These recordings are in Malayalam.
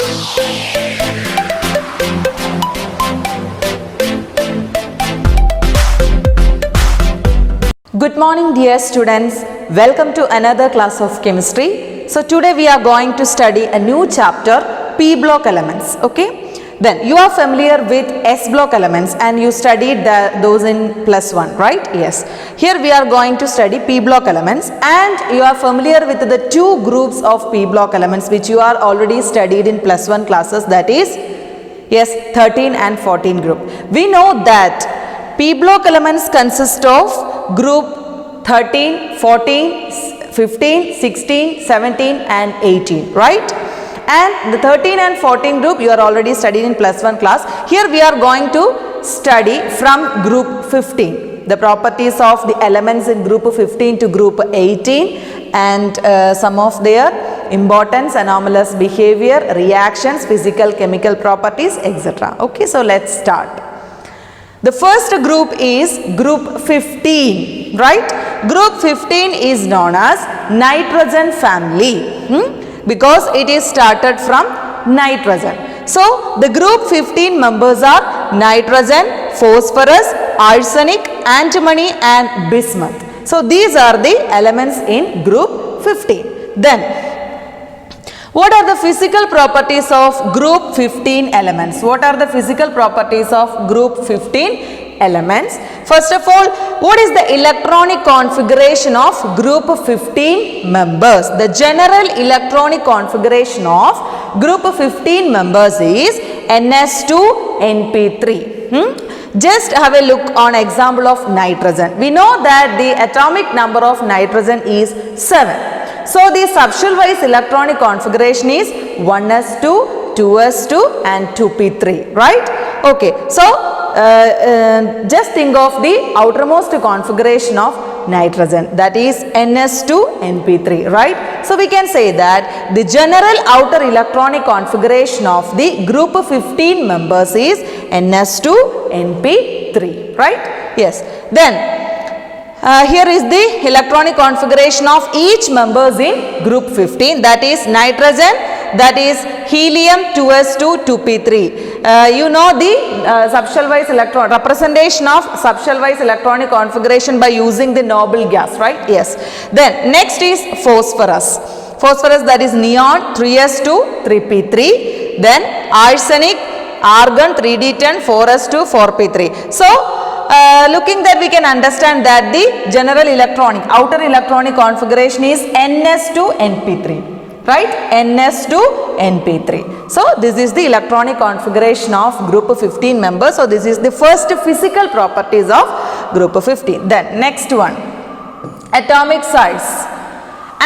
Good morning dear students, welcome to another class of chemistry. So today we are going to study a new chapter, P block elements, okay. Then you are familiar with S block elements and you studied those in +1, right? Yes. Here we are going to study P block elements and you are familiar with the two groups of P block elements which you are already studied in +1 classes, that is, yes, 13 and 14 group. We know that P block elements consist of group 13, 14, 15, 16, 17 and 18, right? And the 13 and 14 group you are already studied in +1 class. Here we are going to study from group 15, the properties of the elements in group 15 to group 18 and some of their importance, anomalous behavior, reactions, physical, chemical properties, etc. Okay, so let's start. The first group is group 15, right? Group 15 is known as nitrogen family because it is started from nitrogen. So, the group 15 members are nitrogen, phosphorus, arsenic, antimony and bismuth. So, these are the elements in group 15. Then, what are the physical properties of group 15 elements? What are the physical properties of group 15 elements? First of all, what is the electronic configuration of group 15 members? The general electronic configuration of group 15 members is NS2NP3. Just have a look on example of nitrogen. We know that the atomic number of nitrogen is 7. So, the subshell wise electronic configuration is 1s2, 2s2 and 2p3, right? Okay. So, just think of the outermost configuration of nitrogen, that is NS2NP3, right? So, we can say that the general outer electronic configuration of the group 15 members is NS2NP3, right? Yes. Then, here is the electronic configuration of each members in group 15, that is nitrogen, that is helium 2s2 2p3. You know the subshell wise electron representation of subshell wise electronic configuration by using the noble gas, right? Yes. Then next is phosphorus. Phosphorus, that is neon 3s2 3p3. Then arsenic, argon 3d10 4s2 4p3. So, looking that we can understand that the general electronic, outer electronic configuration is NS2NP3, right? NS2NP3. So, this is the electronic configuration of group 15 members. So, this is the first physical properties of group 15. Then, next one, atomic size.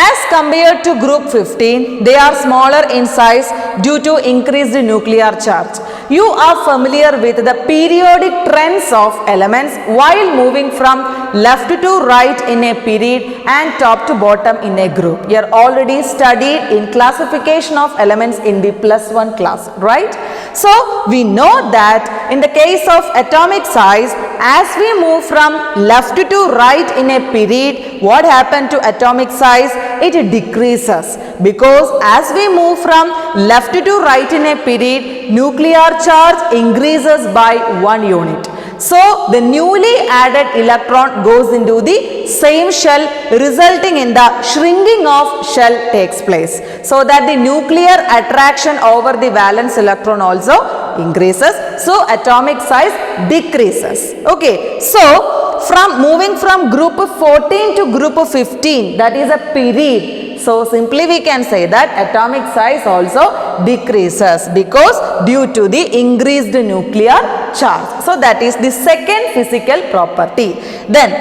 As compared to group 15, they are smaller in size due to increased nuclear charge. You are familiar with the periodic trends of elements while moving from left to right in a period and top to bottom in a group. You are already studied in classification of elements in the +1 class, right? So, we know that in the case of atomic size, as we move from left to right in a period, what happened to atomic size? It decreases because as we move from left to right in a period, nuclear charge increases by 1 unit. So, the newly added electron goes into the same shell, resulting in the shrinking of shell takes place. So, that the nuclear attraction over the valence electron also increases. So, atomic size decreases. Okay. So, from moving from group 14 to group 15, that is a period. So, simply we can say that atomic size also decreases because due to the increased nuclear charge. So, that is the second physical property. Then,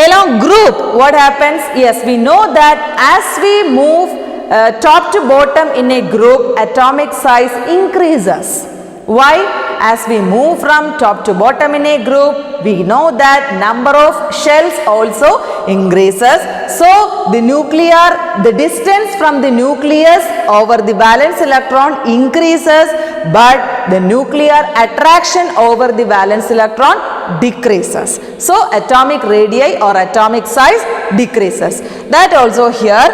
along group, what happens? Yes, we know that as we move top to bottom in a group, atomic size increases. Why? As we move from top to bottom in a group, we know that number of shells also increases. So, the distance from the nucleus over the valence electron increases, but the nuclear attraction over the valence electron decreases. So, atomic radii or atomic size decreases. That also here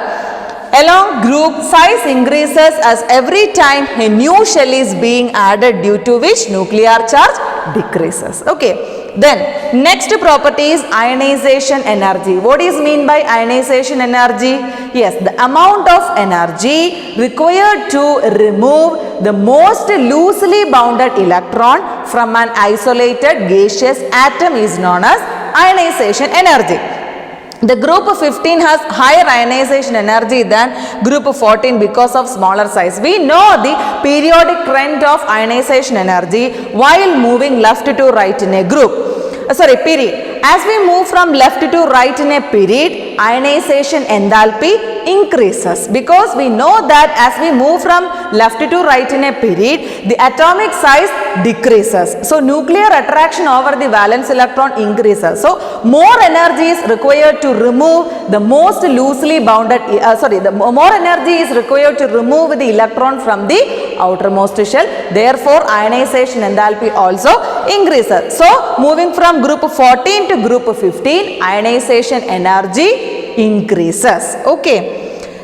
Along group, size increases as every time a new shell is being added, due to which nuclear charge decreases. Okay. Then next property is ionization energy. What is mean by ionization energy? Yes, the amount of energy required to remove the most loosely bounded electron from an isolated gaseous atom is known as ionization energy. The group 15 has higher ionization energy than group 14 because of smaller size. We know the periodic trend of ionization energy while moving left to right in a group. Period. As we move from left to right in a period, ionization enthalpy increases, because we know that as we move from left to right in a period, the atomic size decreases. So nuclear attraction over the valence electron increases. So more energy is required to remove the most loosely bounded, more energy is required to remove the electron from the outermost shell. Therefore ionization enthalpy also increases. So moving from group 14 to group 15, ionization energy increases. Okay.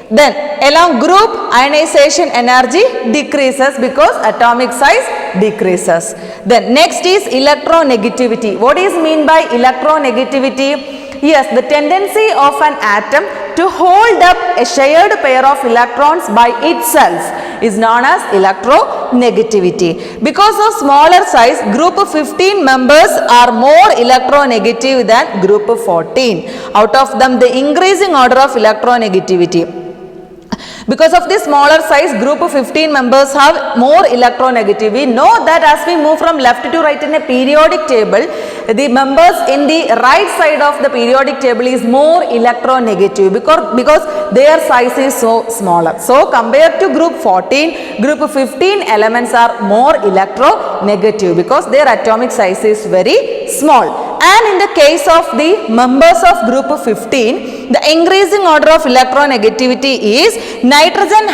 Then along group, ionization energy decreases because atomic size decreases. Then next is electronegativity. What is mean by electronegativity? Yes, the tendency of an atom to hold up a shared pair of electrons by itself is known as electronegativity. Because of smaller size, group 15 members are more electronegative than group 14. Out of them, the increasing order of electronegativity. Because of the smaller size, group 15 members have more electronegative. We know that as we move from left to right in a periodic table, the members in the right side of the periodic table is more electronegative because their size is so smaller. So compared to group 14, group 15 elements are more electronegative because their atomic size is very small. And in the case of the members of group 15, the increasing order of electronegativity is nitrogen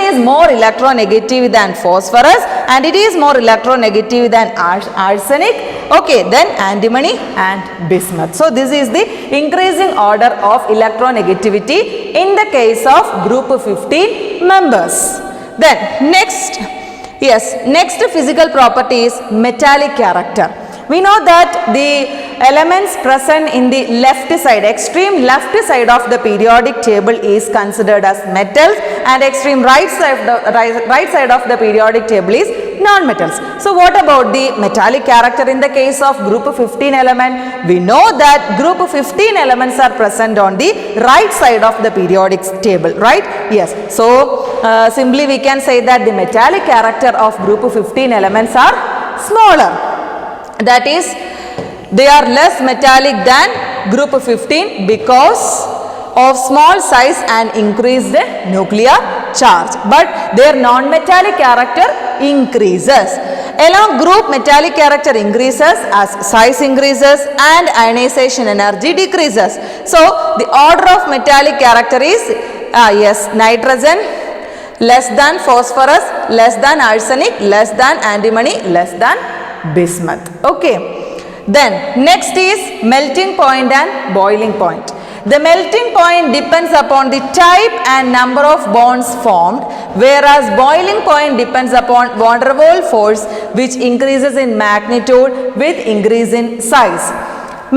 is more electronegative than phosphorus, and it is more electronegative than arsenic. Okay, then antimony and bismuth. So this is the increasing order of electronegativity in the case of group 15 members. Then next physical property is metallic character. We know that the elements present in the left side, extreme left side of the periodic table is considered as metals, and extreme right side of the periodic table is non-metals. So what about the metallic character in the case of group 15 element? We know that group 15 elements are present on the right side of the periodic table, right? Yes. So simply we can say that the metallic character of group 15 elements are smaller. That is, they are less metallic than group 15 because of small size and increased nuclear charge, but their non-metallic character increases. Along group, metallic character increases as size increases and ionization energy decreases. So the order of metallic character is nitrogen less than phosphorus, less than arsenic, less than antimony, less than bismuth. Okay. Then next is melting point and boiling point. The melting point depends upon the type and number of bonds formed, whereas boiling point depends upon van der Waals force, which increases in magnitude with increase in size.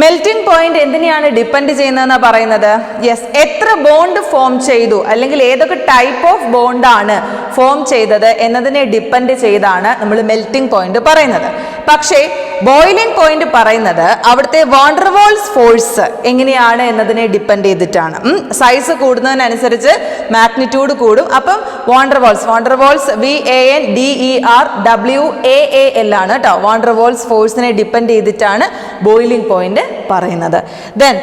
Melting point എന്തിനെയാണ് ഡിപ്പെൻഡ് ചെയ്യുന്നതെന്ന് പറയുന്നത്? യെസ്, എത്ര ബോണ്ട് ഫോം ചെയ്തു അല്ലെങ്കിൽ ഏതൊക്കെ ടൈപ്പ് ഓഫ് ബോണ്ടാണ് ഫോം ചെയ്തത് എന്നതിനെ ഡിപ്പെൻഡ് ചെയ്താണ് നമ്മൾ മെൽറ്റിംഗ് പോയിന്റ് പറയുന്നത്. പക്ഷേ ബോയിലിംഗ് പോയിന്റ് പറയുന്നത് അവിടുത്തെ വാൻ ഡെർ വാൾസ് ഫോഴ്സ് എങ്ങനെയാണ് എന്നതിനെ ഡിപ്പെൻഡ് ചെയ്തിട്ടാണ്. സൈസ് കൂടുന്നതിനനുസരിച്ച് മാഗ്നിറ്റ്യൂഡ് കൂടും. അപ്പം വാൻ ഡെർ വാൾസ് VANDERWAAL ആണ് കേട്ടോ. വാൻ ഡെർ വാൾസ് ഫോഴ്സിനെ ഡിപ്പെൻഡ് ചെയ്തിട്ടാണ് ബോയിലിംഗ് പോയിന്റ് പറയുന്നത്. Then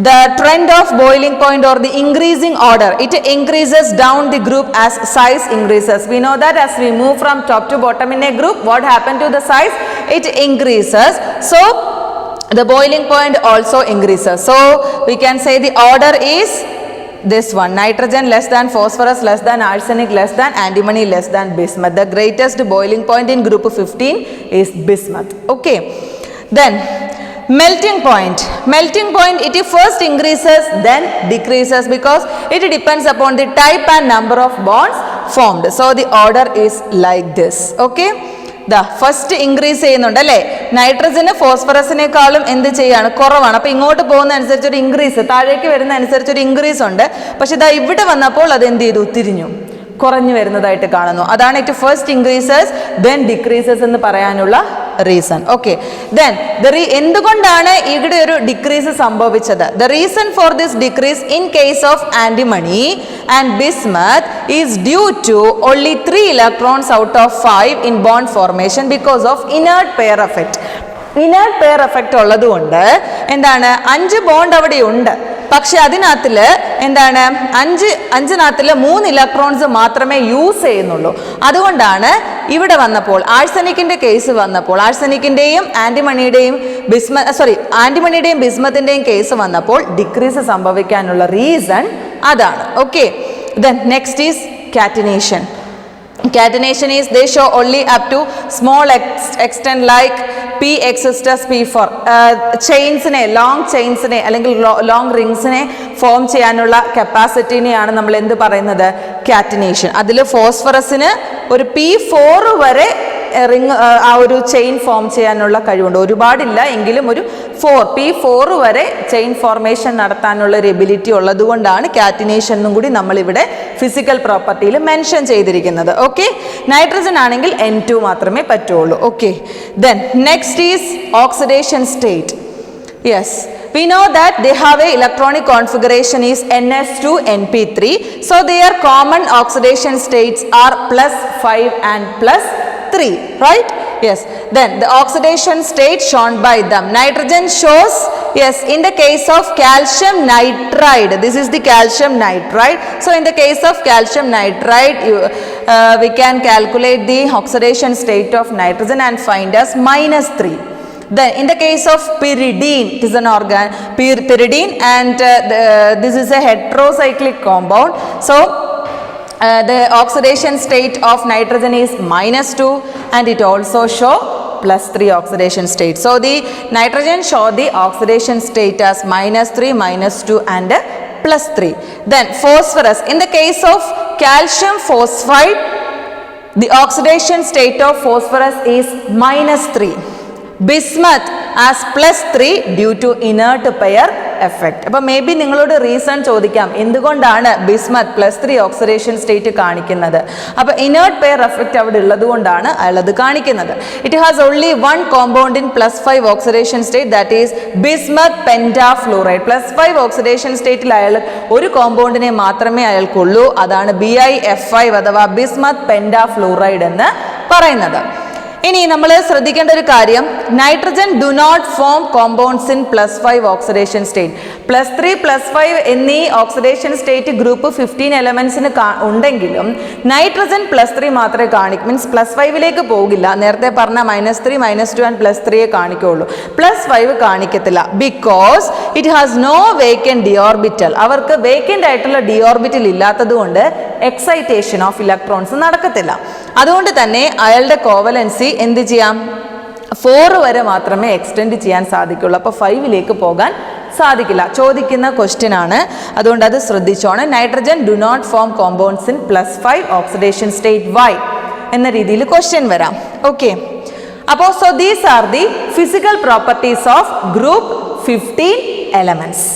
the trend of boiling point or the increasing order, it increases down the group as size increases. We know that as we move from top to bottom in a group, what happened to the size? It increases. So the boiling point also increases. So we can say the order is this one: nitrogen less than phosphorus, less than arsenic, less than antimony, less than bismuth. The greatest boiling point in group 15 is bismuth. Okay. Then Melting point. Melting point, it first increases then decreases because it depends upon the type and number of bonds formed. So the order is like this. Okay. The first increase ചെയ്യുന്നുണ്ട് അല്ലേ? നൈട്രജന് ഫോസ്ഫറസിനേക്കാളും എന്ത് ചെയ്യാണ്? കുറവാണ്. അപ്പോൾ ഇങ്ങോട്ട് പോകുന്ന അനുസരിച്ച് ഒരു ഇൻക്രീസ്, താഴേക്ക് വരുന്ന അനുസരിച്ച് ഒരു ഇൻക്രീസ് ഉണ്ട്. പക്ഷെ ഇതാ ഇവിടെ വന്നപ്പോൾ അത് എന്ത് ചെയ്തു? തിരിഞ്ഞു, കുറഞ്ഞു വരുന്നതായിട്ട് കാണുന്നു. അതാണ് it first increases then decreases എന്ന് പറയാനുള്ള റീസൺ. ഓക്കെ, ദെൻ എന്തുകൊണ്ടാണ് ഇവിടെ ഒരു ഡിക്രീസ് സംഭവിച്ചത്? The reason for this decrease in case of antimony and bismuth is due to only 3 electrons out of 5 in bond formation because of inert pair effect. Inert pair effect ഉള്ളതുകൊണ്ട് എന്താണ്, 5 ബോണ്ട് അവിടെ ഉണ്ട്, പക്ഷെ അതിനകത്തിൽ എന്താണ്, അഞ്ചിനകത്തിൽ 3 ഇലക്ട്രോൺസ് മാത്രമേ യൂസ് ചെയ്യുന്നുള്ളൂ. അതുകൊണ്ടാണ് ഇവിടെ വന്നപ്പോൾ ആഴ്സനിക്കിന്റെ കേസ് വന്നപ്പോൾ, ആഴ്സനിക്കിന്റെയും ആന്റിമണിയുടെയും ആന്റിമണിയുടെയും ബിസ്മത്തിന്റെയും കേസ് വന്നപ്പോൾ ഡിക്രീസ് സംഭവിക്കാനുള്ള റീസൺ അതാണ്. Okay, then next is catenation. Catenation is they show only up to small extent like P(X) P4 ചെയിൻസിനെ, ലോങ് ചെയിൻസിനെ അല്ലെങ്കിൽ ലോങ് റിങ്സിനെ ഫോം ചെയ്യാനുള്ള കപ്പാസിറ്റിനെയാണ് നമ്മൾ എന്ത് പറയുന്നത്? കാറ്റിനേഷൻ. അതിൽ ഫോസ്ഫറസിന് ഒരു P4 വരെ റിങ് ആ ഒരു ചെയിൻ ഫോം ചെയ്യാനുള്ള കഴിവുണ്ട്. ഒരുപാടില്ല എങ്കിലും ഒരു P4 വരെ ചെയിൻ ഫോർമേഷൻ നടത്താനുള്ള ഒരു എബിലിറ്റി ഉള്ളത് കൊണ്ടാണ് കാറ്റിനേഷൻ എന്നും കൂടി നമ്മളിവിടെ ഫിസിക്കൽ പ്രോപ്പർട്ടിയിൽ മെൻഷൻ ചെയ്തിരിക്കുന്നത്. ഓക്കെ, നൈട്രജൻ ആണെങ്കിൽ N2 മാത്രമേ പറ്റുള്ളൂ. Okay, then next is oxidation state. Yes, we know that they have a electronic configuration is NS2 NP3, so their common oxidation states are +5 and +3, right? Yes, then the oxidation state shown by them. Nitrogen shows, yes, in the case of calcium nitride, this is the calcium nitride. So in the case of calcium nitride, we can calculate the oxidation state of nitrogen and find as -3. Then in the case of pyridine, it is an pyridine and this is a heterocyclic compound. So the oxidation state of nitrogen is -2 and it also show +3 oxidation state. So the nitrogen show the oxidation state as -3, -2 and +3. Then phosphorus, in the case of calcium phosphide, the oxidation state of phosphorus is -3. Bismuth as +3 due to inert pair effect. അപ്പോൾ മേ ബി നിങ്ങളോട് റീസൺ ചോദിക്കാം, എന്തുകൊണ്ടാണ് ബിസ്മത്ത് +3 ഓക്സിഡേഷൻ സ്റ്റേറ്റ് കാണിക്കുന്നത്? അപ്പോൾ ഇനേർട്ട് പെയർ എഫക്റ്റ് അവിടെ ഉള്ളത് കൊണ്ടാണ് അയാൾ അത് കാണിക്കുന്നത്. It has only 1 compound in +5 oxidation state, that is bismuth pentafluoride. +5 oxidation സ്റ്റേറ്റിൽ അയാൾ ഒരു കോമ്പൗണ്ടിനെ മാത്രമേ അയാൾക്കുള്ളൂ, അതാണ് BiF5 അഥവാ ബിസ്മത്ത് പെന്റാഫ്ലൂറൈഡ് എന്ന് പറയുന്നത്. ഇനി നമ്മൾ ശ്രദ്ധിക്കേണ്ട ഒരു കാര്യം, nitrogen do not form compounds in +5 oxidation state. +3 +5 എന്നീ ഓക്സിഡേഷൻ സ്റ്റേറ്റ് ഗ്രൂപ്പ് 15 എലമെന്റ്സിന് ഉണ്ടെങ്കിലും നൈട്രജൻ +3 മാത്രമേ കാണിക്കൂ, മീൻസ് +5ലേക്ക് പോകില്ല. നേരത്തെ പറഞ്ഞ -3, -2 ആൻഡ് +3 കാണിക്കുള്ളൂ, +5 കാണിക്കത്തില്ല. Because it has no vacant d orbital. അവർക്ക് വേക്കൻ്റ് ആയിട്ടുള്ള ഡിയോർബിറ്റൽ ഇല്ലാത്തത് കൊണ്ട് എക്സൈറ്റേഷൻ ഓഫ് ഇലക്ട്രോൺസ് നടക്കത്തില്ല. അതുകൊണ്ട് തന്നെ അയാളുടെ കോവലൻസി എന്ത് ചെയ്യാം, 4 വരെ മാത്രമേ എക്സ്റ്റെൻഡ് ചെയ്യാൻ സാധിക്കുള്ളൂ. അപ്പോൾ 5ലേക്ക് പോകാൻ സാധിക്കില്ല. ചോദിക്കുന്ന ക്വസ്റ്റ്യൻ ആണ്, അതുകൊണ്ട് അത് ശ്രദ്ധിച്ചോണം. Nitrogen do not form compounds in +5 oxidation state why എന്ന രീതിയിൽ ക്വസ്റ്റ്യൻ വരാം. ഓക്കെ, അപ്പോൾ so these are the physical properties of group 15 elements.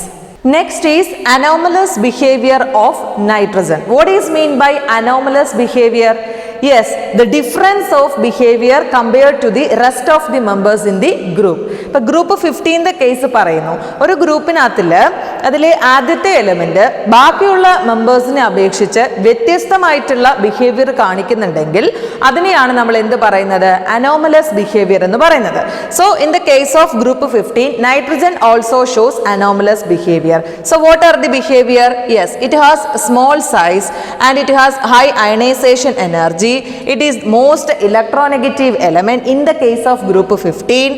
Next is anomalous behavior of nitrogen. What is mean by anomalous behavior? Yes, the difference of behavior compared to the rest of the members in the group. ഇപ്പോൾ ഗ്രൂപ്പ് 15 കേസ് പറയുന്നു, ഒരു ഗ്രൂപ്പിനകത്തിൽ അതിലെ ആദ്യത്തെ എലമെന്റ് ബാക്കിയുള്ള മെമ്പേഴ്സിനെ അപേക്ഷിച്ച് വ്യത്യസ്തമായിട്ടുള്ള ബിഹേവിയർ കാണിക്കുന്നുണ്ടെങ്കിൽ അതിനെയാണ് നമ്മൾ എന്ത് പറയുന്നത്, അനോമലസ് ബിഹേവിയർ എന്ന് പറയുന്നത്. So in the case of group 15, nitrogen also shows anomalous behaviour. So what are the behavior? Yes, it has small size and it has high ionization energy. It is most electronegative element in the case of group 15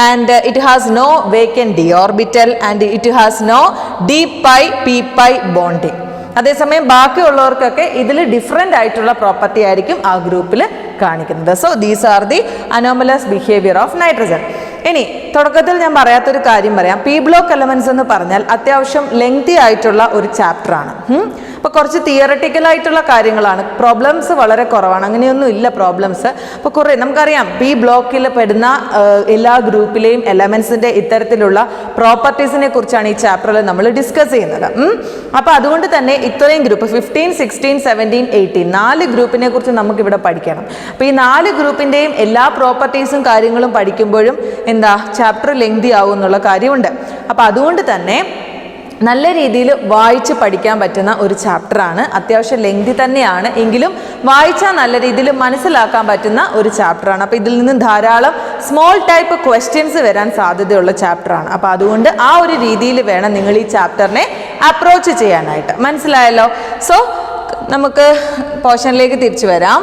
and it has no vacant d orbital and it has no d pi p pi bonding. അതേസമയം ബാക്കിയുള്ളവർക്കൊക്കെ ഇതിൽ ഡിഫറെൻ്റ് ആയിട്ടുള്ള പ്രോപ്പർട്ടി ആയിരിക്കും ആ ഗ്രൂപ്പിൽ കാണിക്കുന്നത്. So these are the anomalous behaviour of nitrogen. ഇനി തുടക്കത്തിൽ ഞാൻ പറയാത്തൊരു കാര്യം പറയാം. പി ബ്ലോക്ക് എലമെന്റ്സ് എന്ന് പറഞ്ഞാൽ അത്യാവശ്യം ലെങ്തി ആയിട്ടുള്ള ഒരു ചാപ്റ്റർ ആണ്. അപ്പോൾ കുറച്ച് തിയറട്ടിക്കൽ ആയിട്ടുള്ള കാര്യങ്ങളാണ്. പ്രോബ്ലംസ് വളരെ കുറവാണ്, അങ്ങനെയൊന്നും ഇല്ല പ്രോബ്ലംസ്. അപ്പോൾ കുറേ നമുക്കറിയാം പി ബ്ലോക്കിൽ പെടുന്ന എല്ലാ ഗ്രൂപ്പിലെയും എലമെന്റ്സിന്റെ ഇത്തരത്തിലുള്ള പ്രോപ്പർട്ടീസിനെ കുറിച്ചാണ് ഈ ചാപ്റ്ററിൽ നമ്മൾ ഡിസ്കസ് ചെയ്യുന്നത്. അപ്പോൾ അതുകൊണ്ട് തന്നെ ഇത്രയും ഗ്രൂപ്പ് 15, 16, 17, 18 4 ഗ്രൂപ്പിനെ കുറിച്ച് നമുക്ക് ഇവിടെ പഠിക്കണം. അപ്പോൾ ഈ 4 ഗ്രൂപ്പിന്റെയും എല്ലാ പ്രോപ്പർട്ടീസും കാര്യങ്ങളും പഠിക്കുമ്പോഴും എന്താ ചാപ്റ്റർ ലെങ്തി ആവും എന്നുള്ള കാര്യമുണ്ട്. അപ്പോൾ അതുകൊണ്ട് തന്നെ നല്ല രീതിയിൽ വായിച്ച് പഠിക്കാൻ പറ്റുന്ന ഒരു ചാപ്റ്ററാണ്. അത്യാവശ്യം ലെങ്തി തന്നെയാണ്, എങ്കിലും വായിച്ചാൽ നല്ല രീതിയിൽ മനസ്സിലാക്കാൻ പറ്റുന്ന ഒരു ചാപ്റ്ററാണ്. അപ്പോൾ ഇതിൽ നിന്ന് ധാരാളം സ്മോൾ ടൈപ്പ് ക്വസ്റ്റ്യൻസ് വരാൻ സാധ്യതയുള്ള ചാപ്റ്ററാണ്. അപ്പോൾ അതുകൊണ്ട് ആ ഒരു രീതിയിൽ വേണം നിങ്ങൾ ഈ ചാപ്റ്ററിനെ അപ്രോച്ച് ചെയ്യാനായിട്ട്. മനസ്സിലായല്ലോ? സോ നമുക്ക് പോർഷനിലേക്ക് തിരിച്ചു വരാം.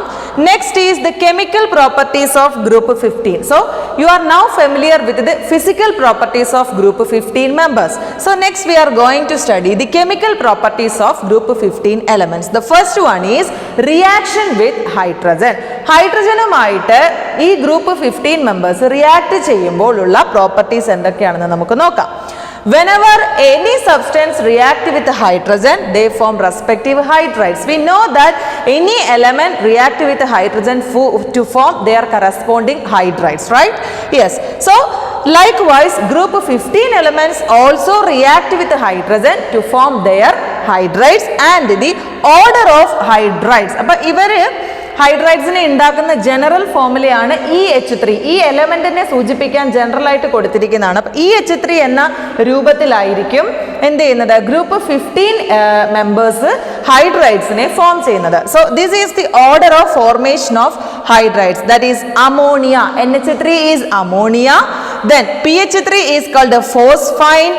Next is the chemical properties of group 15. So you are now familiar with the physical properties of group 15 members. So next we are going to study the chemical properties of group 15 elements. The first one is reaction with hydrogen. ഹൈഡ്രജനുമായിട്ട് ഈ ഗ്രൂപ്പ് 15 മെമ്പേഴ്സ് റിയാക്ട് ചെയ്യുമ്പോൾ ഉള്ള പ്രോപ്പർട്ടീസ് എന്തൊക്കെയാണെന്ന് നമുക്ക് നോക്കാം. Whenever any substance react with hydrogen, they form respective hydrides. We know that any element react with hydrogen to form their corresponding hydrides, right? Yes. So likewise, group 15 elements also react with hydrogen to form their hydrides and the order of hydrides. അപ്പോൾ ഇവര് ഹൈഡ്രൈഡ്സിനെ ഉണ്ടാക്കുന്ന ജനറൽ ഫോമുലയാണ് EH3. ഈ എലമെന്റിനെ സൂചിപ്പിക്കാൻ ജനറൽ ആയിട്ട് കൊടുത്തിരിക്കുന്നതാണ്. അപ്പോൾ EH3 എന്ന രൂപത്തിലായിരിക്കും എന്ത് ചെയ്യുന്നത് ഗ്രൂപ്പ് 15 മെമ്പേഴ്സ് ഹൈഡ്രൈഡ്സിനെ ഫോം ചെയ്യുന്നത്. So this is the order of formation of hydrides, that is ammonia. NH3 is ammonia, then PH3 is called a phosphine,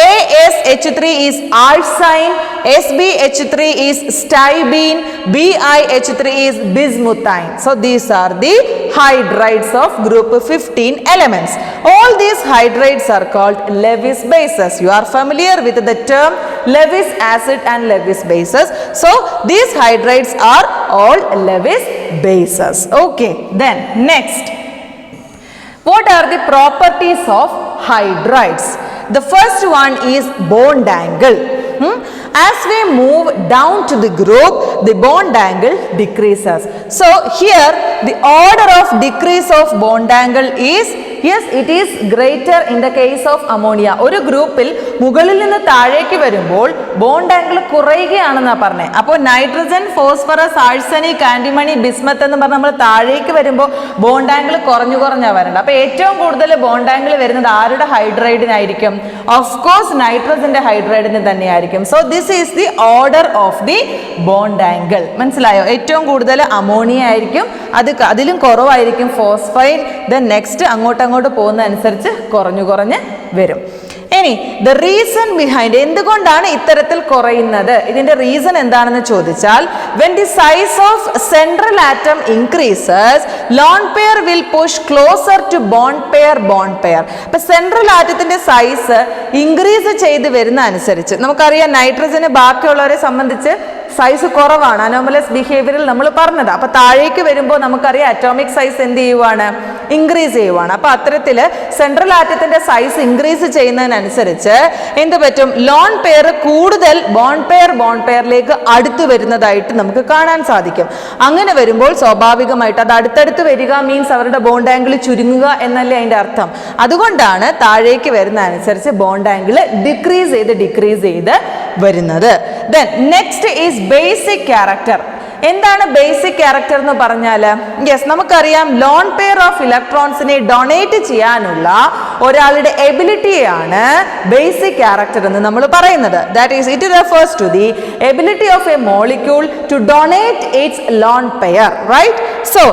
ASH3 is alcyne, SbH3 is stibine, BiH3 is bismuthine. So these are the hydrides of group 15 elements. All these hydrides are called Lewis bases. You are familiar with the term Lewis acid and Lewis bases. So these hydrides are all Lewis bases. Okay, then next, what are the properties of hydrides? The first one is bond angle. As we move down to the group, the bond angle decreases. So here the order of decrease of bond angle is, yes, it is greater in the case of ammonia. ഒരു ഗ്രൂപ്പിൽ മുകളിൽ നിന്ന് താഴേക്ക് വരുമ്പോൾ ബോണ്ട് ആംഗിൾ കുറയുകയാണെന്നാണ് പറഞ്ഞത്. അപ്പോൾ nitrogen, phosphorus, arsenic, antimony, bismuth എന്ന് പറഞ്ഞ് നമ്മൾ താഴേക്ക് വരുമ്പോൾ ബോണ്ട് ആംഗിൾ കുറഞ്ഞാണ് വരേണ്ടത്. അപ്പോൾ ഏറ്റവും കൂടുതൽ ബോണ്ട് ആംഗിൾ വരുന്നത് ആരുടെ ഹൈഡ്രൈഡിനായിരിക്കും? ഓഫ് കോഴ്സ് നൈട്രജന്റെ ഹൈഡ്രൈഡിന് തന്നെയായിരിക്കും. So this is the order of the bond angle. മനസ്സിലായോ? ഏറ്റവും കൂടുതൽ അമോണിയ ആയിരിക്കും, അതിലും കുറവായിരിക്കും ഫോസ്ഫൈൻ. ദെൻ നെക്സ്റ്റ് അങ്ങോട്ട് പോകുന്ന അനുസരിച്ച് കുറഞ്ഞു വരും. ഇനി ദ റീസൺ ബിഹൈൻഡ്, എന്തുകൊണ്ടാണ് ഇത്തരത്തിൽ കുറയുന്നത്, ഇതിന്റെ റീസൺ എന്താണെന്ന് ചോദിച്ചാൽ, when the size of central atom increases, lone pair will push closer to bond pair. അപ്പൊ സെൻട്രൽ ആറ്റത്തിന്റെ സൈസ് ഇൻക്രീസ് ചെയ്ത് വരുന്ന അനുസരിച്ച്, നമുക്കറിയാം നൈട്രജന് ബാക്കിയുള്ളവരെ സംബന്ധിച്ച് സൈസ് കുറവാണ്, അനോമലസ് ബിഹേവിയറിൽ നമ്മൾ പറഞ്ഞത്. അപ്പൊ താഴേക്ക് വരുമ്പോൾ നമുക്കറിയാം അറ്റോമിക് സൈസ് എന്ത് ചെയ്യുവാണ്? ഇൻക്രീസ് ചെയ്യുവാണ്. അപ്പൊ അത്തരത്തില് സെൻട്രൽ ആറ്റത്തിന്റെ സൈസ് ഇൻക്രീസ് ചെയ്യുന്നതിനനുസരിച്ച് എന്ത് പറ്റും? ലോൺ പെയർ കൂടുതൽ ബോണ്ട് പെയറിലേക്ക് അടുത്ത് വരുന്നതായിട്ട് നമുക്ക് കാണാൻ സാധിക്കും. അങ്ങനെ വരുമ്പോൾ സ്വാഭാവികമായിട്ട് അത് അടുത്തടുത്ത് വരിക മീൻസ് അവരുടെ ബോണ്ട് ആംഗിൾ ചുരുങ്ങുക എന്നല്ലേ അതിന്റെ അർത്ഥം. അതുകൊണ്ടാണ് താഴേക്ക് വരുന്ന അനുസരിച്ച് ബോണ്ട് ആംഗിൾ ഡിക്രീസ് ചെയ്ത് വരുന്നത്. Then next is basic character. എന്താണ് ബേസിക് ക്യാരക്ടർ എന്ന് പറഞ്ഞാൽ, യെസ്, നമുക്കറിയാം ലോൺ പെയർ ഓഫ് ഇലക്ട്രോൺസിനെ ഡൊണേറ്റ് ചെയ്യാനുള്ള ഒരാളുടെ എബിലിറ്റിയാണ് ബേസിക് ക്യാരക്ടർ എന്ന് നമ്മൾ പറയുന്നത്. That is it refers to the ability of a molecule to donate its lone pair, right? So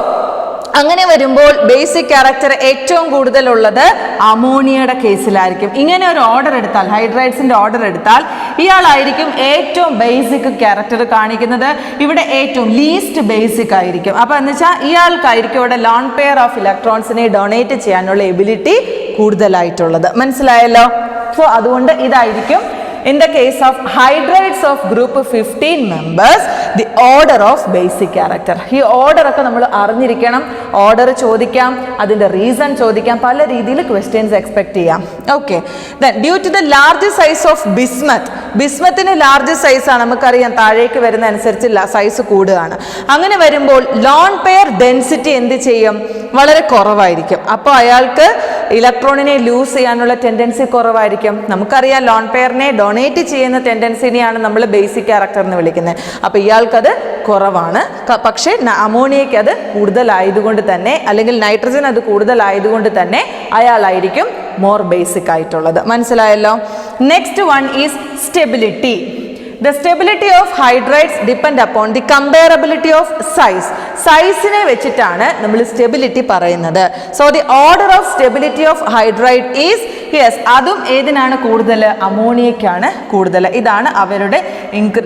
അങ്ങനെ വരുമ്പോൾ ബേസിക് ക്യാരക്ടർ ഏറ്റവും കൂടുതലുള്ളത് അമോണിയയുടെ കേസിലായിരിക്കും. ഇങ്ങനെ ഒരു ഓർഡർ എടുത്താൽ, ഹൈഡ്രൈഡ്സിന്റെ ഓർഡർ എടുത്താൽ, ഇയാളായിരിക്കും ഏറ്റവും ബേസിക് ക്യാരക്ടർ കാണിക്കുന്നത്. ഇവിടെ ഏറ്റവും ലീസ്റ്റ് ബേസിക് ആയിരിക്കും. അപ്പൊ എന്ന് വെച്ചാൽ ഇയാൾക്കായിരിക്കും ഇവിടെ ലോൺ പെയർ ഓഫ് ഇലക്ട്രോൺസിനെ ഡൊണേറ്റ് ചെയ്യാനുള്ള എബിലിറ്റി കൂടുതലായിട്ടുള്ളത്. മനസ്സിലായല്ലോ? സോ അതുകൊണ്ട് ഇതായിരിക്കും In the case of hydrides of group 15 members, the order of basic character. ഈ ഓർഡർ ഒക്കെ നമ്മൾ അറിഞ്ഞിരിക്കണം. ഓർഡർ ചോദിക്കാം, അതിന്റെ റീസൺ ചോദിക്കാം, പല രീതിയിൽ ക്വസ്റ്റ്യൻസ് എക്സ്പെക്ട് ചെയ്യാം. Okay, then due to the large size of bismuth, ബിസ്മത്തിന് ലാർജ് സൈസ് ആണ്, നമുക്കറിയാം താഴേക്ക് വരുന്ന അനുസരിച്ച് സൈസ് കൂടുകയാണ്. അങ്ങനെ വരുമ്പോൾ ലോൺ പെയർ ഡെൻസിറ്റി എന്ത് ചെയ്യും? വളരെ കുറവായിരിക്കും. അപ്പോൾ അയാൾക്ക് ഇലക്ട്രോണിനെ ലൂസ് ചെയ്യാനുള്ള ടെൻഡൻസി കുറവായിരിക്കും. നമുക്കറിയാം ലോൺ പെയറിനെ ഡൊണേറ്റ് ചെയ്യുന്ന ടെൻഡൻസിനെയാണ് നമ്മൾ ബേസിക് ക്യാരക്ടർ എന്ന് വിളിക്കുന്നത്. അപ്പോൾ ഇയാൾക്കത് കുറവാണ്. പക്ഷേ അമോണിയയ്ക്ക് അത് കൂടുതലായതുകൊണ്ട് തന്നെ, അല്ലെങ്കിൽ നൈട്രജൻ അത് കൂടുതലായതുകൊണ്ട് തന്നെ അയാളായിരിക്കും മോർ ബേസിക് ആയിട്ടുള്ളത്. മനസ്സിലായല്ലോ? Next one is stability. The stability of hydrides depend upon the comparability of size. സൈസിനെ വെച്ചിട്ടാണ് നമ്മൾ സ്റ്റെബിലിറ്റി പറയുന്നത്. So the order of stability of hydride is, yes, അതും ഏതിനാണ് കൂടുതൽ? അമോണിയയ്ക്കാണ് കൂടുതൽ. ഇതാണ് അവരുടെ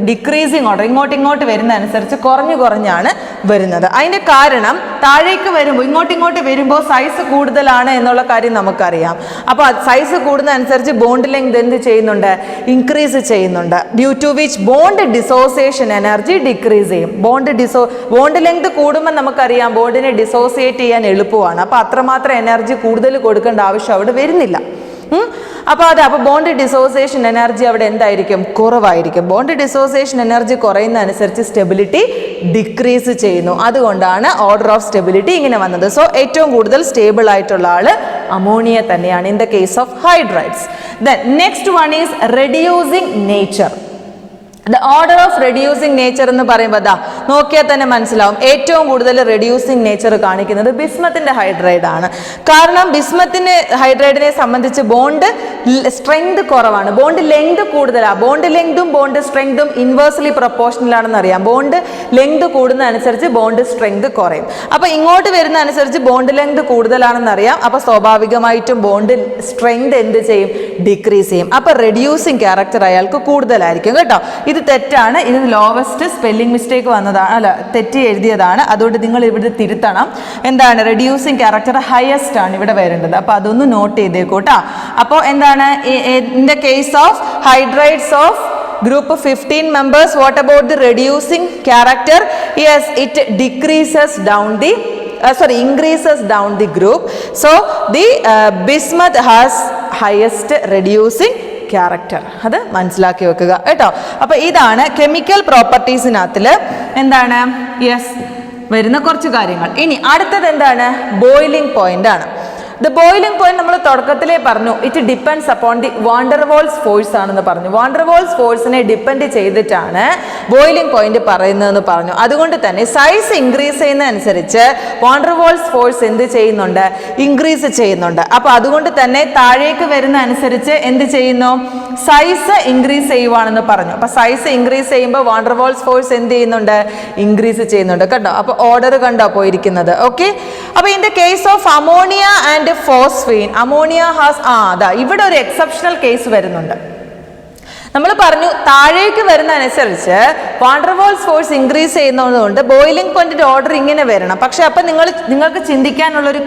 ഡിക്രീസിങ് ഓർഡർ. ഇങ്ങോട്ട് വരുന്ന അനുസരിച്ച് കുറഞ്ഞാണ് വരുന്നത്. അതിന്റെ കാരണം താഴേക്ക് വരുമ്പോൾ ഇങ്ങോട്ട് വരുമ്പോൾ സൈസ് കൂടുതലാണ് എന്നുള്ള കാര്യം നമുക്കറിയാം. അപ്പോൾ സൈസ് കൂടുന്ന അനുസരിച്ച് ബോണ്ട് ലെങ്ത് എന്ത് ചെയ്യുന്നുണ്ട്? ഇൻക്രീസ് ചെയ്യുന്നുണ്ട്. Due to which bond dissociation energy decrease ചെയ്യും. ബോണ്ട് ലെങ്ത് കൂടുമ്പോൾ നമുക്കറിയാം ബോണ്ടിനെ ഡിസോസിയേറ്റ് ചെയ്യാൻ എളുപ്പമാണ്. അപ്പോൾ അത്രമാത്രം എനർജി കൂടുതൽ കൊടുക്കേണ്ട ആവശ്യം അവിടെ വരുന്നില്ല. അപ്പോൾ ബോണ്ട് ഡിസോസിയേഷൻ എനർജി അവിടെ എന്തായിരിക്കും? കുറവായിരിക്കും. ബോണ്ട് ഡിസോസിയേഷൻ എനർജി കുറയുന്ന അനുസരിച്ച് സ്റ്റെബിലിറ്റി ഡിക്രീസ് ചെയ്യുന്നു. അതുകൊണ്ടാണ് ഓർഡർ ഓഫ് സ്റ്റെബിലിറ്റി ഇങ്ങനെ വന്നത്. സോ ഏറ്റവും കൂടുതൽ സ്റ്റേബിൾ ആയിട്ടുള്ള ആള് അമോണിയ തന്നെയാണ് in the case of hydrides. Then next one is reducing nature. The order of reducing nature എന്ന് പറയുമ്പോൾ നോക്കിയാൽ തന്നെ മനസ്സിലാവും ഏറ്റവും കൂടുതൽ റെഡ്യൂസിങ് നേച്ചർ കാണിക്കുന്നത് ബിസ്മത്തിന്റെ ഹൈഡ്രൈഡ് ആണ്. കാരണം ബിസ്മത്തിന്റെ ഹൈഡ്രൈഡിനെ സംബന്ധിച്ച് ബോണ്ട് സ്ട്രെങ്ത് കുറവാണ്, ബോണ്ട് ലെങ്ത് കൂടുതലാണ്. ബോണ്ട് ലെങ്തും ബോണ്ട് സ്ട്രെങ്തും ഇൻവേഴ്സ്ലി പ്രൊപ്പോർഷണൽ ആണെന്ന് അറിയാം. ബോണ്ട് ലെങ്ത് കൂടുന്ന അനുസരിച്ച് ബോണ്ട് സ്ട്രെങ്ത് കുറയും. അപ്പൊ ഇങ്ങോട്ട് വരുന്ന അനുസരിച്ച് ബോണ്ട് ലെങ്ത് കൂടുതലാണെന്ന് അറിയാം. അപ്പൊ സ്വാഭാവികമായിട്ടും ബോണ്ട് സ്ട്രെങ്ത് എന്ത് ചെയ്യും? ഡിക്രീസ് ചെയ്യും. അപ്പൊ റെഡ്യൂസിങ് ക്യാരക്ടർ അയാൾക്ക് കൂടുതലായിരിക്കും കേട്ടോ. ഇത് തെറ്റാണ്. ഇത് ലോവസ്റ്റ് സ്പെല്ലിംഗ് മിസ്റ്റേക്ക് വന്നതാണ്, അല്ല തെറ്റി എഴുതിയതാണ്. അതുകൊണ്ട് നിങ്ങൾ ഇവിടെ തിരുത്തണം. എന്താണ്? റെഡ്യൂസിങ് ക്യാരക്ടർ ഹയസ്റ്റ് ആണ് ഇവിടെ വരേണ്ടത്. അപ്പോൾ അതൊന്ന് നോട്ട് ചെയ്തേക്കൂട്ടാ. അപ്പോൾ എന്താണ്? In the case of hydrides of group 15 members, what about the reducing character? Yes, it decreases down the increases down the group. So the bismuth has highest reducing character. അത് മനസ്സിലാക്കി വെക്കുക കേട്ടോ. അപ്പൊ ഇതാണ് കെമിക്കൽ പ്രോപ്പർട്ടീസിനകത്തിൽ എന്താണ് വരുന്ന കുറച്ച് കാര്യങ്ങൾ. ഇനി അടുത്തത് എന്താണ്? ബോയിലിംഗ് പോയിന്റ് ആണ്. ദ ബോയിലിംഗ് പോയിന്റ് നമ്മൾ തുടക്കത്തിലേ പറഞ്ഞു, it depends upon the van der Waals force ആണെന്ന് പറഞ്ഞു. വാണ്ടർവോൾസ് ഫോഴ്സിനെ ഡിപ്പെൻഡ് ചെയ്തിട്ടാണ് ബോയിലിംഗ് പോയിന്റ് പറയുന്നതെന്ന് പറഞ്ഞു. അതുകൊണ്ട് തന്നെ സൈസ് ഇൻക്രീസ് ചെയ്യുന്ന അനുസരിച്ച് വാണ്ടർവോൾസ് ഫോഴ്സ് എന്ത് ചെയ്യുന്നുണ്ട്? ഇൻക്രീസ് ചെയ്യുന്നുണ്ട്. അപ്പൊ അതുകൊണ്ട് തന്നെ താഴേക്ക് വരുന്ന അനുസരിച്ച് എന്ത് ചെയ്യുന്നു? സൈസ് ഇൻക്രീസ് ചെയ്യുവാണെന്ന് പറഞ്ഞു. അപ്പൊ സൈസ് ഇൻക്രീസ് ചെയ്യുമ്പോൾ വാണ്ടർവോൾസ് ഫോഴ്സ് എന്ത് ചെയ്യുന്നുണ്ട്? ഇൻക്രീസ് ചെയ്യുന്നുണ്ട് കേട്ടോ. അപ്പൊ ഓർഡർ കണ്ടോ പോയിരിക്കുന്നത്? ഓക്കെ. അപ്പൊ in the case of ammonia and phosphine, ammonia has ഇവിടെ ഒരു എക്സെപ്ഷണൽ കേസ് വരുന്നുണ്ട്. നമ്മൾ പറഞ്ഞു താഴേക്ക് വരുന്ന അനുസരിച്ച് വാണ്ടർവോൾസ് ഫോഴ്സ് ഇൻക്രീസ് ചെയ്യുന്നതുകൊണ്ട് ബോയിലിംഗ് പോയിന്റിന്റെ ഓർഡർ ഇങ്ങനെ വരണം. പക്ഷെ അപ്പൊ നിങ്ങൾക്ക് ചിന്തിക്കാനുള്ളൊരു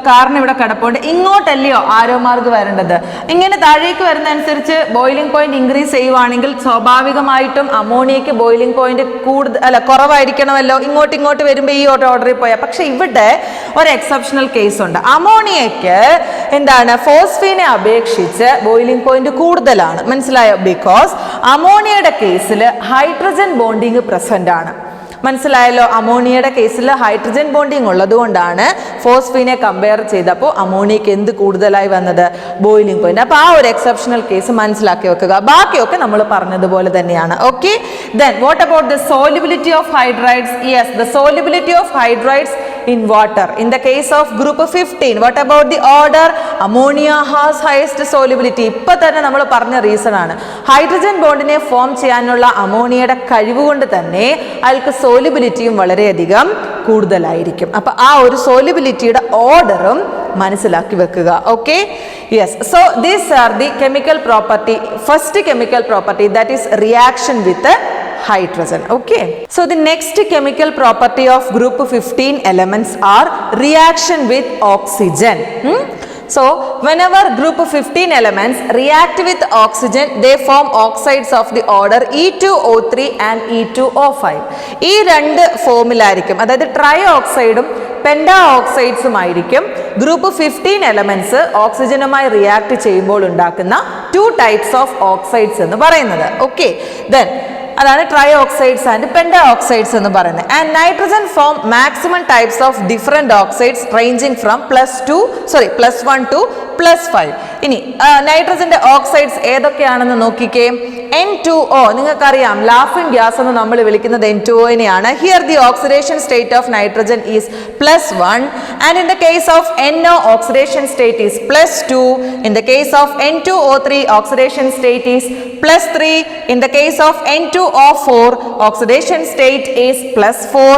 കാരണം ഇവിടെ കിടപ്പുണ്ട്. ഇങ്ങോട്ടല്ലയോ ആരോ മാർഗ് വരേണ്ടത്? ഇങ്ങനെ താഴേക്ക് വരുന്ന അനുസരിച്ച് ബോയിലിംഗ് പോയിന്റ് ഇൻക്രീസ് ചെയ്യുവാണെങ്കിൽ സ്വാഭാവികമായിട്ടും അമോണിയക്ക് ബോയിലിംഗ് പോയിന്റ് കുറവായിരിക്കണമല്ലോ. ഇങ്ങോട്ട് വരുമ്പോൾ ഈ ഓർഡറിൽ പോയാൽ. പക്ഷെ ഇവിടെ ഒരു എക്സെപ്ഷണൽ കേസ് ഉണ്ട്. അമോണിയക്ക് എന്താണ്? ഫോസ്ഫീനെ അപേക്ഷിച്ച് ബോയിലിംഗ് പോയിന്റ് കൂടുതലാണ്. മനസ്സിലായോ? ബിക്കോസ് അമോണിയയുടെ കേസിൽ ഹൈഡ്രജൻ ബോണ്ടിങ് പ്രസന്റ് ആണ്. മനസ്സിലായല്ലോ? അമോണിയയുടെ കേസിൽ ഹൈഡ്രജൻ ബോണ്ടിങ് ഉള്ളതുകൊണ്ടാണ് ഫോസ്ഫീനെ കമ്പയർ ചെയ്തപ്പോൾ അമോണിയക്ക് എന്ത് കൂടുതലായി വന്നത്? Boiling point. അപ്പോൾ ആ ഒരു എക്സെപ്ഷണൽ കേസ് മനസ്സിലാക്കി വെക്കുക. ബാക്കിയൊക്കെ നമ്മൾ പറഞ്ഞതുപോലെ തന്നെയാണ്. Okay. Then what about the solubility of hydrides? Yes, the solubility of hydrides in water. In the case of group 15, what about the order? Ammonia has highest solubility. ഇപ്പോൾ തന്നെ നമ്മൾ പറഞ്ഞ റീസൺ ആണ്. ഹൈഡ്രജൻ ബോണ്ടിനെ ഫോം ചെയ്യാനുള്ള അമോണിയയുടെ കഴിവ് കൊണ്ട് തന്നെ അയാൾക്ക് സോലിബിലിറ്റിയും വളരെയധികം കൂടുതലായിരിക്കും. അപ്പൊ ആ ഒരു സോലിബിലിറ്റിയുടെ ഓർഡറും മനസ്സിലാക്കി വെക്കുക. Okay. Yes. So these are the chemical property. First chemical property, that is reaction with hydrogen. Okay. So the next chemical property of group 15 elements are reaction with oxygen. So whenever group 15 elements react with oxygen, they form oxides of the order E2O3 and E2O5. ഈ രണ്ട് ഫോമിലായിരിക്കും, അതായത് ട്രൈ ഓക്സൈഡും പെൻഡാ ഓക്സൈഡ്സും ആയിരിക്കും ഗ്രൂപ്പ് 15 എലമെന്റ്സ് ഓക്സിജനുമായി റിയാക്ട് ചെയ്യുമ്പോൾ ഉണ്ടാക്കുന്ന 2 ടൈപ്സ് ഓഫ് ഓക്സൈഡ്സ് എന്ന് പറയുന്നത്. ഓക്കെ, ദെൻ അതാണ് try oxides and penta oxides എന്ന് പറയുന്നത്. And nitrogen form maximum types of different oxides ranging from +1 to +5. ഇനി നൈട്രജന്റെ ഓക്സൈഡ്സ് ഏതൊക്കെയാണെന്ന് നോക്കിക്കേ. N2O നിങ്ങൾക്കറിയാം, ലാഫിംഗ് ഗ്യാസ് എന്ന് നമ്മൾ വിളിക്കുന്നത് N2O-നെയാണ്. Here the oxidation state of nitrogen is +1 and in the case of NO oxidation state is +2. In the case of N2O3 oxidation state is +3. In the case of N2O4 oxidation state is +4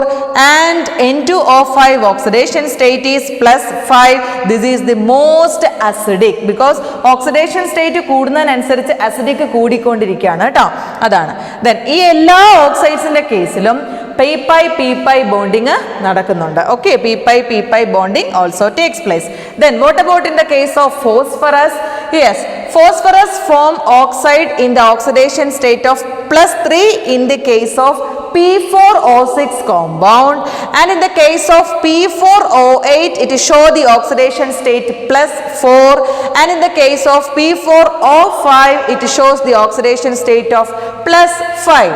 and N2O5 oxidation state is +5. This is the most acidic because oxidation state കൂടുന്നതിനനുസരിച്ച് acidic കൂടിക്കൊണ്ടിരിക്കുകയാണ് കേട്ടോ, അതാണ്. Then ഈ എല്ലാ ഓക്സൈഡ്സിന്റെ കേസിലും p-pi bonding നടക്കുന്നുണ്ട്. Okay, p-pi bonding also takes place. Then what about in the case of phosphorus? Yes, phosphorus form oxide in the oxidation state of +3 in the case of P4O6 compound, and in the case of P4O8 it show the oxidation state +4, and in the case of P4O5 it shows the oxidation state of +5.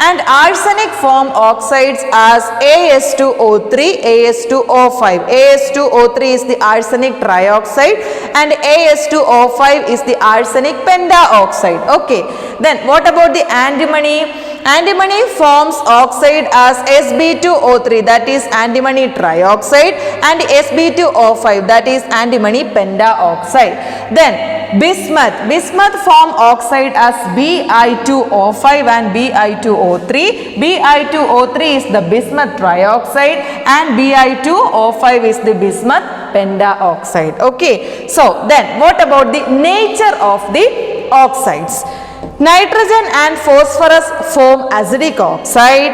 And arsenic form oxides as As2O3, As2O5. As2O3 is the arsenic trioxide and As2O5 is the arsenic pentaoxide. Okay, then what about the antimony? Antimony forms oxide as Sb2O3, that is antimony trioxide, and Sb2O5, that is antimony pentaoxide. Then bismuth form oxide as Bi2O5 and Bi2O3. Bi2O3 is the bismuth trioxide and Bi2O5 is the bismuth pentaoxide. Okay, so then what about the nature of the oxides? Nitrogen and phosphorus form acidic oxide.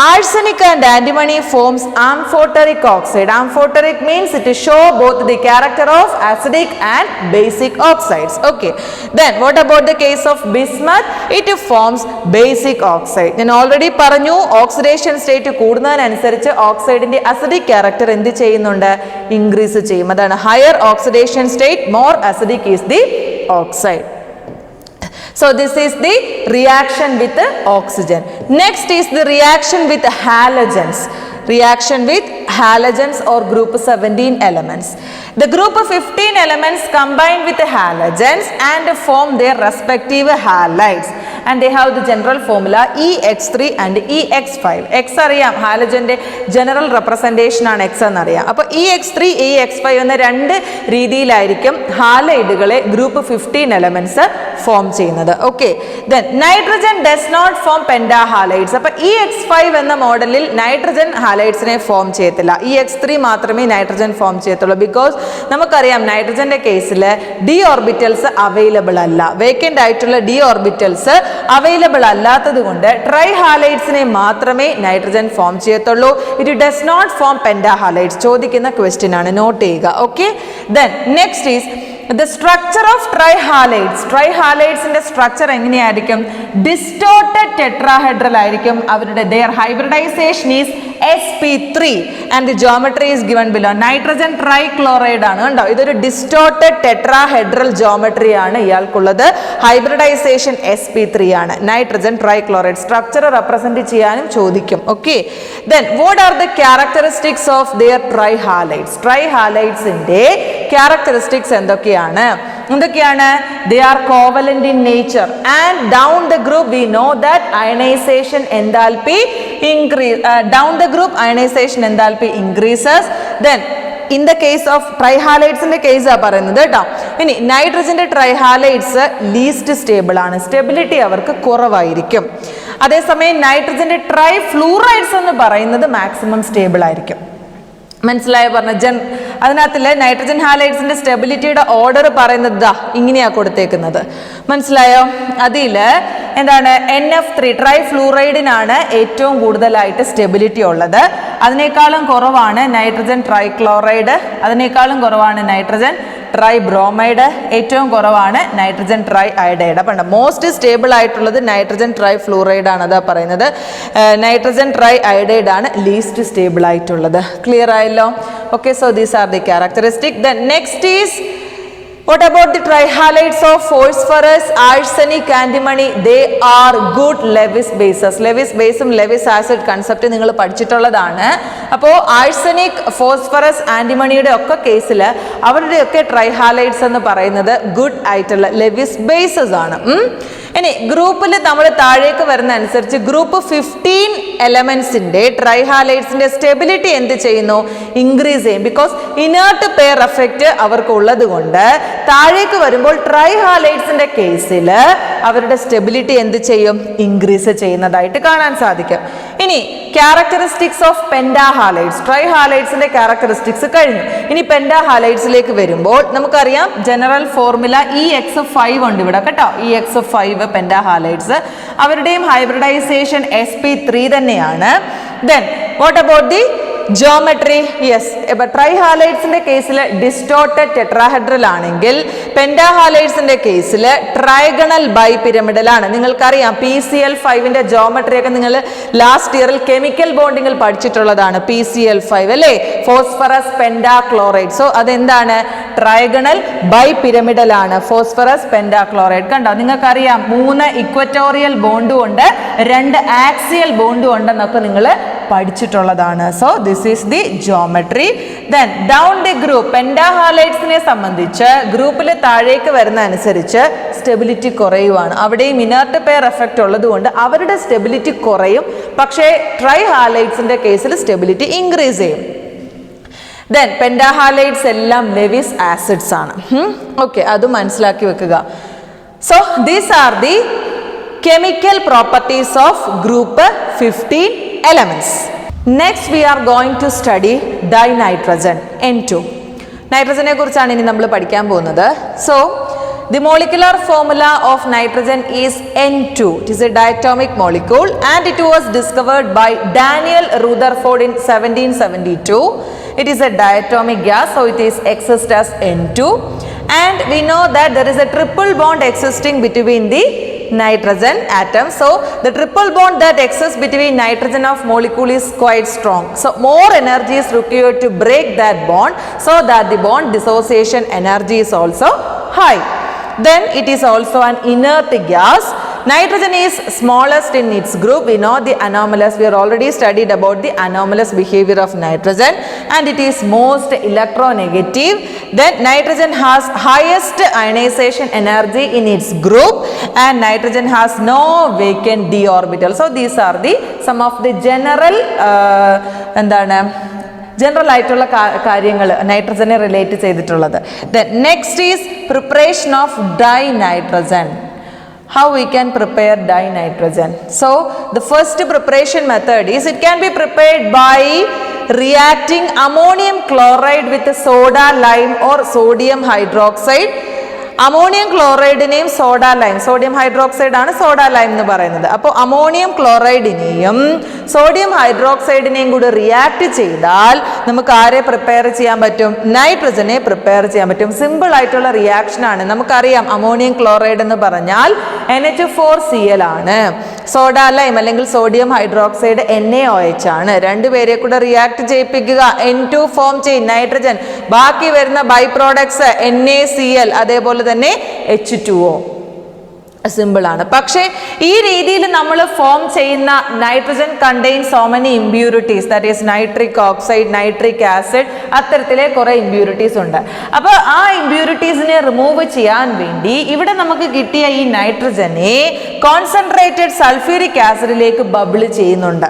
Arsenic and antimony forms amphoteric oxide. Amphoteric means it show both the character of acidic and basic oxides. Okay, then what about the case of bismuth? It forms basic oxide. ഞാൻ already പറഞ്ഞു, oxidation state കൂടുന്നതിനനുസരിച്ച് ഓക്സൈഡിന്റെ acidic character എന്ത് ചെയ്യുന്നുണ്ട്, ഇൻക്രീസ് ചെയ്യും. അതാണ് higher oxidation state, more acidic is the oxide. So this is the reaction with the oxygen. Next is the reaction with halogens. Reaction with halogens or group 17 elements. The group of 15 elements combine with the halogens and form their respective halides, and they have the general formula EX3 and EX5. X അറിയാം, ഹാലജന്റെ ജനറൽ റെപ്രസെന്റേഷൻ ആണ് X എന്നറിയാം. അപ്പോൾ EX3 EX5 എന്ന രണ്ട് രീതിയിലായിരിക്കും ഹാലൈഡുകളെ ഗ്രൂപ്പ് 15 എലമെന്റ്സ് ഫോം ചെയ്യുന്നത്. Okay, then nitrogen does not form pentahalides. അപ്പോൾ EX5 എന്ന മോഡലിൽ നൈട്രജൻ ഹാലൈഡ്സിനെ ഫോം ചെയ്യത്തില്ല. EX3 മാത്രമേ നൈട്രജൻ ഫോം ചെയ്യത്തുള്ളൂ. ബിക്കോസ് നമുക്കറിയാം നൈട്രജന്റെ കേസിൽ ഡി ഓർബിറ്റൽസ് അവൈലബിൾ അല്ല, വേക്കൻ്റ് ആയിട്ടുള്ള ഡി ഓർബിറ്റൽസ് അവൈലബിൾ അല്ലാത്തത് കൊണ്ട് ട്രൈ ഹാലൈഡ്സിനെ മാത്രമേ നൈട്രജൻ ഫോം ചെയ്യത്തുള്ളൂ. It does not form pentahalides. ചോദിക്കുന്ന ക്വസ്റ്റ്യൻ ആണ്, നോട്ട് ചെയ്യുക. Okay, then next is the structure of trihalides. Trihalides structure എങ്ങനെയായിരിക്കും, distorted tetrahedral ആയിരിക്കും അവരുടെ. their hybridization is sp3 and the geometry is given below. nitrogen trichloride ആണ് കണ്ടോ, ഇതൊരു distorted tetrahedral geometry ആണ് ഇയാൾക്കുള്ളത്. hybridization sp3 ആണ്, nitrogen trichloride. structure represent ചെയ്യാനും ചോദിക്കും. okay, then what are the characteristics of their trihalides? trihalides ന്റെ characteristics എന്തൊക്കെയാണ്? They are covalent in nature, and down the group we know that ionization enthalpy increase. Down the group ionization enthalpy increases. Then in the case of trihalides in the case ആ പറയുന്നത് കേട്ടോ. ഇനി നൈട്രജന്റെ ട്രൈഹാലൈഡ്സ് ലീസ്റ്റ് സ്റ്റേബിൾ ആണ്, സ്റ്റെബിലിറ്റി അവർക്ക് കുറവായിരിക്കും. അതേസമയം നൈട്രജന്റെ ട്രൈഫ്ലൂറൈഡ്സ് എന്ന് പറയുന്നത് മാക്സിമം സ്റ്റേബിൾ ആയിരിക്കും. മനസ്സിലായോ പറഞ്ഞ അതിനകത്തിലെ നൈട്രജൻ ഹാലൈഡ്സിന്റെ സ്റ്റെബിലിറ്റിയുടെ ഓർഡർ പറയുന്നത് ഇങ്ങനെയാ കൊടുത്തേക്കുന്നത്, മനസ്സിലായോ? അതിൽ എന്താണ്, NF3 ട്രൈഫ്ലൂറൈഡിനാണ് ഏറ്റവും കൂടുതലായിട്ട് സ്റ്റെബിലിറ്റി ഉള്ളത്. അതിനേക്കാളും കുറവാണ് നൈട്രജൻ ട്രൈക്ലോറൈഡ്, അതിനേക്കാളും കുറവാണ് നൈട്രജൻ ട്രൈ ബ്രോമൈഡ്, ഏറ്റവും കുറവാണ് നൈട്രജൻ ട്രൈ അയഡൈഡ്. അപ്പം മോസ്റ്റ് സ്റ്റേബിൾ ആയിട്ടുള്ളത് നൈട്രജൻ ട്രൈ ഫ്ലൂറൈഡ് ആണ്. അതാ പറയുന്നത് നൈട്രജൻ ട്രൈ അയഡൈഡ് ആണ് ലീസ്റ്റ് സ്റ്റേബിൾ ആയിട്ടുള്ളത്. ക്ലിയർ ആയല്ലോ? Okay, so these are the characteristic. Then next is what about the trihalides of phosphorus, arsenic, antimony? They are good Lewis bases. Lewis base Lewis acid concept നിങ്ങൾ പഠിച്ചിട്ടുള്ളതാണ്. അപ്പോൾ ആഴ്സനിക്, ഫോസ്ഫറസ്, ആന്റിമണിയുടെ ഒക്കെ കേസിൽ അവരുടെയൊക്കെ ട്രൈഹാലൈഡ്സ് എന്ന് പറയുന്നത് ഗുഡ് ആയിട്ടുള്ള ലെവിസ് ബേസസ് ആണ്. ഇനി ഗ്രൂപ്പിൽ നമ്മൾ താഴേക്ക് വരുന്ന അനുസരിച്ച് ഗ്രൂപ്പ് 15 എലമെന്റ്സിന്റെ ട്രൈഹാലൈഡ്സിന്റെ സ്റ്റെബിലിറ്റി എന്ത് ചെയ്യുന്നു? ഇൻക്രീസ് ചെയ്യും. ബിക്കോസ് ഇനേർട്ട് പെയർ എഫക്റ്റ് അവർക്ക് ഉള്ളത് കൊണ്ട് താഴേക്ക് വരുമ്പോൾ ട്രൈഹാലൈഡ്സിന്റെ കേസിൽ അവരുടെ സ്റ്റെബിലിറ്റി എന്ത് ചെയ്യും? ഇൻക്രീസ് ചെയ്യുന്നതായിട്ട് കാണാൻ സാധിക്കും. ഇനി ക്യാരക്ടറിസ്റ്റിക്സ് ഓഫ് പെൻഡാഹാലൈഡ്സ്. ട്രൈഹാലൈഡ്സിന്റെ ക്യാരക്ടറിസ്റ്റിക്സ് കഴിഞ്ഞു. ഇനി പെൻഡാഹാലൈഡ്സിലേക്ക് വരുമ്പോൾ നമുക്കറിയാം ജനറൽ ഫോർമുല EX5 ഉണ്ട് ഇവിടെ കേട്ടോ. EX5 പെൻഡാഹാലൈഡ്സ്, അവരുടെയും ഹൈബ്രിഡൈസേഷൻ sp3 തന്നെയാണ്. Then what about the geometry? Yes, ഇപ്പൊ ട്രൈഹാലൈഡ്സിന്റെ കേസിൽ ഡിസ്റ്റോർട്ടഡ് ടെട്രാഹെഡ്രൽ ആണെങ്കിൽ പെൻഡാഹാലൈഡ്സിന്റെ കേസിൽ ട്രൈഗണൽ ബൈ പിരമിഡൽ ആണ്. നിങ്ങൾക്കറിയാം PCl5ന്റെ ജോമെട്രി ഒക്കെ നിങ്ങൾ ലാസ്റ്റ് ഇയറിൽ കെമിക്കൽ ബോണ്ടിങ്ങിൽ പഠിച്ചിട്ടുള്ളതാണ്. PCl5 അല്ലേ, ഫോസ്ഫറസ് പെൻഡാക്ലോറൈഡ്. സോ അതെന്താണ്? ട്രൈഗണൽ ബൈ പിരമിഡൽ ആണ് ഫോസ്ഫറസ് പെൻഡാക്ലോറൈഡ്. കണ്ടോ, നിങ്ങൾക്കറിയാം 3 ഇക്വറ്റോറിയൽ ബോണ്ടും ഉണ്ട്, 2 ആക്സിയൽ ബോണ്ടും ഉണ്ടെന്നൊക്കെ നിങ്ങൾ പഠിച്ചിട്ടുള്ളതാണ്. So this is the geometry. Then down the group പെൻഡാഹാലൈഡ്സിനെ സംബന്ധിച്ച് ഗ്രൂപ്പിൽ താഴേക്ക് വരുന്ന അനുസരിച്ച് സ്റ്റെബിലിറ്റി കുറയുവാണ്. അവിടെയും ഇനേർട്ട് പെയർ എഫക്റ്റ് ഉള്ളത് കൊണ്ട് അവരുടെ സ്റ്റെബിലിറ്റി കുറയും. പക്ഷേ ട്രൈഹാലൈഡ്സിന്റെ കേസിൽ സ്റ്റെബിലിറ്റി ഇൻക്രീസ് ചെയ്യും. ദെൻ പെൻഡാഹാലൈഡ്സ് എല്ലാം ലെവിസ് ആസിഡ്സ് ആണ്. ഓക്കെ, അത് മനസ്സിലാക്കി വെക്കുക. So these are the chemical properties of group 15 elements. Next we are going to study dinitrogen, N2. നൈട്രജനെ കുറിച്ചാണ് ഇനി നമ്മൾ പഠിക്കാൻ പോകുന്നത്. So the molecular formula of nitrogen is N2. It is a diatomic molecule and it was discovered by Daniel Rutherford in 1772. It is a diatomic gas, so it is exists as N2. And we know that there is a triple bond existing between the nitrogen atom. So the triple bond that exists between nitrogen of molecule is quite strong. So more energy is required to break that bond, so that the bond dissociation energy is also high. Then it is also an inert gas. Nitrogen is smallest in its group. We know the anomalous. We are already studied about the anomalous behavior of nitrogen, and it is most electronegative. Then nitrogen has highest ionization energy in its group, and nitrogen has no vacant d orbital. So these are the some of the general general ആയിട്ടുള്ള കാര്യങ്ങൾ നൈട്രജനെ റിലേറ്റ് ചെയ്തിട്ടുള്ളത്. Then next is preparation of dinitrogen. How we can prepare dinitrogen? So the first preparation method is it can be prepared by reacting ammonium chloride with soda lime or sodium hydroxide. Ammonium ക്ലോറൈഡിനെയും സോഡിയം ഹൈഡ്രോക്സൈഡ് ആണ് സോഡ ലൈം എന്ന് പറയുന്നത്. അപ്പോൾ അമോണിയം ക്ലോറൈഡിനെയും സോഡിയം ഹൈഡ്രോക്സൈഡിനെയും കൂടി റിയാക്ട് ചെയ്താൽ നമുക്ക് ആരെ പ്രിപ്പയർ ചെയ്യാൻ പറ്റും? നൈട്രജനെ പ്രിപ്പയർ ചെയ്യാൻ പറ്റും. സിമ്പിൾ ആയിട്ടുള്ള റിയാക്ഷൻ ആണ്. നമുക്കറിയാം അമോണിയം ക്ലോറൈഡ് എന്ന് പറഞ്ഞാൽ NH4Cl ആണ്. സോഡ ലൈം അല്ലെങ്കിൽ സോഡിയം ഹൈഡ്രോക്സൈഡ് NaOH ആണ്. രണ്ടുപേരെ കൂടെ റിയാക്ട് ചെയ്യിപ്പിക്കുക, N2 ഫോം ചെയ്യും നൈട്രജൻ. ബാക്കി വരുന്ന ബൈ പ്രോഡക്ട്സ് NaCl അതേപോലെ തന്നെ H2O. സിമ്പിൾ ആണ്. പക്ഷേ ഈ രീതിയിൽ നമ്മൾ ഫോം ചെയ്യുന്ന nitrogen contain so many impurities, that is nitric oxide, nitric acid, അത്തരത്തിലെ കുറെ ഇമ്പ്യൂരിറ്റീസ് ഉണ്ട്. അപ്പോൾ ആ ഇമ്പ്യൂരിറ്റീസിനെ റിമൂവ് ചെയ്യാൻ വേണ്ടി ഇവിടെ നമുക്ക് കിട്ടിയ ഈ നൈട്രജനെ കോൺസെൻട്രേറ്റഡ് സൾഫ്യൂരിക് ആസിഡിലേക്ക് ബബിൾ ചെയ്യുന്നുണ്ട്.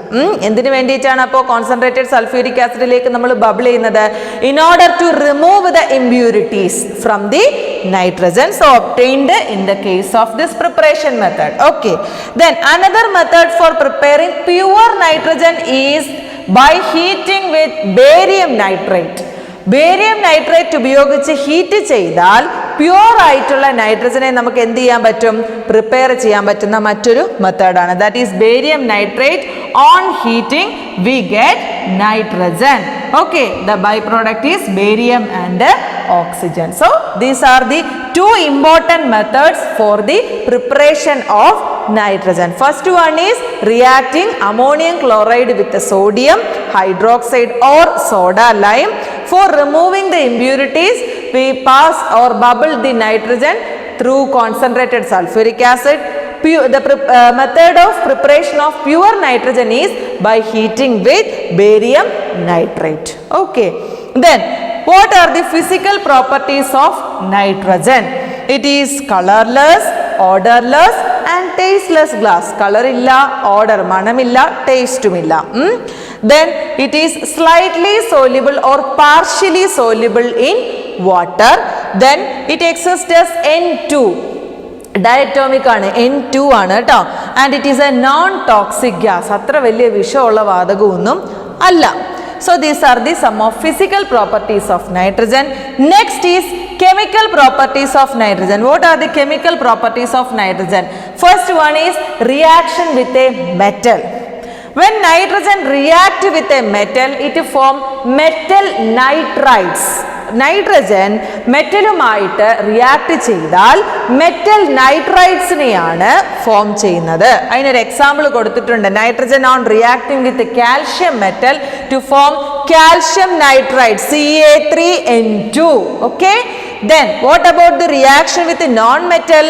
എന്തിനു വേണ്ടിയിട്ടാണ് അപ്പോൾ കോൺസെൻട്രേറ്റഡ് സൾഫ്യൂരിക് ആസിഡിലേക്ക് നമ്മൾ ബബിൾ ചെയ്യുന്നത്? In order to remove the impurities from the nitrogen, so obtained in the case of this preparation method. Okay, then another method for preparing pure nitrogen is by heating with barium nitrate. Barium nitrate ഉപയോഗിച്ച് ഹീറ്റ് ചെയ്താൽ പ്യൂർ ആയിട്ടുള്ള നൈട്രജനെ നമുക്ക് എന്ത് ചെയ്യാൻ പറ്റും? പ്രിപ്പയർ ചെയ്യാൻ പറ്റുന്ന മറ്റൊരു മെത്തേഡാണ്. That is barium nitrate. On heating we get nitrogen. Okay, the byproduct is barium and oxygen. So these are the two important methods for the preparation of nitrogen. First one is reacting ammonium chloride with the sodium hydroxide or soda lime. For removing the impurities, we pass or bubble the nitrogen through concentrated sulfuric acid. The method of preparation of pure nitrogen is by heating with barium nitrate. Okay. Then what are the physical properties of nitrogen? It is colorless, odorless and tasteless gas. Color illa, odor manamilla, tasteumilla. Then it is slightly soluble or partially soluble in water. Then it exists as N2. Diatomic ആണ്, N2 ആണ് കേട്ടോ. And it is A non toxic gas. അത്ര വലിയ വിഷമുള്ള വാതകമൊന്നും അല്ല. So these are the some of physical properties of nitrogen. Next is chemical properties of nitrogen. What are the chemical properties of nitrogen? First one is reaction with a metal. When nitrogen react with a metal, it form metal nitrides. Nitrogen മെറ്റലുമായിട്ട് റിയാക്ട് ചെയ്താൽ മെറ്റൽ നൈട്രൈഡ്സിനെയാണ് ഫോം ചെയ്യുന്നത്. അതിനൊരു എക്സാമ്പിൾ കൊടുത്തിട്ടുണ്ട്. Nitrogen on reacting with calcium metal to form calcium nitride Ca3N2. Okay. Then what about the reaction with the non-metal?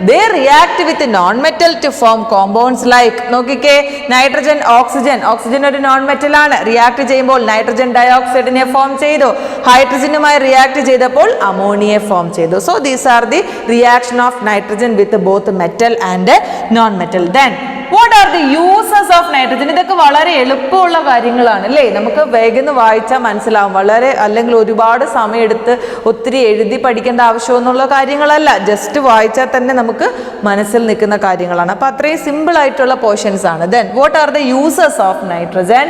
They react with non-metal to form compounds like നോക്കിക്കേ, നൈട്രജൻ ഓക്സിജൻ ഒരു നോൺ മെറ്റൽ ആണ്. റിയാക്ട് ചെയ്യുമ്പോൾ നൈട്രജൻ ഡയോക്സൈഡിനെ ഫോം ചെയ്തു, ഹൈഡ്രജനുമായി റിയാക്ട് ചെയ്തപ്പോൾ അമോണിയെ ഫോം ചെയ്തു. So these are the reaction of nitrogen with both metal and non metal. Then what R the uses of nitrogen? ഇതൊക്കെ വളരെ എളുപ്പമുള്ള കാര്യങ്ങളാണ് അല്ലേ, നമുക്ക് വേഗം വായിച്ചാൽ മനസ്സിലാവും. വളരെ അല്ലെങ്കിൽ ഒരുപാട് സമയം എടുത്ത് ഒത്തിരി എഴുതി പഠിക്കേണ്ട ആവശ്യമൊന്നുള്ള കാര്യങ്ങളല്ല, ജസ്റ്റ് വായിച്ചാൽ തന്നെ നമുക്ക് മനസ്സിൽ നിൽക്കുന്ന കാര്യങ്ങളാണ്. അപ്പോൾ അത്രയും സിമ്പിൾ ആയിട്ടുള്ള പോർഷൻസ് ആണ്. Then what are the uses of nitrogen?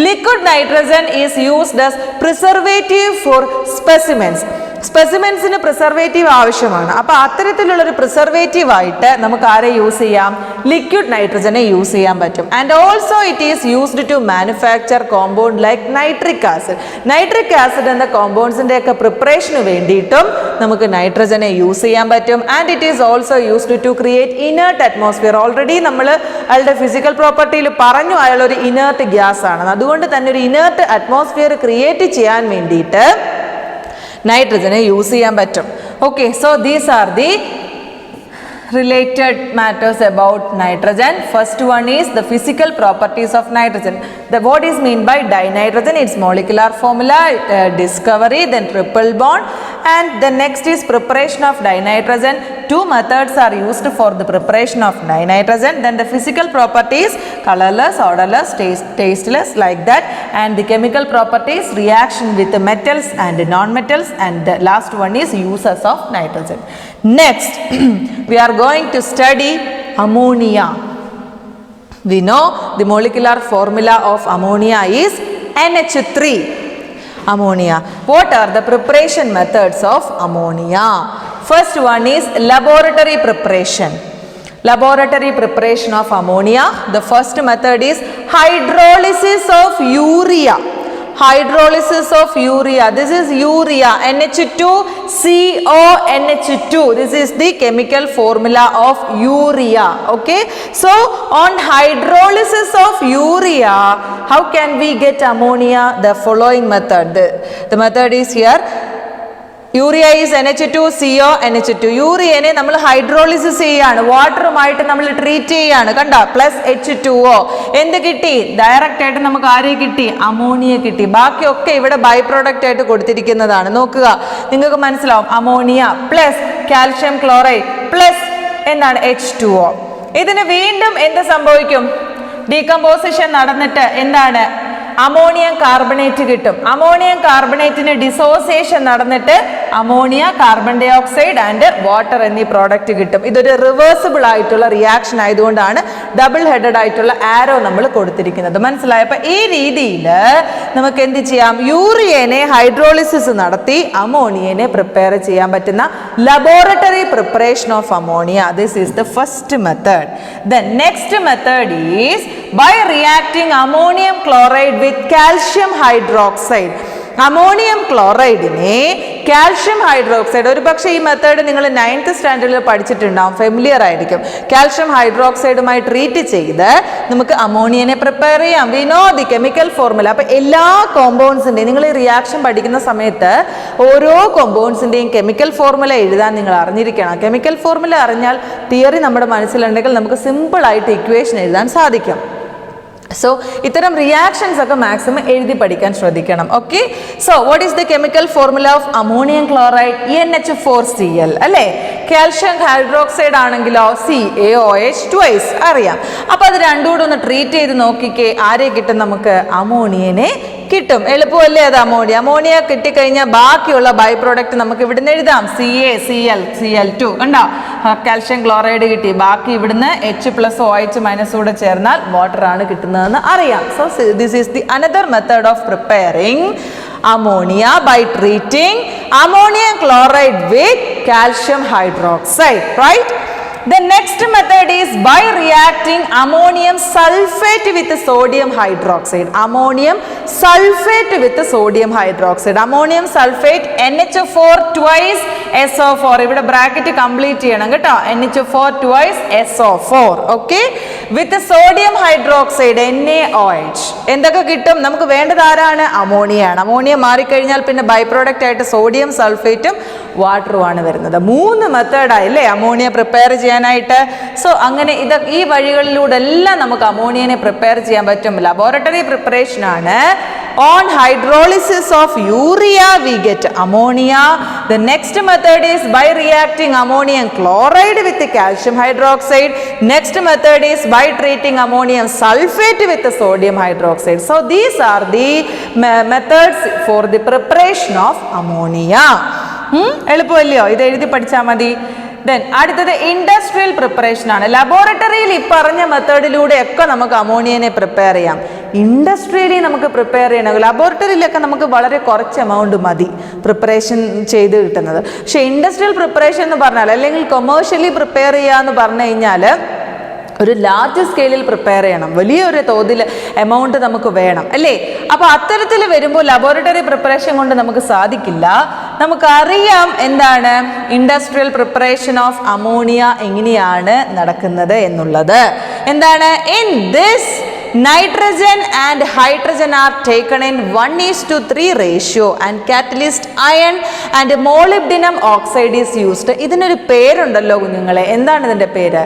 Liquid nitrogen is used as preservative for specimens. സ്പെസിമെൻസിന് പ്രിസർവേറ്റീവ് ആവശ്യമാണ്. അപ്പോൾ അത്തരത്തിലുള്ളൊരു പ്രിസർവേറ്റീവ് ആയിട്ട് നമുക്ക് ആരെ യൂസ് ചെയ്യാം? ലിക്വിഡ് നൈട്രജനെ യൂസ് ചെയ്യാൻ പറ്റും. And also it is used to manufacture compound like nitric acid. Nitric acid എന്ന കോമ്പൗണ്ട്സിൻ്റെ ഒക്കെ പ്രിപ്പറേഷന് വേണ്ടിയിട്ടും നമുക്ക് നൈട്രജനെ യൂസ് ചെയ്യാൻ പറ്റും. And it is also used to create inert atmosphere. Already നമ്മൾ അയാളുടെ ഫിസിക്കൽ പ്രോപ്പർട്ടിയിൽ പറഞ്ഞു അയാൾ ഒരു ഇനേർട്ട് ഗ്യാസ് ആണ്. അതുകൊണ്ട് തന്നെ ഒരു ഇനേർട്ട് അറ്റ്മോസ്ഫിയർ ക്രിയേറ്റ് ചെയ്യാൻ വേണ്ടിയിട്ട് നൈട്രജനെ യൂസ് ചെയ്യാൻ പറ്റും. Okay, so these are the related matters about nitrogen. First one is the physical properties of nitrogen. What is mean by dinitrogen? Its molecular formula, discovery, then triple bond, and the next is preparation of dinitrogen. Two methods are used for the preparation of dinitrogen. Then the physical properties, colorless, odorless, tasteless, like that, and the chemical properties, reaction with the metals and non-metals, and the last one is uses of nitrogen. Next we are going to study ammonia. We know the molecular formula of ammonia is NH3. Ammonia. What are the preparation methods of ammonia? First one is laboratory preparation. Laboratory preparation of ammonia. The first method is hydrolysis of urea. Hydrolysis of urea. This is urea, NH2CONH2. This is the chemical formula of urea. Okay, so on hydrolysis of urea, how can we get ammonia? The following method. The method is here. Urea is NH2CONH2. യൂറിയനെ നമ്മൾ ഹൈഡ്രോളിസിസ് ചെയ്യാണ്, വാട്ടറുമായിട്ട് നമ്മൾ ട്രീറ്റ് ചെയ്യാണ്. കണ്ട, പ്ലസ് H2O. എന്ത് കിട്ടി? ഡയറക്റ്റ് ആയിട്ട് നമുക്ക് ആരെ കിട്ടി? അമോണിയ കിട്ടി. ബാക്കിയൊക്കെ ഇവിടെ ബൈ പ്രോഡക്റ്റ് ആയിട്ട് കൊടുത്തിരിക്കുന്നതാണ്. നോക്കുക, നിങ്ങൾക്ക് മനസ്സിലാവും. Ammonia plus calcium chloride plus എന്താണ്? H2O. ഇതിന് വീണ്ടും എന്ത് സംഭവിക്കും? ഡീകമ്പോസിഷൻ നടന്നിട്ട് എന്താണ്? അമോണിയം കാർബണേറ്റ് കിട്ടും. അമോണിയം കാർബണേറ്റിന് ഡിസോസിയേഷൻ നടന്നിട്ട് ammonia, carbon dioxide and water എന്നീ പ്രോഡക്റ്റ് കിട്ടും. ഇതൊരു റിവേഴ്സിബിൾ ആയിട്ടുള്ള റിയാക്ഷൻ ആയതുകൊണ്ടാണ് ഡബിൾ ഹെഡഡ് ആയിട്ടുള്ള ആരോ നമ്മൾ കൊടുത്തിരിക്കുന്നത്. മനസ്സിലായോ? അപ്പൊ ഈ രീതിയിൽ നമുക്ക് എന്ത് ചെയ്യാം? യൂറിയനെ ഹൈഡ്രോളിസിസ് നടത്തി അമോണിയനെ പ്രിപ്പയർ ചെയ്യാൻ പറ്റുന്ന laboratory preparation of ammonia. This is the first method. Then next method is by reacting ammonium chloride with calcium hydroxide. Ammonium ക്ലോറൈഡിനെ കാൽഷ്യം ഹൈഡ്രോക്സൈഡ്, ഒരു പക്ഷേ ഈ മെത്തേഡ് നിങ്ങൾ 9th സ്റ്റാൻഡേർഡിൽ പഠിച്ചിട്ടുണ്ടാവും, ഫെമിലിയർ ആയിരിക്കും. കാൽഷ്യം ഹൈഡ്രോക്സൈഡുമായി ട്രീറ്റ് ചെയ്ത് നമുക്ക് അമോണിയനെ പ്രിപ്പയർ ചെയ്യാം. We know the chemical formula. അപ്പോൾ എല്ലാ കോമ്പൗണ്ട്സിൻ്റെയും നിങ്ങൾ ഈ റിയാക്ഷൻ പഠിക്കുന്ന സമയത്ത് ഓരോ കോമ്പൗണ്ട്സിൻ്റെയും കെമിക്കൽ ഫോർമുല എഴുതാൻ നിങ്ങൾ അറിഞ്ഞിരിക്കണം. കെമിക്കൽ ഫോർമുല അറിഞ്ഞാൽ തിയറി നമ്മുടെ മനസ്സിലുണ്ടെങ്കിൽ നമുക്ക് സിമ്പിളായിട്ട് ഇക്വേഷൻ എഴുതാൻ സാധിക്കും. സോ ഇത്തരം റിയാക്ഷൻസ് ഒക്കെ മാക്സിമം എഴുതി പഠിക്കാൻ ശ്രദ്ധിക്കണം. Okay, so what is the chemical formula of ammonium chloride? NH4Cl അല്ലേ? കാൽഷ്യം ഹൈഡ്രോക്സൈഡ് ആണെങ്കിലോ CaOH ട്വൈസ് അറിയാം. അപ്പോൾ അത് രണ്ടും കൂടെ ഒന്ന് ട്രീറ്റ് ചെയ്ത് നോക്കിക്കേ, ആരെ കിട്ടും നമുക്ക്? അമോണിയനെ കിട്ടും. എളുപ്പമല്ലേ അത്? അമോണിയ കിട്ടിക്കഴിഞ്ഞാൽ ബാക്കിയുള്ള ബൈ പ്രോഡക്റ്റ് നമുക്ക് ഇവിടുന്ന് എഴുതാം. CaCl2 കണ്ടോ? കാൽഷ്യം ക്ലോറൈഡ് കിട്ടി. ബാക്കി ഇവിടുന്ന് H+OH- കൂടെ ചേർന്നാൽ വാട്ടർ ആണ് കിട്ടുന്നതെന്ന് അറിയാം. So this is the another method of preparing ammonia by treating ammonium chloride with calcium hydroxide, right? The next method is by reacting ammonium sulfate with sodium hydroxide. Ammonium sulfate with sodium hydroxide. Ammonium sulfate NH4 twice SO4. ഇവിടെ ബ്രാക്കറ്റ് കംപ്ലീറ്റ് ചെയ്യണം കേട്ടോ. NH4 twice SO4. ഓക്കെ, വിത്ത് സോഡിയം ഹൈഡ്രോക്സൈഡ് NaOH. എന്തൊക്കെ കിട്ടും? നമുക്ക് വേണ്ടത് ആരാണ്? അമോണിയാണ്. അമോണിയ മാറിക്കഴിഞ്ഞാൽ പിന്നെ ബൈ പ്രോഡക്റ്റ് ആയിട്ട് സോഡിയം സൾഫേറ്റും വാട്ടറുമാണ് വരുന്നത്. 3 മെത്തേഡായില്ലേ അമോണിയ പ്രിപ്പയർ ചെയ്യാനായിട്ട്. സോ അങ്ങനെ ഈ വഴികളിലൂടെ എല്ലാം നമുക്ക് അമോണിയനെ പ്രിപ്പയർ ചെയ്യാൻ പറ്റും. ലബോറട്ടറി പ്രിപ്പറേഷൻ ആണ്. On hydrolysis of urea we get ammonia. The next method is by reacting ammonium chloride with calcium hydroxide. Next method is by treating ammonium sulfate with sodium hydroxide. So these are the methods for the preparation of ammonia. എളുപ്പമല്ലയോ? ഇത് എഴുതി പഠിച്ചാൽ മതി. ദെൻ അടുത്തത് ഇൻഡസ്ട്രിയൽ പ്രിപ്പറേഷൻ ആണ്. ലബോറട്ടറിയിൽ ഈ പറഞ്ഞ മെത്തേഡിലൂടെയൊക്കെ നമുക്ക് അമോണിയനെ പ്രിപ്പയർ ചെയ്യാം. ഇൻഡസ്ട്രിയലി നമുക്ക് പ്രിപ്പയർ ചെയ്യണമെങ്കിൽ ലബോറട്ടറിയിലൊക്കെ നമുക്ക് വളരെ കുറച്ച് എമൗണ്ട് മതി പ്രിപ്പറേഷൻ ചെയ്ത് കിട്ടുന്നത്. പക്ഷേ ഇൻഡസ്ട്രിയൽ പ്രിപ്പറേഷൻ എന്ന് പറഞ്ഞാൽ, അല്ലെങ്കിൽ കൊമേഴ്ഷ്യലി പ്രിപ്പയർ ചെയ്യുക എന്ന് പറഞ്ഞു കഴിഞ്ഞാൽ ഒരു ലാർജ് സ്കെയിലിൽ പ്രിപ്പയർ ചെയ്യണം. വലിയൊരു തോതിൽ എമൗണ്ട് നമുക്ക് വേണം അല്ലേ? അപ്പോൾ അത്തരത്തിൽ വരുമ്പോൾ ലബോറട്ടറി പ്രിപ്പറേഷൻ കൊണ്ട് നമുക്ക് സാധിക്കില്ല. നമുക്കറിയാം എന്താണ് ഇൻഡസ്ട്രിയൽ പ്രിപ്പറേഷൻ ഓഫ് അമോണിയ എങ്ങനെയാണ് നടക്കുന്നത് എന്നുള്ളത്. എന്താണ്? In this nitrogen and hydrogen are taken in 1:3 ratio and catalyst iron and molybdenum oxide is used. ഇതിനൊരു പേരുണ്ടല്ലോ കുഞ്ഞുങ്ങളെ, എന്താണ് ഇതിന്റെ പേര്?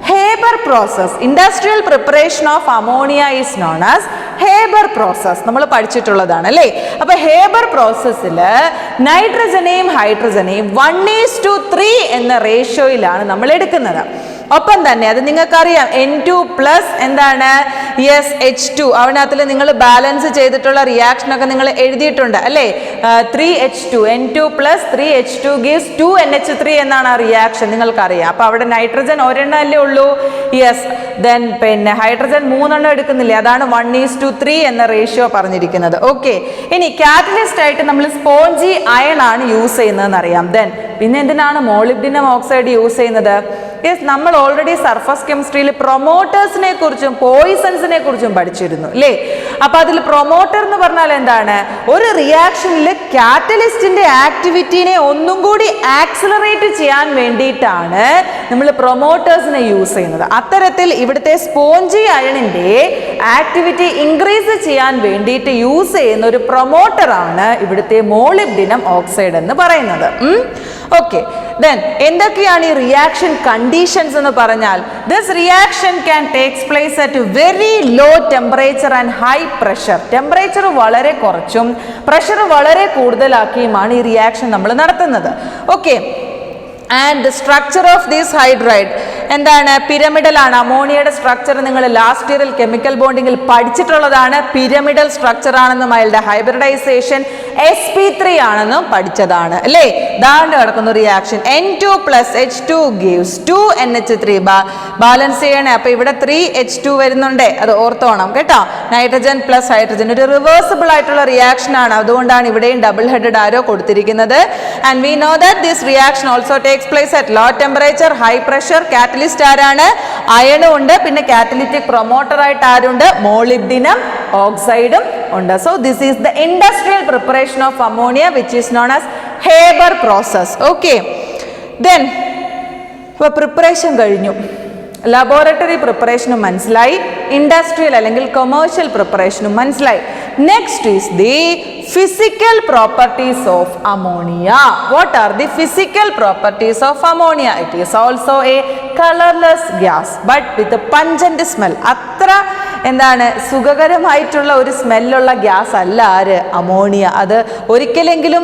Haber process. Industrial preparation of ammonia is known as Haber process. നമ്മൾ പഠിച്ചിട്ടുള്ളതാണ് അല്ലേ? അപ്പൊ ഹേബർ പ്രോസസ്സിൽ നൈട്രജനെയും ഹൈഡ്രജനെയും 1:3 എന്ന റേഷ്യോയിലാണ് നമ്മൾ എടുക്കുന്നത്. ഒപ്പം തന്നെ അത് നിങ്ങൾക്കറിയാം N2+ എന്താണ്? Yes, H2. അവനകത്തിൽ നിങ്ങൾ ബാലൻസ് ചെയ്തിട്ടുള്ള റിയാക്ഷൻ ഒക്കെ നിങ്ങൾ എഴുതിയിട്ടുണ്ട് അല്ലേ? 3H2 N2+ 3H2 gives 2NH3 എന്നാണ് ആ റിയാക്ഷൻ, നിങ്ങൾക്കറിയാം. അപ്പൊ അവിടെ നൈട്രജൻ ഒരെണ്ണം അല്ലേ ഉള്ളൂ? യെസ്. ദെൻ പിന്നെ ഹൈഡ്രജൻ 3 എണ്ണം എടുക്കുന്നില്ലേ? അതാണ് 1:3 എന്ന റേഷ്യോ പറഞ്ഞിരിക്കുന്നത്. ഓക്കെ, ഇനി കാറ്റലിസ്റ്റ് ആയിട്ട് നമ്മൾ സ്പോഞ്ചി അയൺ ആണ് യൂസ് ചെയ്യുന്നതെന്ന് അറിയാം. ദെൻ പിന്നെ എന്തിനാണ് മോളിബ്ഡിനം ഓക്സൈഡ് യൂസ് ചെയ്യുന്നത്? യെസ്, നമ്മൾ ഓൾറെഡി സർഫസ് കെമിസ്ട്രിയിൽ പ്രൊമോട്ടേഴ്സിനെ കുറിച്ചും പോയിസൺസിനെ കുറിച്ചും പഠിച്ചിരുന്നു അല്ലേ? അപ്പൊ അതിൽ പ്രൊമോട്ടർ എന്ന് പറഞ്ഞാൽ എന്താണ്? ഒരു റിയാക്ഷനിൽ കാറ്റലിസ്റ്റിന്റെ ആക്ടിവിറ്റിനെ ഒന്നും കൂടി ആക്സിലറേറ്റ് ചെയ്യാൻ വേണ്ടിയിട്ടാണ് നമ്മൾ പ്രൊമോട്ടേഴ്സിനെ യൂസ് ചെയ്യുന്നത്. അത്തരത്തിൽ ഇവിടുത്തെ സ്പോഞ്ചി അയണിന്റെ ആക്ടിവിറ്റി ഇൻക്രീസ് ചെയ്യാൻ വേണ്ടിയിട്ട് യൂസ് ചെയ്യുന്ന ഒരു പ്രൊമോട്ടറാണ് ഇവിടുത്തെ മോളിബ്ഡിനം ഓക്സൈഡ് എന്ന് പറയുന്നത്. ഓക്കെ, ദെൻ എന്തൊക്കെയാണ് ഈ റിയാക്ഷൻ കണ്ടീഷൻസ് എന്ന് പറഞ്ഞാൽ? This reaction can takes place at very low temperature and high pressure. Temperature വളരെ കുറച്ചും പ്രഷർ വളരെ കൂടുതലാക്കിയുമാണ് ഈ റിയാക്ഷൻ നമ്മൾ നടത്തുന്നത്. Okay, and the structure of this hydride എന്താണ്? പിരമിഡൽ ആണ്. അമോണിയയുടെ സ്ട്രക്ചർ നിങ്ങൾ ലാസ്റ്റ് ഇയറിൽ കെമിക്കൽ ബോണ്ടിങ്ങിൽ പഠിച്ചിട്ടുള്ളതാണ്. പിരമിഡൽ സ്ട്രക്ചർ ആണെന്നും അയാളുടെ ഹൈബ്രിഡൈസേഷൻ sp3 ആണെന്നും പഠിച്ചതാണ് അല്ലേ? ദാണ്ട് കിടക്കുന്ന reaction N2+ H2 gives 2NH3. Balance ചെയ്യണേ. അപ്പൊ ഇവിടെ 3H2 വരുന്നുണ്ട്, അത് ഓർത്തോണം കേട്ടോ. നൈട്രജൻ പ്ലസ് ഹൈഡ്രജൻ ഒരു റിവേഴ്സിബിൾ ആയിട്ടുള്ള റിയാക്ഷൻ ആണ്. അതുകൊണ്ടാണ് ഇവിടെയും ഡബിൾ ഹെഡഡ് ആരോ കൊടുത്തിരിക്കുന്നത്. And we know that this reaction also takes place at low temperature, high pressure. Catalyst ആരാണ്? അയണും ഉണ്ട്. പിന്നെ കാറ്റലിറ്റിക് പ്രൊമോട്ടർ ആയിട്ട് ആരുണ്ട്? മോളിബ്ഡിനം ഓക്സൈഡും ഉണ്ട്. So this is the industrial preparation of ammonia which is known as Haber process. Okay, then ഇപ്പോൾ പ്രിപ്പറേഷൻ കഴിഞ്ഞു, ലബോറട്ടറി പ്രിപ്പറേഷനും മനസ്സിലായി, ഇൻഡസ്ട്രിയൽ അല്ലെങ്കിൽ കൊമേഴ്ഷ്യൽ പ്രിപ്പറേഷനും മനസ്സിലായി. Next is the physical properties of ammonia. What are the physical properties of ammonia? It is also a colorless gas but with a pungent smell. അത്ര എന്താണ് സുഖകരമായിട്ടുള്ള ഒരു സ്മെല്ലുള്ള ഗ്യാസ് അല്ല ആര്, അമോണിയ. അത് ഒരിക്കലെങ്കിലും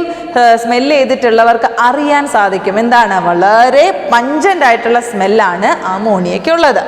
സ്മെല്ല് ചെയ്തിട്ടുള്ളവർക്ക് അറിയാൻ സാധിക്കും എന്താണ്, വളരെ പഞ്ചന്റ് ആയിട്ടുള്ള സ്മെല്ലാണ് അമോണിയയ്ക്കുള്ളത്.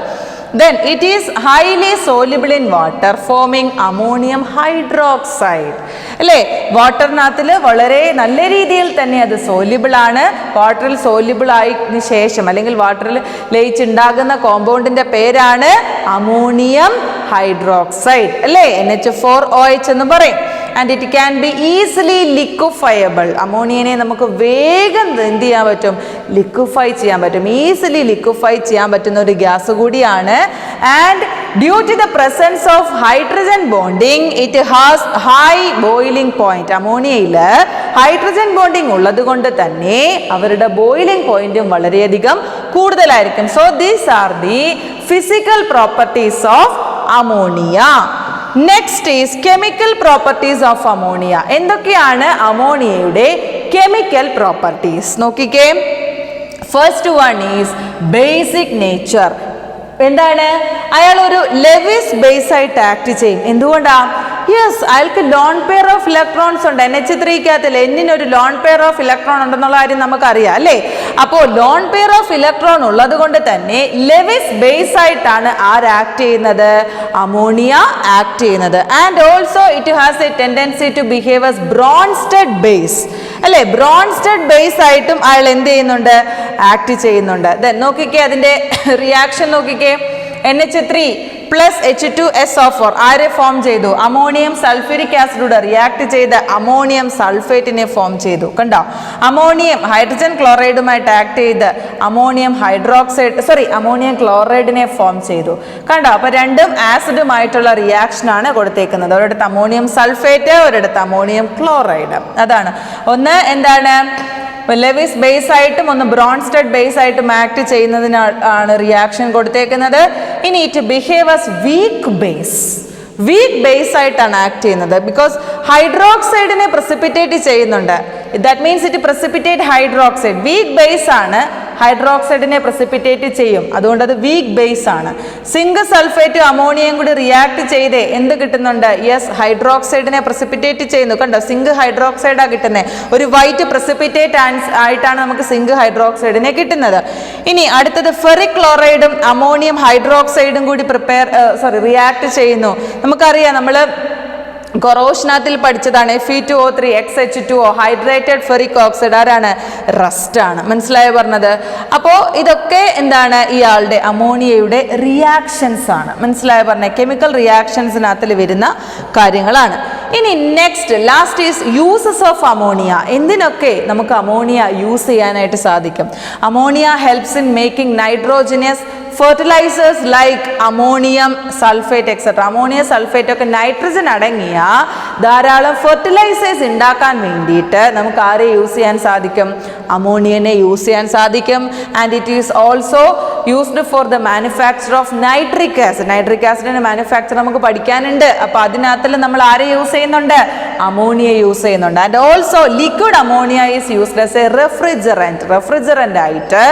Then it is highly soluble in water forming ammonium hydroxide. അല്ലേ, വാട്ടറിനകത്തിൽ വളരെ നല്ല രീതിയിൽ തന്നെ അത് സോല്യൂബിൾ ആണ്. വാട്ടറിൽ സോല്യൂബിൾ ആയതിനു ശേഷം അല്ലെങ്കിൽ വാട്ടറിൽ ലയിച്ചുണ്ടാകുന്ന കോമ്പൗണ്ടിന്റെ പേരാണ് അമോണിയം ഹൈഡ്രോക്സൈഡ്. അല്ലേ, NH4OH എന്ന് പറയും. And it can be easily liquefiable. അമോണിയനെ നമുക്ക് വേഗം എന്ത് ചെയ്യാൻ പറ്റും, ലിക്വിഫൈ ചെയ്യാൻ പറ്റും, ഈസിലി ലിക്വിഫൈ ചെയ്യാൻ പറ്റുന്ന ഒരു ഗ്യാസ് കൂടിയാണ്. And due to the presence of hydrogen bonding it has high boiling point. അമോണിയയിൽ ഹൈഡ്രജൻ ബോണ്ടിങ് ഉള്ളത് കൊണ്ട് തന്നെ അവരുടെ ബോയിലിംഗ് പോയിന്റും വളരെയധികം കൂടുതലായിരിക്കും. So these are the physical properties of ammonia. Next is chemical properties of ammonia. എന്തൊക്കെയാണ് അമോണിയയുടെ കെമിക്കൽ പ്രോപ്പർട്ടീസ് നോക്കിക്കേ. First one is basic nature. എന്താണ്, അയാൾ ഒരു ലെവിസ് ബേസ് ആയിട്ട് ആക്ട് ചെയ്യും. എന്തുകൊണ്ടാ, യെസ്, അയാൾക്ക് ലോൺ പെയർ ഓഫ് ഇലക്ട്രോൺസ് ഉണ്ട്. NH3 ഒരു ലോൺ പെയർ ഓഫ് ഇലക്ട്രോൺ ഉണ്ടെന്നുള്ള കാര്യം നമുക്കറിയാം അല്ലേ. അപ്പോൾ ലോൺ പെയർ ഓഫ് ഇലക്ട്രോൺ ഉള്ളത് കൊണ്ട് തന്നെ ലെവിസ് ബേസ് ആയിട്ടാണ് ആര് ആക്ട് ചെയ്യുന്നത്, അമോണിയ ആക്ട് ചെയ്യുന്നത്. And also it has a tendency to behave as Bronsted base. അല്ലേ, ബ്രോൺസ്റ്റഡ് ബേസ് ആയിട്ടും അയാൾ എന്ത് ചെയ്യുന്നുണ്ട്, ആക്ട് ചെയ്യുന്നുണ്ട്. ദെൻ നോക്കിക്കേ അതിന്റെ റിയാക്ഷൻ നോക്കിക്കേ. NH3 പ്ലസ് H2SO4 ആരെ ഫോം ചെയ്തു, അമോണിയം സൾഫ്യൂരിക് ആസിഡോട് റിയാക്ട് ചെയ്ത് അമോണിയം സൾഫേറ്റിനെ ഫോം ചെയ്തു. കണ്ടോ, അമോണിയം ഹൈഡ്രജൻ ക്ലോറൈഡുമായിട്ട് ആക്ട് ചെയ്ത് അമോണിയം ക്ലോറൈഡിനെ ഫോം ചെയ്തു. കണ്ടോ, അപ്പൊ രണ്ടും ആസിഡുമായിട്ടുള്ള റിയാക്ഷൻ ആണ് കൊടുത്തേക്കുന്നത്. ഒരിടത്ത് അമോണിയം സൾഫേറ്റ്, ഒരിടത്ത് അമോണിയം ക്ലോറൈഡ്. അതാണ് ഒന്ന് എന്താണ്, ലെവിസ് ബേസ് ആയിട്ടും ഒന്ന് ബ്രോൺസ്റ്റഡ് ബേസ് ആയിട്ടും ആക്ട് ചെയ്യുന്നതിനാണ് റിയാക്ഷൻ കൊടുത്തേക്കുന്നത്. ഇനി it behave as weak base ആയിട്ടാണ് ആക്ട് ചെയ്യുന്നത്. ബിക്കോസ് ഹൈഡ്രോക്സൈഡിനെ പ്രസിപ്പിറ്റേറ്റ് ചെയ്യുന്നുണ്ട്. That means it precipitate hydroxide. Weak base ആണ്, ഹൈഡ്രോക്സൈഡിനെ പ്രസിപ്പിറ്റേറ്റ് ചെയ്യും, അതുകൊണ്ട് അത് വീക്ക് ബേസ് ആണ്. സിങ്ക് സൾഫേറ്റ് അമോണിയയും കൂടി റിയാക്ട് ചെയ്തേ എന്ത് കിട്ടുന്നുണ്ട്, യെസ്, ഹൈഡ്രോക്സൈഡിനെ പ്രസിപ്പിറ്റേറ്റ് ചെയ്യുന്നു. കണ്ടോ, സിങ്ക് ഹൈഡ്രോക്സൈഡാണ് കിട്ടുന്നത്. ഒരു വൈറ്റ് പ്രസിപ്പിറ്റേറ്റ് ആയിട്ടാണ് നമുക്ക് സിങ്ക് ഹൈഡ്രോക്സൈഡിനെ കിട്ടുന്നത്. ഇനി അടുത്തത് ഫെറിക് ക്ലോറൈഡും അമോണിയം ഹൈഡ്രോക്സൈഡും കൂടി റിയാക്ട് ചെയ്യുന്നു. നമുക്കറിയാം, നമ്മൾ കൊറോഷനത്തിൽ പഠിച്ചതാണ് Fe2O3 XH2O hydrated ferric oxide. ആരാണ്, റസ്റ്റ് ആണ്. മനസ്സിലായോ പറഞ്ഞത്? അപ്പോൾ ഇതൊക്കെ എന്താണ്, ഇയാളുടെ അമോണിയയുടെ റിയാക്ഷൻസ് ആണ്. മനസ്സിലായോ പറഞ്ഞത്? കെമിക്കൽ റിയാക്ഷൻസിനകത്തിൽ വരുന്ന കാര്യങ്ങളാണ്. ഇനി next last is uses of ammonia. എന്തിനൊക്കെ നമുക്ക് അമോണിയ യൂസ് ചെയ്യാനായിട്ട് സാധിക്കും? Ammonia helps in making nitrogenous fertilisers like ammonium sulphate etcetera. Ammonium sulphate ഒക്കെ നൈട്രജൻ അടങ്ങിയ ധാരാളം ഫെർട്ടിലൈസേഴ്സ് ഉണ്ടാക്കാൻ വേണ്ടിയിട്ട് നമുക്ക് ആരെ യൂസ് ചെയ്യാൻ സാധിക്കും? അമോണിയനെ യൂസ് ചെയ്യാൻ സാധിക്കും. And it is also used for the manufacture of nitric acid. Nitric ആസിഡിന്റെ മാനുഫാക്ചർ നമുക്ക് പഠിക്കാനുണ്ട്. അപ്പോൾ അതിനകത്തിൽ നമ്മൾ ആരെ യൂസ് ചെയ്യുന്നുണ്ട്? അമോണിയ യൂസ് ചെയ്യുന്നുണ്ട്. And also liquid ammonia is used as a refrigerant ആയിട്ട്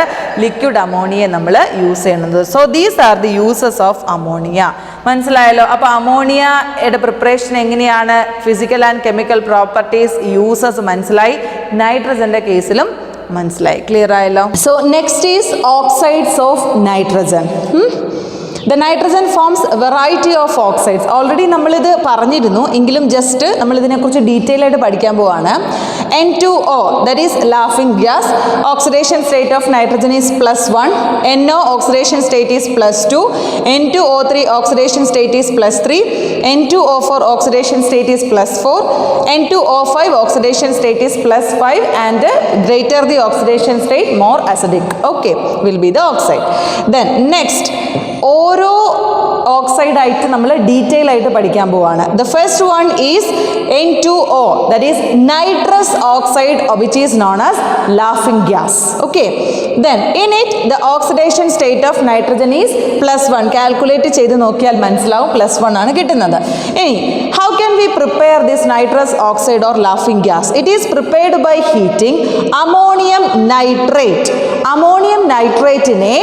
ലിക്വിഡ് അമോണിയ നമ്മൾ യൂസ് ചെയ്യുന്നത്. So these are the uses of ammonia. മനസ്സിലായല്ലോ? അപ്പോൾ അമോണിയയുടെ പ്രിപ്പറേഷൻ എങ്ങനെയാണ്, physical and chemical properties, uses മനസ്സിലായി. നൈട്രജന്റെ കേസിലും മനസ്സിലായി. ക്ലിയർ ആയല്ലോ? So next is oxides of nitrogen. The nitrogen forms a variety of oxides. Already നമ്മളിത് പറഞ്ഞിരുന്നു, എങ്കിലും ജസ്റ്റ് നമ്മളിതിനെക്കുറിച്ച് ഡീറ്റെയിൽ ആയിട്ട് പഠിക്കാൻ പോവാണ്. N2O, that is laughing gas. Oxidation state of nitrogen is +1. NO oxidation state is +2. N2O3 oxidation state is +3. N2O4 oxidation state is +4. N2O5 oxidation state is +5, and greater the oxidation state, more acidic. Okay, will be the oxide. Then next, ഓരോ ഓക്സൈഡ് ആയിട്ട് നമ്മൾ ഡീറ്റെയിൽ ആയിട്ട് പഠിക്കാൻ പോവാണ്. The first one is N2O, that is nitrous oxide, which is known as laughing gas. Okay, then in it the oxidation state of nitrogen is +1. Calculate ചെയ്ത് നോക്കിയാൽ മനസ്സിലാവും +1 ആണ് കിട്ടുന്നത്. ഇനി how can we prepare this nitrous oxide or laughing gas? It is prepared by heating ammonium nitrate. Ammonium നൈട്രേറ്റിനെ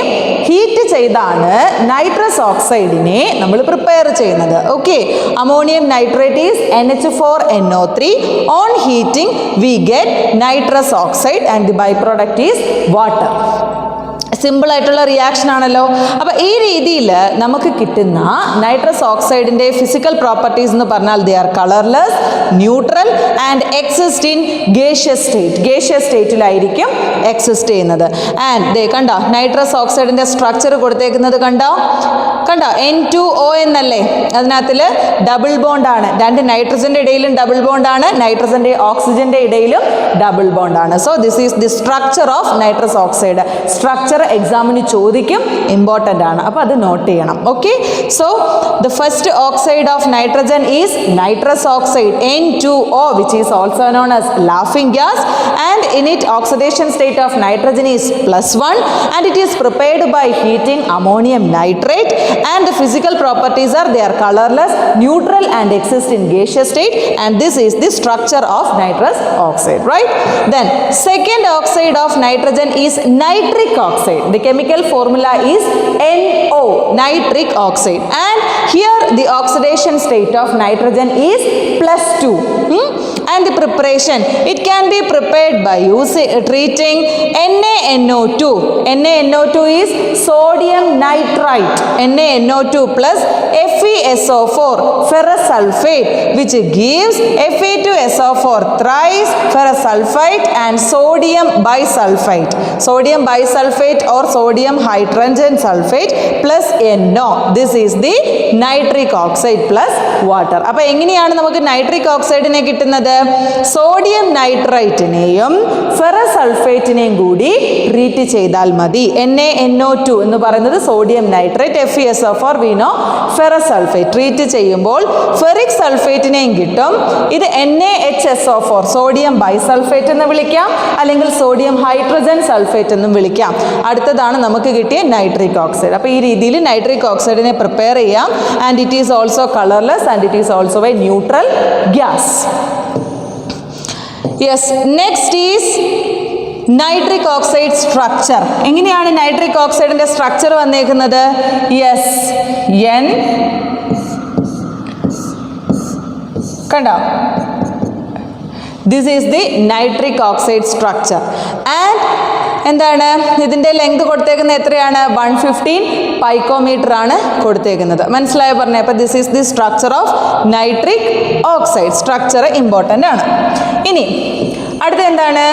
ഹീറ്റ് ചെയ്താണ് നൈട്രസ് ഓക്സൈഡിനെ നമ്മൾ പ്രിപ്പയർ ചെയ്യുന്നത്. Okay, ammonium nitrate is NH4NO3. On heating we get nitrous oxide and the by product is water. Simple ആയിട്ടുള്ള റിയാക്ഷൻ ആണല്ലോ. അപ്പോൾ ഈ രീതിയിൽ നമുക്ക് കിട്ടുന്ന നൈട്രസ് ഓക്സൈഡിൻ്റെ ഫിസിക്കൽ പ്രോപ്പർട്ടീസ് എന്ന് പറഞ്ഞാൽ they are colourless, neutral and exist in gaseous state. Gaseous സ്റ്റേറ്റിലായിരിക്കും എക്സിസ്റ്റ് ചെയ്യുന്നത്. ആൻഡ് ദേ കണ്ടോ നൈട്രസ് ഓക്സൈഡിൻ്റെ സ്ട്രക്ചർ കൊടുത്തേക്കുന്നത് കണ്ടോ N2O എന്നല്ലേ, അതിനകത്തിൽ ഡബിൾ ബോണ്ടാണ്. രണ്ട് നൈട്രജൻ്റെ ഇടയിലും ഡബിൾ ബോണ്ടാണ്, നൈട്രജൻ്റെ ഓക്സിജൻ്റെ ഇടയിലും ഡബിൾ ബോണ്ടാണ്. So this is the structure of nitrous oxide. Structure എക്സാമിന് ചോദിക്കും, ഇമ്പോർട്ടൻ്റ് ആണ്, അപ്പോൾ അത് നോട്ട് ചെയ്യണം. Okay, so the first oxide of nitrogen is nitrous oxide N2O, which is also known as laughing gas, and in it oxidation state of nitrogen is +1 and it is prepared by heating ammonium nitrate, and the physical properties are they are colorless, neutral and exist in gaseous state, and this is the structure of nitrous oxide, right? Then second oxide of nitrogen is nitric oxide. The chemical formula is NO, nitric oxide, and here the oxidation state of nitrogen is +2. And the preparation, it can be prepared by treating NaNO2. NaNO2 is sodium nitrite, NaNO2 plus FeSO4, ferrous sulfate, which gives Fe2SO4 thrice ferrous sulfite and sodium bisulfite. Sodium bisulfate or sodium hydrogen sulfate plus NO. This is the nitric oxide plus water. അപ്പോൾ എങ്ങനെയാണ് നമുക്ക് നൈട്രിക് ഓക്സൈഡിനെ കിട്ടുന്നത്? സോഡിയം നൈട്രൈറ്റിനെയും ഫെറസ് സൾഫേറ്റിനെയും കൂടി ട്രീറ്റ് ചെയ്താൽ മതി. NaNO2 എന്ന് പറയുന്നത് sodium nitrate, FeSO4 we know ferrous sulphate. Treat ചെയ്യുമ്പോൾ ഫെറിക് സൾഫേറ്റിനെയും കിട്ടും. ഇത് NaHSO4 സോഡിയം ബൈസൾഫേറ്റ് എന്ന് വിളിക്കാം, അല്ലെങ്കിൽ സോഡിയം ഹൈഡ്രജൻ സൾഫേറ്റ് എന്നും വിളിക്കാം. അടുത്തതാണ് നമുക്ക് കിട്ടിയ നൈട്രിക് ഓക്സൈഡ്. അപ്പോൾ ഈ രീതിയിൽ നൈട്രിക് ഓക്സൈഡിനെ പ്രിപ്പയർ ചെയ്യാം. And it is also colourless and it is also A neutral gas. Yes, next is nitric oxide structure. എങ്ങനെയാണ് നൈട്രിക് ഓക്സൈഡിന്റെ സ്ട്രക്ചർ വന്നേക്കുന്നത്? യെസ്, N കണ്ടോ, this is the nitric oxide structure. And എന്താണ് ഇതിൻ്റെ ലെങ്ത് കൊടുത്തേക്കുന്നത്? എത്രയാണ്? 115 പൈക്കോമീറ്റർ ആണ് കൊടുത്തേക്കുന്നത്. മനസ്സിലായോ പറഞ്ഞത്? അപ്പോൾ this is the structure of nitric oxide. Structure important ആണ്. ഇനി അടുത്ത എന്താണ്?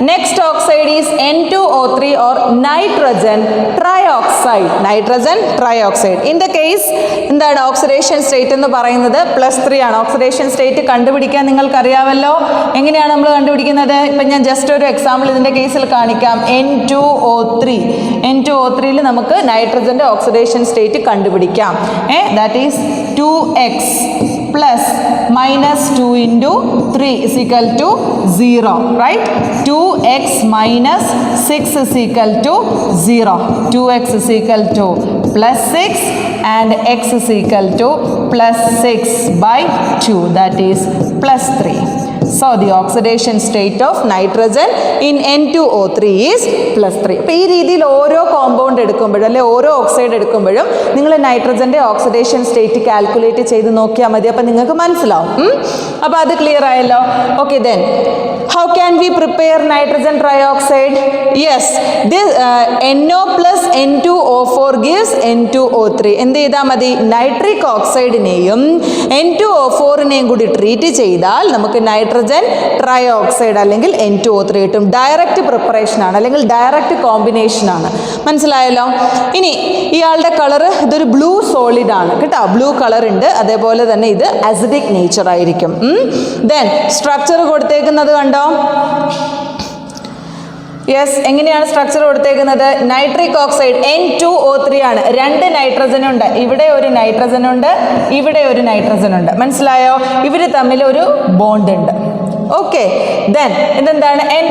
Next oxide is N2O3 or nitrogen trioxide. Nitrogen trioxide. In the case എന്താണ് ഓക്സിഡേഷൻ സ്റ്റേറ്റ് എന്ന് പറയുന്നത്? +3 ആണ്. ഓക്സിഡേഷൻ സ്റ്റേറ്റ് കണ്ടുപിടിക്കാൻ നിങ്ങൾക്കറിയാമല്ലോ. എങ്ങനെയാണ് നമ്മൾ കണ്ടുപിടിക്കുന്നത്? ഇപ്പം ഞാൻ ജസ്റ്റ് ഒരു എക്സാമ്പിൾ ഇതിൻ്റെ കേസിൽ കാണിക്കാം. N2O3യിൽ നമുക്ക് നൈട്രജൻ്റെ ഓക്സിഡേഷൻ സ്റ്റേറ്റ് കണ്ടുപിടിക്കാം. That is 2x plus -2 into 3 is equal to 0, right? 2x minus 6 is equal to 0. 2x is equal to +6 and x is equal to +6 by 2, that is +3. So the oxidation state of nitrogen in N2O3 is +3. അപ്പോൾ ഈ രീതിയിൽ ഓരോ കോമ്പൗണ്ട് എടുക്കുമ്പോഴും അല്ലെ ഓരോ ഓക്സൈഡ് എടുക്കുമ്പോഴും നിങ്ങൾ നൈട്രജൻ്റെ ഓക്സിഡേഷൻ സ്റ്റേറ്റ് കാൽക്കുലേറ്റ് ചെയ്ത് നോക്കിയാൽ മതി. അപ്പോൾ നിങ്ങൾക്ക് മനസ്സിലാവും. അപ്പോൾ അത് ക്ലിയർ ആയല്ലോ. Okay, then how can we prepare nitrogen trioxide? Yes, this NO plus N2O4 gives N2O3. എന്ത് ചെയ്താൽ മതി? നൈട്രിക് ഓക്സൈഡിനെയും N2O4നെയും കൂടി ട്രീറ്റ് ചെയ്താൽ നമുക്ക് നൈട്രജൻ ട്രയോക്സൈഡ് അല്ലെങ്കിൽ N2O3 കിട്ടും. ഡയറക്റ്റ് പ്രിപ്പറേഷൻ ആണ് അല്ലെങ്കിൽ ഡയറക്റ്റ് കോമ്പിനേഷൻ ആണ്. മനസ്സിലായല്ലോ. ഇനി ഇയാളുടെ കളർ ഇതൊരു ബ്ലൂ സോളിഡ് ആണ് കേട്ടോ. ബ്ലൂ കളർ ഉണ്ട്. അതേപോലെ തന്നെ ഇത് അസിഡിക് നേച്ചർ ആയിരിക്കും. ദെൻ സ്ട്രക്ചർ കൊടുത്തേക്കുന്നത് കണ്ടോ? യെസ്, എങ്ങനെയാണ് സ്ട്രക്ചർ കൊടുത്തേക്കുന്നത്? നൈട്രിക് ഓക്സൈഡ് N2O3 ആണ്. 2 നൈട്രജൻ ഉണ്ട്. ഇവിടെ ഒരു നൈട്രജൻ ഉണ്ട്, ഇവിടെ ഒരു നൈട്രജൻ ഉണ്ട്. മനസ്സിലായോ? ഇവർ തമ്മിൽ ഒരു ബോണ്ട് ഉണ്ട്. ഓക്കെ, ദെൻ ഇതെന്താണ്? N+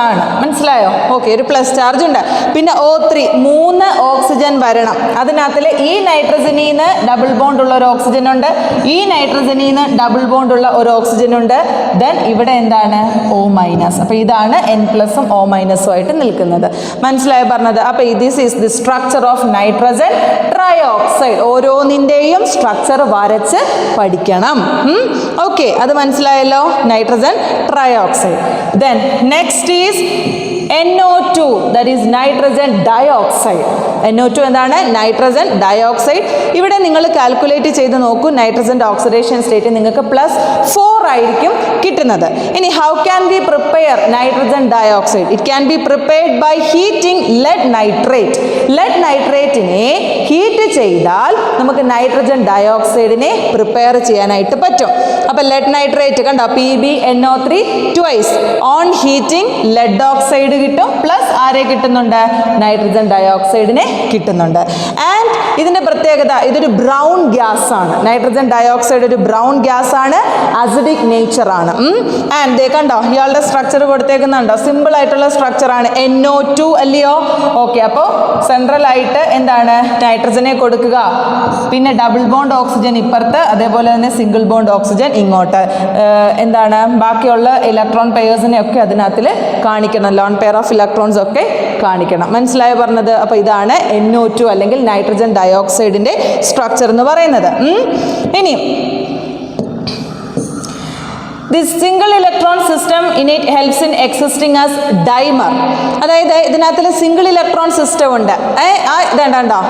ആണ്. മനസ്സിലായോ? ഓക്കെ, ഒരു പ്ലസ് ചാർജ് ഉണ്ട്. പിന്നെ O3 3 ഓക്സിജൻ വരണം. അതിനകത്തിൽ ഈ നൈട്രജനിൽ നിന്ന് ഡബിൾ ബോണ്ട് ഉള്ള ഒരു ഓക്സിജൻ ഉണ്ട്, ഈ നൈട്രജനിൽ നിന്ന് ഡബിൾ ബോണ്ട് ഉള്ള ഒരു ഓക്സിജൻ ഉണ്ട്. ദെൻ ഇവിടെ എന്താണ്? O-. അപ്പോൾ ഇതാണ് N+ഉം O- ആയിട്ട് നിൽക്കുന്നത്. മനസ്സിലായോ പറഞ്ഞത്? അപ്പോൾ this is the structure of nitrogen trioxide. ഓരോന്നിൻ്റെയും സ്ട്രക്ചർ വരച്ച് പഠിക്കണം. ഓക്കെ, അത് മനസ്സിലായല്ലോ, nitrogen trioxide. Then next is NO2, that is nitrogen dioxide. NO2 എന്താണ്? Nitrogen dioxide. ഇവിടെ നിങ്ങൾ കാൽക്കുലേറ്റ് ചെയ്ത് നോക്കൂ, നൈട്രജൻ്റെ ഓക്സിഡേഷൻ സ്റ്റേറ്റ് നിങ്ങൾക്ക് +4 ആയിരിക്കും കിട്ടുന്നത്. ഇനി how can be prepare nitrogen dioxide? It can be prepared by heating lead nitrate. Lead നൈട്രേറ്റിനെ ഹീറ്റ് ചെയ്താൽ നമുക്ക് നൈട്രജൻ ഡയോക്സൈഡിനെ പ്രിപ്പയർ ചെയ്യാനായിട്ട് പറ്റും. അപ്പോൾ ലെഡ് നൈട്രേറ്റ് കണ്ടോ, PbNO3 twice on heating lead oxide കിട്ടും, പ്ലസ് ആരെ കിട്ടുന്നുണ്ട്? നൈട്രജൻ ഡയോക്സൈഡിനെ കിട്ടുന്നുണ്ട്. ആൻഡ് ഇതിൻ്റെ പ്രത്യേകത, ഇതൊരു ബ്രൗൺ ഗ്യാസ് ആണ്. നൈട്രജൻ ഡയോക്സൈഡ് ഒരു ബ്രൗൺ ഗ്യാസ് ആണ്, അസിഡിക് നേച്ചർ ആണ്. ആൻഡ് ദേ കണ്ടോ, ഇയാളുടെ സ്ട്രക്ചർ കൊടുത്തേക്കുന്നുണ്ടോ? സിമ്പിൾ ആയിട്ടുള്ള സ്ട്രക്ചർ ആണ്. NO2 അല്ലയോ? ഓക്കെ, അപ്പോൾ സെൻട്രൽ ആയിട്ട് എന്താണ്? നൈട്രജനെ കൊടുക്കുക, പിന്നെ ഡബിൾ ബോണ്ട് ഓക്സിജൻ ഇപ്പുറത്ത്, അതേപോലെ തന്നെ സിംഗിൾ ബോണ്ട് ഓക്സിജൻ ഇങ്ങോട്ട്. എന്താണ്? ബാക്കിയുള്ള ഇലക്ട്രോൺ പെയേഴ്സിനെ ഒക്കെ അതിനകത്തിൽ കാണിക്കണം, ലോൺ പെയർ ഓഫ് ഇലക്ട്രോൺസ് ഒക്കെ കാണിക്കണം. മനസ്സിലായോ പറഞ്ഞത്? അപ്പോൾ ഇതാണ് NO2 അല്ലെങ്കിൽ നൈട്രജൻ ഡയോക്സൈഡിൻ്റെ സ്ട്രക്ചർ എന്ന് പറയുന്നത്. ഇനി this single electron system in it helps in existing as dimer. അതായത് ഇതിനകത്തിൽ സിംഗിൾ ഇലക്ട്രോൺ സിസ്റ്റം ഉണ്ട്. ഇതുണ്ടോ,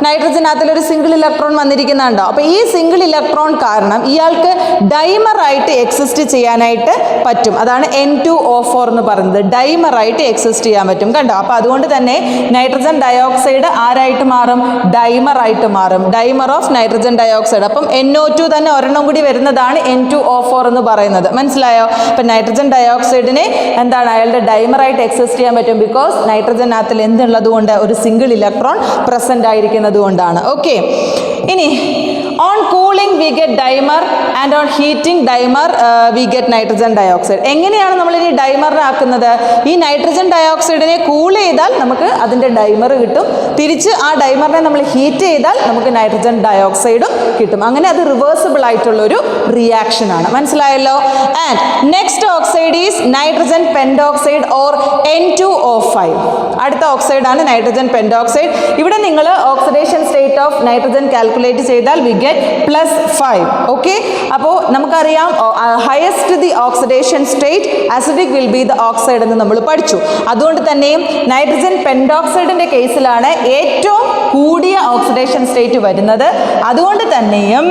നൈട്രജനകത്തിലൊരു സിംഗിൾ ഇലക്ട്രോൺ വന്നിരിക്കുന്നുണ്ടോ? അപ്പോൾ ഈ സിംഗിൾ ഇലക്ട്രോൺ കാരണം ഇയാൾക്ക് ഡൈമറായിട്ട് എക്സിസ്റ്റ് ചെയ്യാനായിട്ട് പറ്റും. അതാണ് N2O4 എന്ന് പറയുന്നത്. ഡൈമറായിട്ട് എക്സിസ്റ്റ് ചെയ്യാൻ പറ്റും. കണ്ടോ? അപ്പോൾ അതുകൊണ്ട് തന്നെ നൈട്രജൻ ഡയോക്സൈഡ് ആരായിട്ട് മാറും? ഡൈമറായിട്ട് മാറും. Dimer of nitrogen dioxide. അപ്പം NO2 തന്നെ ഒരെണ്ണം കൂടി വരുന്നതാണ് N2O4 എന്ന് പറയുന്നത്. മനസ്സിലായോ? അപ്പം നൈട്രജൻ ഡയോക്സൈഡിനെ എന്താണ്? അയാളുടെ ഡൈമറായിട്ട് എക്സിസ്റ്റ് ചെയ്യാൻ പറ്റും. ബിക്കോസ് നൈട്രജനകത്തിൽ എന്തുള്ളത് കൊണ്ട്? ഒരു സിംഗിൾ ഇലക്ട്രോൺ പ്രസന്റ് ആയിരിക്കുന്നത് കൊണ്ടാണ്. ഓക്കെ, ഇനി on cooling we get dimer and on heating dimer we get nitrogen dioxide. എങ്ങനെയാണ് നമ്മൾ ഇനി ഡൈമറിനാക്കുന്നത്? ഈ നൈട്രജൻ ഡയോക്സൈഡിനെ കൂൾ ചെയ്താൽ നമുക്ക് അതിൻ്റെ ഡൈമർ കിട്ടും, തിരിച്ച് ആ ഡൈമറിനെ നമ്മൾ ഹീറ്റ് ചെയ്താൽ നമുക്ക് നൈട്രജൻ ഡയോക്സൈഡും കിട്ടും. അങ്ങനെ അത് റിവേഴ്സിബിൾ ആയിട്ടുള്ളൊരു റിയാക്ഷൻ ആണ്. മനസ്സിലായല്ലോ? And next oxide is nitrogen pentoxide or N2O5. അടുത്ത ഓക്സൈഡാണ് നൈട്രജൻ പെൻഡോക്സൈഡ്. ഇവിടെ നിങ്ങൾ oxidation state of nitrogen calculate ചെയ്താൽ വി ഗെറ്റ് +5. ഓക്കെ, അപ്പോൾ നമുക്കറിയാം highest the oxidation state acidic will be the oxide എന്ന് നമ്മൾ പഠിച്ചു. അതുകൊണ്ട് തന്നെയും നൈട്രജൻ പെൻഡോക്സൈഡിൻ്റെ കേസിലാണ് ഏറ്റവും കൂടിയ ഓക്സിഡേഷൻ സ്റ്റേറ്റ് വരുന്നത്. അതുകൊണ്ട് തന്നെയും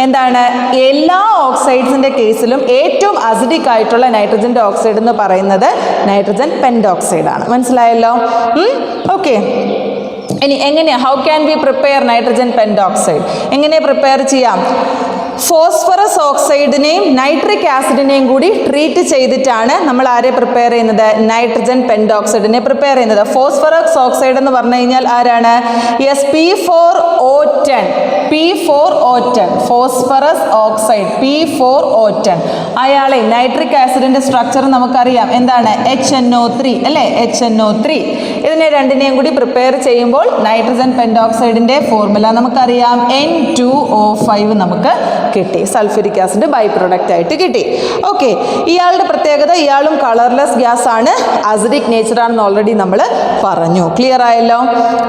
എന്താണ്? എല്ലാ ഓക്സൈഡ്സിൻ്റെ കേസിലും ഏറ്റവും അസിഡിക് ആയിട്ടുള്ള നൈട്രജൻ്റെ ഓക്സൈഡ് എന്ന് പറയുന്നത് നൈട്രജൻ പെൻഡോക്സൈഡ് ആണ്. മനസ്സിലായല്ലോ? ഓക്കെ, ഇനി എങ്ങനെയാണ്? How can be prepare nitrogen pentoxide? എങ്ങനെ പ്രിപ്പയർ ചെയ്യാം? ഫോസ്ഫറസ് ഓക്സൈഡിനെയും നൈട്രിക് ആസിഡിനെയും കൂടി ട്രീറ്റ് ചെയ്തിട്ടാണ് നമ്മൾ ആരെ പ്രിപ്പയർ ചെയ്യുന്നത്? നൈട്രജൻ പെൻഡോക്സൈഡിനെ പ്രിപ്പയർ ചെയ്യുന്നത്. ഫോസ്ഫറസ് ഓക്സൈഡ് എന്ന് പറഞ്ഞു കഴിഞ്ഞാൽ ആരാണ്? Yes, P4O10. Phosphorus oxide P4O10. അയാളെ നൈട്രിക് ആസിഡിൻ്റെ സ്ട്രക്ചർ നമുക്കറിയാം. എന്താണ്? HNO3 അല്ലേ? HNO3. ഇതിനെ രണ്ടിനെയും കൂടി പ്രിപ്പയർ ചെയ്യുമ്പോൾ നൈട്രജൻ പെൻഡോക്സൈഡിൻ്റെ ഫോർമുല നമുക്കറിയാം. N2O5 നമുക്ക് കിട്ടി. സൾഫ്യൂരിക് ആസിഡ് ബൈ പ്രൊഡക്റ്റ് ആയിട്ട് കിട്ടി. ഓക്കെ, ഇയാളുടെ പ്രത്യേകത, ഇയാളും കളർലെസ് ഗ്യാസ് ആണ്, അസിഡിക് നേച്ചറാണെന്ന് ഓൾറെഡി നമ്മൾ പറഞ്ഞു. ക്ലിയർ ആയല്ലോ?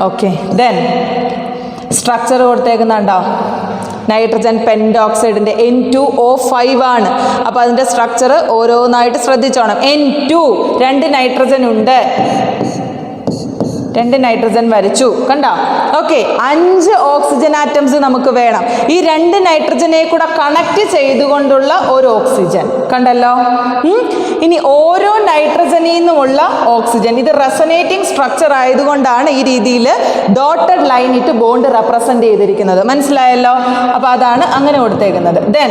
ഓക്കെ, ദെൻ സ്ട്രക്ചർ കൊടുത്തേക്കുന്നുണ്ടോ? നൈട്രജൻ പെൻഡോക്സൈഡിൻ്റെ N2O5 ആണ്. അപ്പോൾ അതിൻ്റെ സ്ട്രക്ചർ ഓരോന്നായിട്ട് ശ്രദ്ധിച്ചോണം. N2 2 നൈട്രജൻ ഉണ്ട്, 2 നൈട്രജൻ വരച്ചു, കണ്ടോ? ഓക്കെ, 5 ഓക്സിജൻ ആറ്റംസ് നമുക്ക് വേണം. ഈ 2 നൈട്രജനെ കൂടെ കണക്ട് ചെയ്തുകൊണ്ടുള്ള ഒരു ഓക്സിജൻ, കണ്ടല്ലോ. ഇനി ഓരോ നൈട്രജനിൽ നിന്നുമുള്ള ഓക്സിജൻ, ഇത് റെസൊനേറ്റിംഗ് സ്ട്രക്ചർ ആയതുകൊണ്ടാണ് ഈ രീതിയിൽ ഡോട്ടഡ് ലൈൻ ഇട്ട് ബോണ്ട് റെപ്രസെന്റ് ചെയ്തിരിക്കുന്നത്. മനസ്സിലായല്ലോ? അപ്പൊ അതാണ് അങ്ങനെ കൊടുത്തേക്കുന്നത്. ദെൻ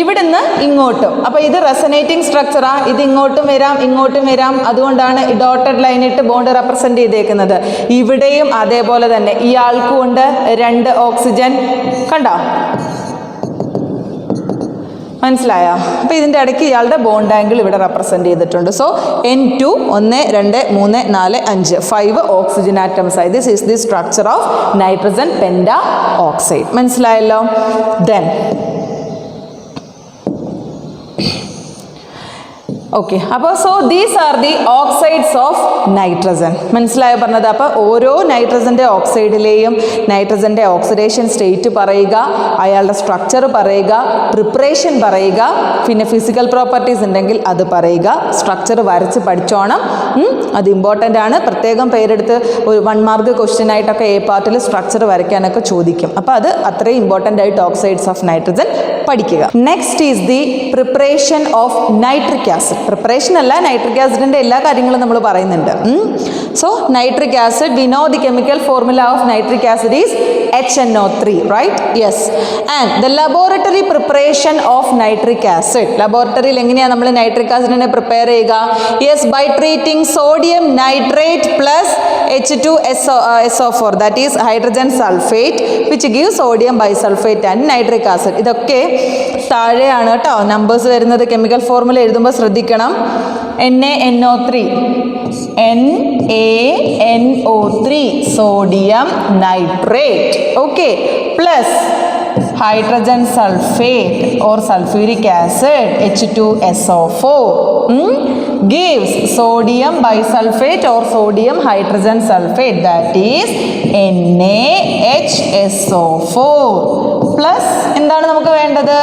ഇവിടുന്ന് ഇങ്ങോട്ടും, അപ്പൊ ഇത് റെസൊനേറ്റിംഗ് സ്ട്രക്ചറാ, ഇത് ഇങ്ങോട്ടും വരാം ഇങ്ങോട്ടും വരാം, അതുകൊണ്ടാണ് ഡോട്ടഡ് ലൈൻ ഇട്ട് ബോണ്ട് റെപ്രസെന്റ് ചെയ്തേക്കുന്നത്. ഇവിടെയും അതേപോലെ തന്നെ ഇയാൾക്കും ഉണ്ട് 2 ഓക്സിജൻ, കണ്ടോ? മനസ്സിലായോ? അപ്പോൾ ഇതിൻ്റെ ഇടയ്ക്ക് ഇയാളുടെ ബോണ്ട് ആംഗിൾ ഇവിടെ റെപ്രസെന്റ് ചെയ്തിട്ടുണ്ട്. സോ N2 1 2 3 4 5 5 ഓക്സിജൻ ആറ്റംസ് ആയി. This is the structure of nitrogen penta oxide. മനസ്സിലായല്ലോ? ദെൻ ഓക്കെ, അപ്പോൾ so these are the oxides of nitrogen. മനസ്സിലായോ പറഞ്ഞത്? അപ്പോൾ ഓരോ നൈട്രജൻ്റെ ഓക്സൈഡിലെയും നൈട്രജൻ്റെ ഓക്സിഡേഷൻ സ്റ്റേറ്റ് പറയുക, അയാളുടെ സ്ട്രക്ചർ പറയുക, പ്രിപ്പറേഷൻ പറയുക, പിന്നെ ഫിസിക്കൽ പ്രോപ്പർട്ടീസ് ഉണ്ടെങ്കിൽ അത് പറയുക. സ്ട്രക്ചർ വരച്ച് പഠിച്ചോണം, അത് ഇമ്പോർട്ടൻ്റ് ആണ്. പ്രത്യേകം പേരെടുത്ത് ഒരു 1 മാർക്ക് ക്വസ്റ്റ്യൻ ആയിട്ടൊക്കെ A പാർട്ടിൽ സ്ട്രക്ചർ വരയ്ക്കാനൊക്കെ ചോദിക്കും. അപ്പോൾ അത് അത്രയും ഇമ്പോർട്ടൻ്റ് ആയിട്ട് ഓക്സൈഡ്സ് ഓഫ് നൈട്രജൻ പഠിക്കുക. Next is the preparation of nitric acid. Preparation അല്ല, നൈട്രിക് ആസിഡിൻ്റെ എല്ലാ കാര്യങ്ങളും നമ്മൾ പറയുന്നുണ്ട്. So nitric acid, V know the chemical formula of nitric acid is HNO3, right? Yes. And the laboratory preparation of nitric acid. ലബോറട്ടറിയിൽ എങ്ങനെയാണ് നമ്മൾ നൈട്രിക് ആസിഡിനെ പ്രിപ്പയർ ചെയ്യുക? Yes, by treating sodium nitrate plus H2SO4, that is hydrogen sulfate, which gives sodium bisulfate and nitric acid. ഇതൊക്കെ താഴെയാണ് കേട്ടോ നമ്പേഴ്സ് വരുന്നത്. കെമിക്കൽ ഫോർമുല എഴുതുമ്പോൾ ശ്രദ്ധിക്കണം. NaNO3, NaNO3 sodium nitrate, okay, plus hydrogen sulfate or sulfuric acid H2SO4 gives sodium bisulfate or sodium hydrogen sulfate, that is NaHSO4 plus എന്താണ് നമുക്ക് വേണ്ടത്?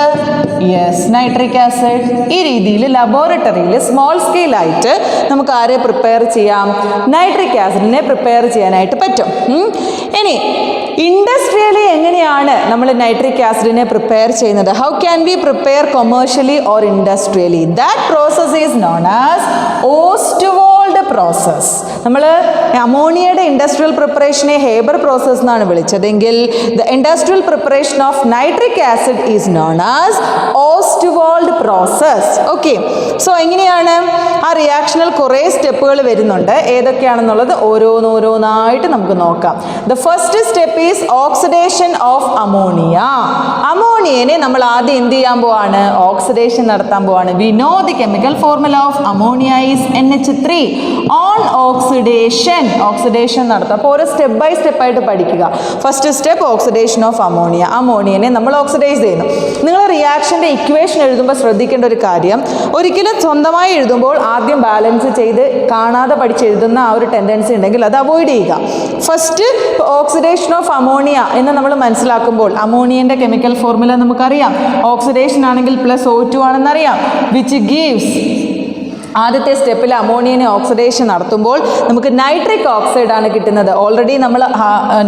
Yes, nitric acid. ഈ രീതിയിൽ ലബോറട്ടറിയിൽ സ്മോൾ സ്കെയിൽ ആയിട്ട് നമുക്ക് ആരെ പ്രിപ്പയർ ചെയ്യാം? നൈട്രിക് ആസിഡിനെ പ്രിപ്പയർ ചെയ്യാനായിട്ട് പറ്റും. ഇനി ഇൻഡസ്ട്രിയലി എങ്ങനെയാണ് നമ്മൾ നൈട്രിക് ആസിഡിനെ പ്രിപ്പയർ ചെയ്യുന്നത്? How can we prepare commercially or industrially? That process is known as Ostwald process. നമ്മൾ അമോണിയയുടെ ഇൻഡസ്ട്രിയൽ പ്രിപ്പറേഷനെ ഹേബർ പ്രോസസ് എന്നാണ് വിളിച്ചതെങ്കിൽ the industrial preparation of nitric acid is known as Ostwald process. Okay, so എങ്ങനെയാണ് ആ റിയാക്ഷനിൽ കുറേ സ്റ്റെപ്പുകൾ വരുന്നുണ്ട്. ഏതൊക്കെയാണെന്നുള്ളത് ഓരോന്നായിട്ട് നമുക്ക് നോക്കാം. The first step is oxidation of ammonia. അമോണിയനെ നമ്മൾ ആദ്യം എന്ത് ചെയ്യാൻ പോവാണ്? ഓക്സിഡേഷൻ നടത്താൻ പോവാണ്. We know the chemical formula of ammonia is NH3. On oxidation നടത്തുക. അപ്പോൾ ഓരോ സ്റ്റെപ്പ് ബൈ സ്റ്റെപ്പ് ആയിട്ട് പഠിക്കുക. First step oxidation of ammonia. അമോണിയനെ നമ്മൾ ഓക്സിഡൈസ് ചെയ്യുന്നു. നിങ്ങൾ റിയാക്ഷൻ്റെ ഇക്വേഷൻ എഴുതുമ്പോൾ ശ്രദ്ധിക്കേണ്ട ഒരു കാര്യം, ഒരിക്കലും സ്വന്തമായി എഴുതുമ്പോൾ ആദ്യം ബാലൻസ് ചെയ്ത് കാണാതെ പഠിച്ചെഴുതുന്ന ആ ഒരു ടെൻഡൻസി ഉണ്ടെങ്കിൽ അത് അവോയ്ഡ് ചെയ്യുക. ഫസ്റ്റ് ഓക്സിഡേഷൻ ഓഫ് അമോണിയ എന്ന് നമ്മൾ മനസ്സിലാക്കുമ്പോൾ അമോണിയൻ്റെ കെമിക്കൽ ഫോർമുല നമുക്കറിയാം. ഓക്സിഡേഷൻ ആണെങ്കിൽ +O2 ആണെന്നറിയാം, വിച്ച് ഗീവ്സ് ആദ്യത്തെ സ്റ്റെപ്പിൽ അമോണിയനെ ഓക്സിഡേഷൻ നടത്തുമ്പോൾ നമുക്ക് നൈട്രിക് ഓക്സൈഡ് ആണ് കിട്ടുന്നത്. ഓൾറെഡി നമ്മൾ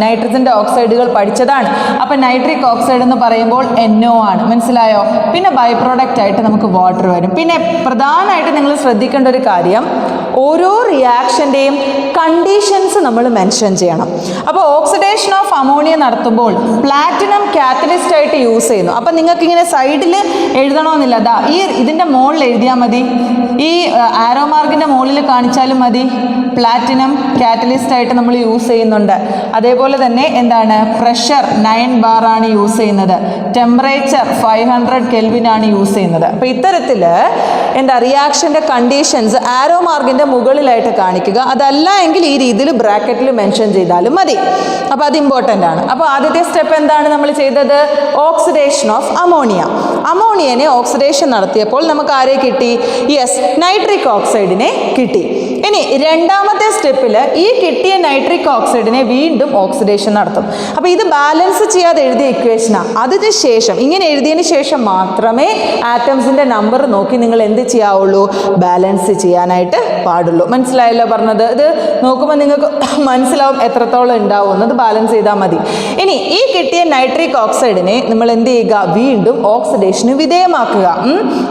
നൈട്രജൻ്റെ ഓക്സൈഡുകൾ പഠിച്ചതാണ്. അപ്പം നൈട്രിക് ഓക്സൈഡ് എന്ന് പറയുമ്പോൾ NO ആണ്. മനസ്സിലായോ? പിന്നെ ബൈ പ്രോഡക്റ്റ് ആയിട്ട് നമുക്ക് വാട്ടർ വരും. പിന്നെ പ്രധാനമായിട്ട് നിങ്ങൾ ശ്രദ്ധിക്കേണ്ട ഒരു കാര്യം, ഓരോ റിയാക്ഷൻ്റെയും കണ്ടീഷൻസ് നമ്മൾ മെൻഷൻ ചെയ്യണം. അപ്പോൾ ഓക്സിഡേഷൻ ഓഫ് അമോണിയ നടത്തുമ്പോൾ പ്ലാറ്റിനം കാറ്റലിസ്റ്റ് ആയിട്ട് യൂസ് ചെയ്യുന്നു. അപ്പം നിങ്ങൾക്ക് ഇങ്ങനെ സൈഡിൽ എഴുതണമെന്നില്ല, ദാ ഈ ഇതിൻ്റെ മുകളിൽ എഴുതിയാൽ മതി, ഈ ആരോ മാർക്കിൻ്റെ മുകളിൽ കാണിച്ചാലും മതി. പ്ലാറ്റിനം കാറ്റലിസ്റ്റ് ആയിട്ട് നമ്മൾ യൂസ് ചെയ്യുന്നുണ്ട്. അതേപോലെ തന്നെ എന്താണ്, പ്രഷർ 9 bar ആണ് യൂസ് ചെയ്യുന്നത്. ടെമ്പറേച്ചർ 500 Kelvin ആണ് യൂസ് ചെയ്യുന്നത്. അപ്പോൾ ഇത്തരത്തിൽ എന്താ റിയാക്ഷൻ്റെ കണ്ടീഷൻസ് ആരോ മാർക്കിൻ്റെ മുകളിലായിട്ട് കാണിക്കുക. അതല്ല എങ്കിൽ ഈ രീതിയിൽ ബ്രാക്കറ്റിൽ മെൻഷൻ ചെയ്താലും മതി. അപ്പോൾ അത് ഇമ്പോർട്ടൻ്റ് ആണ്. അപ്പോൾ ആദ്യത്തെ സ്റ്റെപ്പ് എന്താണ് നമ്മൾ ചെയ്തത്? Oxidation of ammonia. അമോണിയനെ ഓക്സിഡേഷൻ നടത്തിയപ്പോൾ നമുക്ക് ആരെ കിട്ടി? യെസ്, നൈട്രിക് ഓക്സൈഡിനെ കിട്ടി. ഇനി രണ്ടാമത്തെ സ്റ്റെപ്പിൽ ഈ കിട്ടിയ നൈട്രിക് ഓക്സൈഡിനെ വീണ്ടും ഓക്സിഡേഷൻ നടത്തും. അപ്പോൾ ഇത് ബാലൻസ് ചെയ്യാതെ എഴുതിയ ഇക്വേഷനാണ്. അതിന് ശേഷം ഇങ്ങനെ എഴുതിയതിന് ശേഷം മാത്രമേ ആറ്റംസിൻ്റെ നമ്പർ നോക്കി നിങ്ങൾ എന്ത് ചെയ്യാവുള്ളൂ, ബാലൻസ് ചെയ്യാനായിട്ട് പാടുള്ളൂ. മനസ്സിലായല്ലോ പറഞ്ഞത്? ഇത് നോക്കുമ്പോൾ നിങ്ങൾക്ക് മനസ്സിലാവും എത്രത്തോളം ഉണ്ടാവും എന്നത്. ബാലൻസ് ചെയ്താൽ മതി. ഇനി ഈ കിട്ടിയ നൈട്രിക് ഓക്സൈഡിനെ നമ്മൾ എന്ത് ചെയ്യുക, വീണ്ടും ഓക്സിഡേഷന് വിധേയമാക്കുക.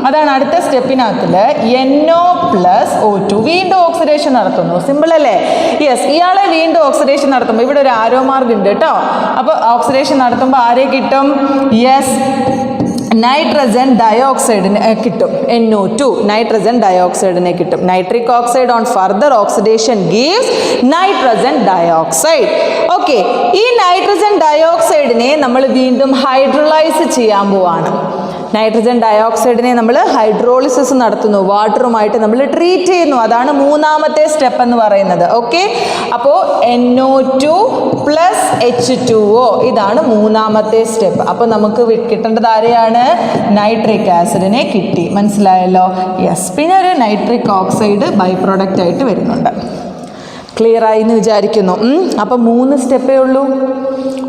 അതാണ് അടുത്ത സ്റ്റെപ്പിനകത്തിൽ NO+O2 വീണ്ടും ഓക്സിഡേഷൻ നടത്തുന്നു. സിമ്പിൾ അല്ലേ? യെസ്. ഇയാളെ വീണ്ടും ഓക്സിഡേഷൻ നടത്തുമ്പോൾ ഇവിടെ ഒരു ആരോ മാർക്ക് ഉണ്ട് കേട്ടോ. അപ്പോൾ ഓക്സിഡേഷൻ നടത്തുമ്പോൾ ആരെ കിട്ടും? യെസ്, നൈട്രജൻ ഡയോക്സൈഡിനെ കിട്ടും. NO2 നൈട്രജൻ ഡയോക്സൈഡിനെ കിട്ടും. Nitric oxide on further oxidation gives nitrogen dioxide. Okay, ഈ നൈട്രജൻ ഡയോക്സൈഡിനെ നമ്മൾ വീണ്ടും ഹൈഡ്രോളൈസ് ചെയ്യാൻ പോവാണ്. നൈട്രജൻ ഡയോക്സൈഡിനെ നമ്മൾ ഹൈഡ്രോളിസിസ് നടത്തുന്നു, വാട്ടറുമായിട്ട് നമ്മൾ ട്രീറ്റ് ചെയ്യുന്നു. അതാണ് മൂന്നാമത്തെ സ്റ്റെപ്പ് എന്ന് പറയുന്നത്. ഓക്കെ, അപ്പോൾ NO2+H2O ഇതാണ് മൂന്നാമത്തെ സ്റ്റെപ്പ്. അപ്പോൾ നമുക്ക് കിട്ടേണ്ടത് ആരെയാണ്? നൈട്രിക് ആസിഡിനെ കിട്ടി. മനസ്സിലായല്ലോ? യെസ്. പിന്നെ ഒരു നൈട്രിക് ഓക്സൈഡ് ബൈ പ്രോഡക്റ്റ് ആയിട്ട് വരുന്നുണ്ട്. ക്ലിയർ ആയി എന്ന് വിചാരിക്കുന്നു. അപ്പം 3 സ്റ്റെപ്പേ ഉള്ളൂ,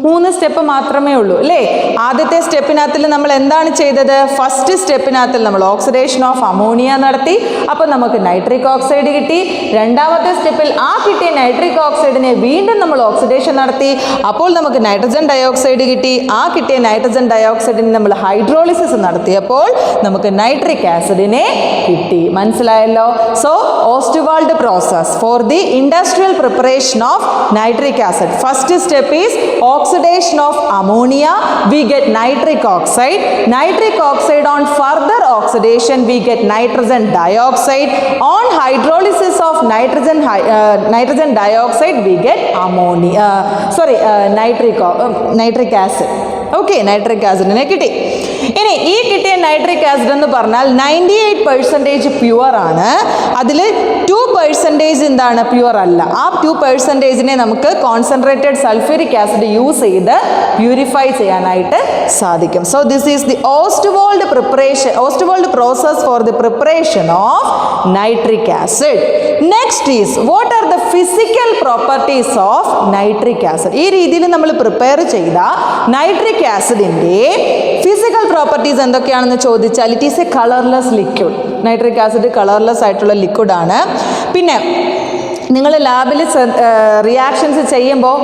3 സ്റ്റെപ്പ് മാത്രമേ ഉള്ളൂ അല്ലേ? ആദ്യത്തെ സ്റ്റെപ്പിനകത്തിൽ നമ്മൾ എന്താണ് ചെയ്തത്? ഫസ്റ്റ് സ്റ്റെപ്പിനകത്തിൽ നമ്മൾ ഓക്സിഡേഷൻ ഓഫ് അമോണിയ നടത്തി. അപ്പോൾ നമുക്ക് നൈട്രിക് ഓക്സൈഡ് കിട്ടി. രണ്ടാമത്തെ സ്റ്റെപ്പിൽ ആ കിട്ടിയ നൈട്രിക് ഓക്സൈഡിനെ വീണ്ടും നമ്മൾ ഓക്സിഡേഷൻ നടത്തി. അപ്പോൾ നമുക്ക് നൈട്രജൻ ഡയോക്സൈഡ് കിട്ടി. ആ കിട്ടിയ നൈട്രജൻ ഡയോക്സൈഡിനെ നമ്മൾ ഹൈഡ്രോളിസിസ് നടത്തിയപ്പോൾ നമുക്ക് നൈട്രിക് ആസിഡിനെ കിട്ടി. മനസ്സിലായല്ലോ? So Ostwald process for the industrial preparation of nitric acid. First step is oxidation of ammonia, we get nitric oxide. Nitric oxide, on further oxidation we get nitrogen dioxide. On hydrolysis of nitrogen dioxide we get ammonia, nitric acid. Okay, nitric ആസിഡിനെ കിട്ടി. ഇനി ഈ കിട്ടിയ നൈട്രിക് ആസിഡ് എന്ന് പറഞ്ഞാൽ 98% പ്യുവർ ആണ്. അതിൽ 2% എന്താണ്? പ്യുവർ അല്ല. ആ 2%നെ നമുക്ക് കോൺസെൻട്രേറ്റഡ് സൾഫ്യൂരിക് ആസിഡ് യൂസ് ചെയ്ത് പ്യൂരിഫൈ ചെയ്യാനായിട്ട് സാധിക്കും. So this is the Ostwald process for the preparation of nitric acid. Next is what are the physical properties of nitric acid. ഈ രീതിയിൽ നമ്മൾ പ്രിപ്പയർ ചെയ്ത നൈട്രിക് ആസിഡിൻ്റെ ഫിസിക്കൽ പ്രോപ്പർട്ടീസ് എന്തൊക്കെയാണെന്ന് ചോദിച്ചാൽ, it is A colourless liquid. Nitric acid colourless ആയിട്ടുള്ള ലിക്വിഡാണ്. പിന്നെ നിങ്ങൾ ലാബിൽ റിയാക്ഷൻസ് ചെയ്യുമ്പോൾ